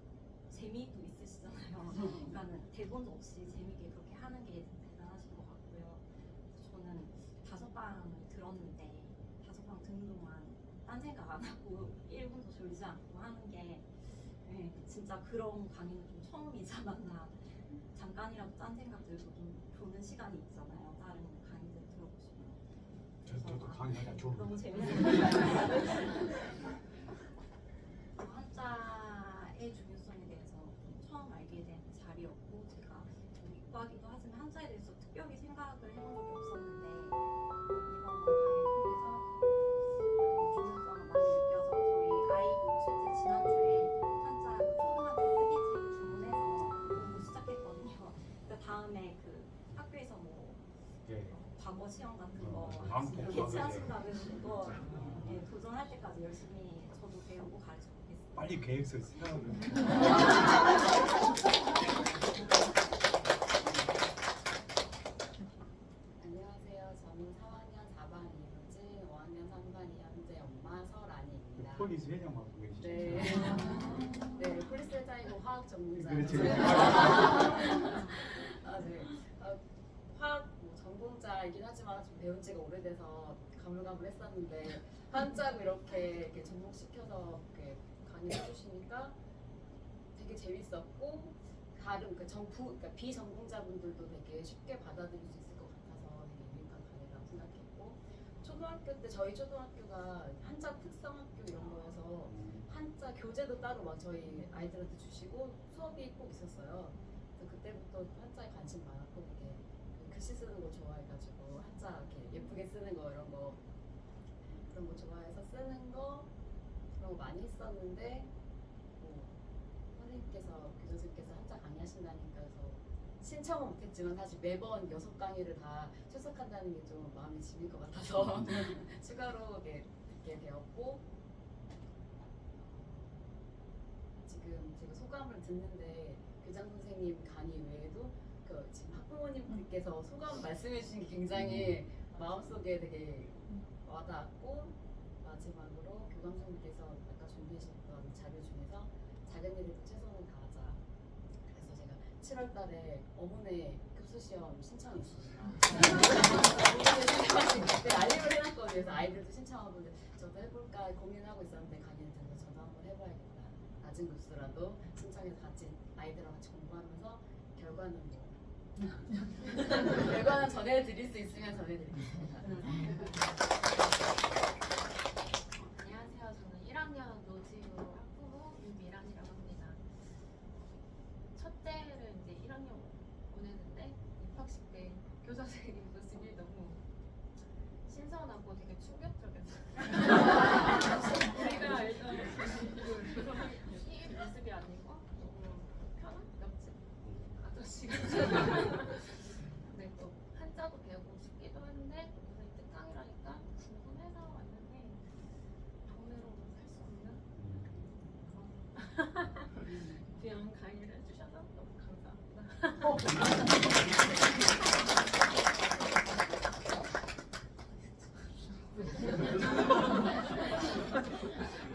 재미도 있으시잖아요. 그러니까는 대본도 없이 재미있게 그렇게 하는 게 대단하신 것 같고요. 저는 5방을 들었는데 5방 듣는 동안 딴 생각 안 하고 1분도 졸지 않고 하는 게 진짜 그런 강의는 좀 처음이지 않았나. 잠깐이라도 딴 생각 들고 좀 보는 시간이 있잖아요. 다른 강의들 들어보시면. 강의가 좋은. 너무 재밌어요. 한자의 중요성에 대해서 좀 처음 알게 된 자리였고, 제가 이과기도 하지만 한자에 대해서 특별히 생각을 해본 적이 없었는데 이번 강의를 통해서 중요성을 많이 느껴서 저희 아이도 실제 지난주에 한자 초등학교 쓰기지 주문해서 공부 시작했거든요. 그래서 다음에 그 학교에서 뭐 예. 과거 시험 같은 거 왕복 캐치하신다면 그거 예, 도전할 때까지 열심히 저도 배우고 가르쳐 보겠습니다. 빨리 계획서 쓰라고. 안녕하세요. 저는 4학년 4반 이효진, 5학년 3반 이현재 엄마 설안희입니다. 폴리스 회장 맡고 계시죠? 네. 네, 폴리스 회장이고 화학 전문가. 그렇죠. 아, 네. 화학 뭐 전공자이긴 하지만 좀 배운 지가 오래돼서 가물가물했었는데 한자고 이렇게 접목시켜서 이렇게 강의를 해주시니까 되게 재밌었고 다른 그러니까 비전공자분들도 되게 쉽게 받아들일 수 있을 것 같아서 되게 유익한 강의라고 생각했고 초등학교 때 저희 초등학교가 한자 특성학교 이런 거여서 한자 교재도 따로 막 저희 아이들한테 주시고 수업이 꼭 있었어요. 그래서 그때부터 한자에 관심 많았고 되게 글씨 쓰는 거 좋아해가지고 한자 이렇게 예쁘게 쓰는 거 이런 거 그런 거 좋아해서 쓰는 거 그런 거 많이 했었는데 뭐 선생님께서 교수님께서 한자 강의하신다니까 해서 신청은 못했지만 사실 매번 6강의를 다 출석한다는 게 좀 마음이 짐일 것 같아서 추가로 이렇게 듣게 되었고 지금 제가 소감을 듣는데 교장 선생님 강의 외에도 그 지금 학부모님들께서 소감 말씀해 주신 게 굉장히 마음속에 되게 와닿았고 마지막으로 교감 선생님께서 아까 준비하셨던 자료 중에서 작은 일에도 최선을 다하자 그래서 제가 7월 달에 어문회 급수시험 신청이 있습니다. 그때 알림을 해놨거든요. 그래서 아이들도 신청하고 저도 해볼까 고민하고 있었는데 강의를 듣는데 저도 한번 해봐야겠다. 낮은 급수라도 신청해서 같이 아이들랑 같이 공부하면서 결과는 뭐 결과는 전해드릴 수 있으면 전해드리겠습니다. 안녕하세요. 저는 1학년 노지우 학부모 유미란이라고 합니다. 첫째를 이제 1학년 보내는데 입학식 때 교사 선생님 모습이 너무 신선하고 되게 충격적이었어요. 우리가 알던 이 모습이 아니고 너무 편한 옆집 아저씨가 근데 또 한자도 배우고 싶기도 했는데 선생님 특강이라니까 궁금해서 왔는데 돈으로는 살 수 없는 그런 귀한 강의를 해주셔서 너무 감사합니다.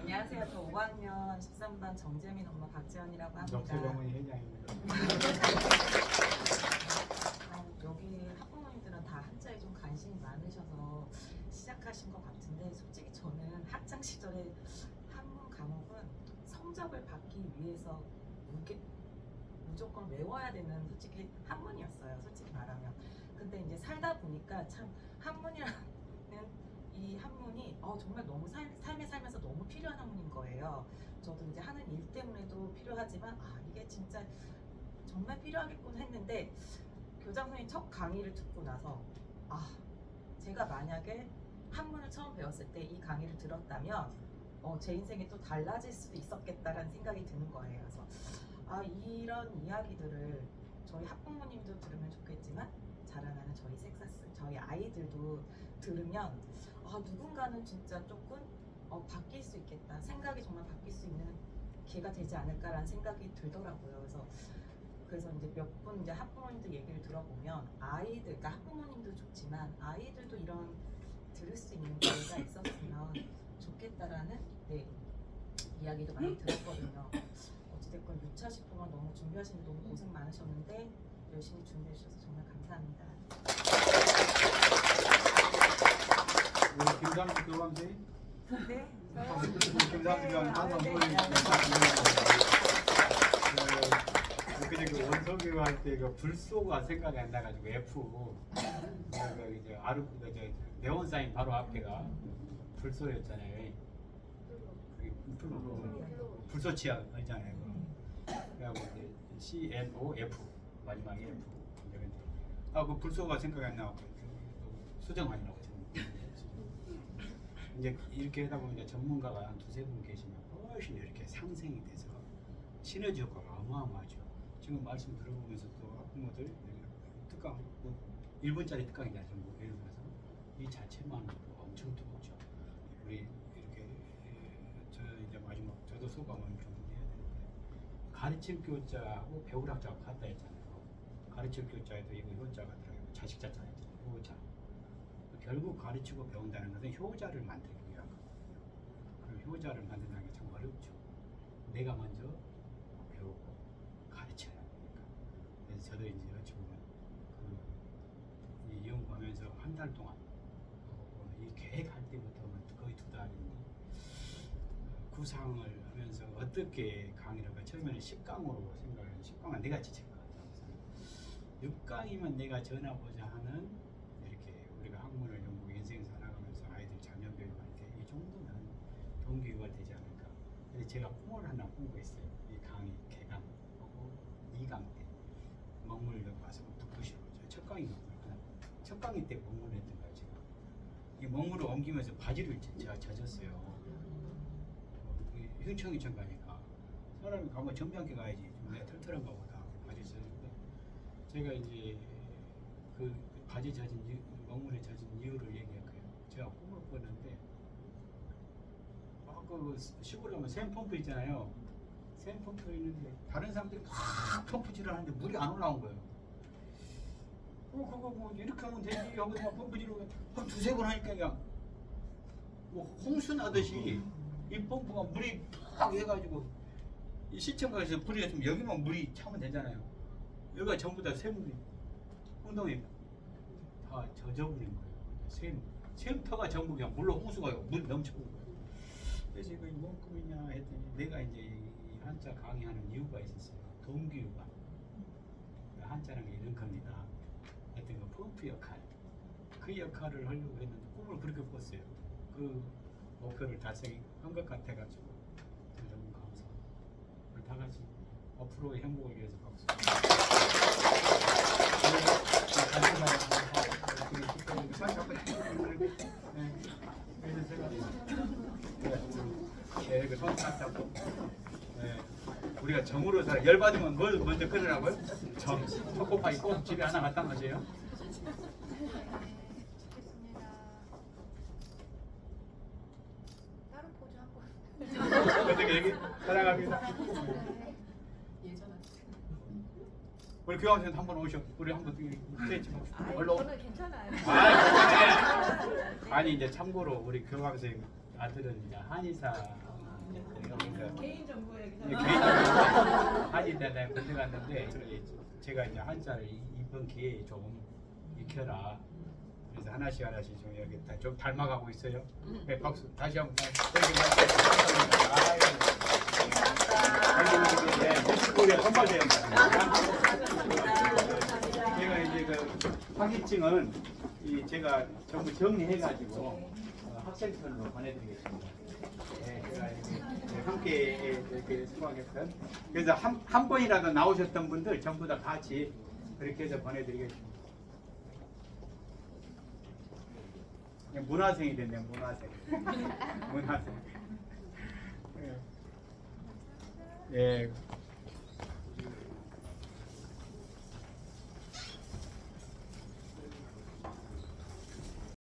안녕하세요. 저 5학년 13반 정재민 엄마 박재현이라고 합니다. 역세병원이 회장입니다. 여기 학부모님들은 다 한자에 좀 관심이 많으셔서 시작하신 것 같은데 솔직히 저는 학창 시절에 한문 과목은 성적을 받기 위해서 무조건 외워야 되는 솔직히 한문이었어요. 솔직히 말하면. 근데 이제 살다 보니까 참 한문이라는 이 한문이 정말 너무 삶에 살면서 너무 필요한 한문인 거예요. 저도 이제 하는 일 때문에도 필요하지만 이게 진짜 정말 필요하겠군 했는데 교장 선생님 첫 강의를 듣고 나서 제가 만약에 한문을 처음 배웠을 때 이 강의를 들었다면 제 인생이 또 달라질 수도 있었겠다라는 생각이 드는 거예요. 그래서 이런 이야기들을 저희 학부모님도 들으면 좋겠지만 자라나는 저희 섹사스, 저희 아이들도 들으면 누군가는 진짜 조금 바뀔 수 있겠다, 생각이 정말 바뀔 수 있는 기회가 되지 않을까라는 생각이 들더라고요. 그래서 이제 몇 분 이제 학부모님들 얘기를 들어보면 아이들, 그러니까 학부모님도 좋지만 아이들도 이런 들을 수 있는 기회가 있었으면 좋겠다라는 이야기도 많이 들었거든요. 어찌됐건 6차 식품은 너무 준비하시는데 너무 고생 많으셨는데 열심히 준비해 주셔서 정말 감사합니다. 김상수 교감생님? 네. 김상수 교감생 한번 보여주세요. 그저께 원서교 할 때 그 불소가 생각이 안 나가지고 F 이제 아르쿠가 이제 네온사인 바로 앞에가 불소였잖아요. 불소치약이잖아요. 그래갖고 이제 CNOF 마지막에 F. 그 불소가 생각이 안 나고 수정환이라고 이제 이렇게 하다 보면 이제 전문가가 한 두세 분 계시면 훨씬 이렇게 상생이 돼서 시너지 효과가 어마어마하죠. 지금 말씀 들어보면서 또 학부모들 특강 1분짜리 특강이잖아요. 예를 들어서 이 자체만 엄청 뜨겁죠. 우리 이렇게 저 이제 마지막 저도 소감을 좀 해야 되는데 가르칠 교자하고 배울 학자하고 같다 했잖아요. 가르칠 교자에도 이거 효자가 들어가고 자식 자자에 효자. 결국 가르치고 배운다는 것은 효자를 만들기 위한 거거든요. 그럼 효자를 만든다는 게 참 어렵죠. 내가 먼저 배우고 가르쳐야 하니까. 그래서 저도 이제 어찌 보면 이 연구하면서 한 달 동안 이 계획할 때부터는 거의 2달인데 구상을 하면서 어떻게 강의를 할까. 처음에는 10강으로 생각을 했는데 10강은 내가 지칠 것 같아요. 6강이면 내가 전하고자 하는 이렇게 우리가 학문을 연구 인생 살아가면서 아이들 자녀 교육할 때 이 정도는 동기유발 되지 않을까. 근데 제가 꿈을 하나 꾸고 있어요. 이 강의 개강 하고 2강 때 먹물역 와서 북부시로 첫 강의거든요. 첫 강의 때 먹물을 했던 거예요. 제가 이 먹물을 옮기면서 바지를 제가 젖었어요. 흉청흉청 가니까 사람이 가면 정비학교 가야지 좀 내가 털털한가 보다 바지 젖는데 제가 이제 그 바지 젖은 먹물에 젖은 이유를 얘기할 거예요. 제가 꿈을 꿨는데 그 시골에 가면 샘펌프 있잖아요. 샘펌프 있는데 다른 사람들이 막 펌프질을 하는데 물이 안 올라온 거예요. 그거 뭐 이렇게 하면 되지 하고 막 펌프질을 한 2-3번 하니까 그냥 뭐 홍수 나듯이 이 펌프가 물이 팍 해가지고 이 시청각에서 불이 좀 여기만 물이 차면 되잖아요. 여기가 전부 다 샘물이 엉덩이 다 젖어버린 거예요. 샘터가 전부 그냥 물로 홍수가 물 넘쳐버린 거예요. 그래서 이거 뭔 꿈이냐 했더니 내가 이제 이 한자 강의하는 이유가 있었어요. 동기유발. 한자라는 게 이런 겁니다. 하여튼 그 펌프 역할. 그 역할을 하려고 했는데 꿈을 그렇게 꿨어요. 그 목표를 달성한 것 같아가지고 너무 감사합니다. 우리 다 같이 앞으로의 행복을 위해서 박수. 그래서 제가 그 손 딱 잡고 우리가 정으로 살아. 열받으면 뭘 먼저 끊으라고요? 정. 초코파이 꼭 집에 하나 갖다 놓으세요. 다른 포즈 한 번. 어떻게 얘기? 사랑합니다. 우리 교황선생님 한번 오셔. 우리 한번 스트레치 얼른. 저는 괜찮아요. 아니 이제 참고로 우리 교황선생님 아들은 이제 한의사. 개인 정보 얘기잖아. 개인 한의대에 군대 갔는데 제가 이제 한자를 이번 기회에 좀 익혀라. 그래서 하나씩 좀 여기 좀 닮아가고 있어요. 네, 박수 다시 한번. 우리 선발대요. 제가 이제 그 학위증은 제가 전부 정리해가지고 학생편으로 보내드리겠습니다. 네, 제가 함께 이렇게 수고하겠어요. 그래서 한 번이라도 나오셨던 분들 전부 다 같이 그렇게 해서 보내드리겠습니다. 문화생이 됐네, 문화생. 문화생. 예.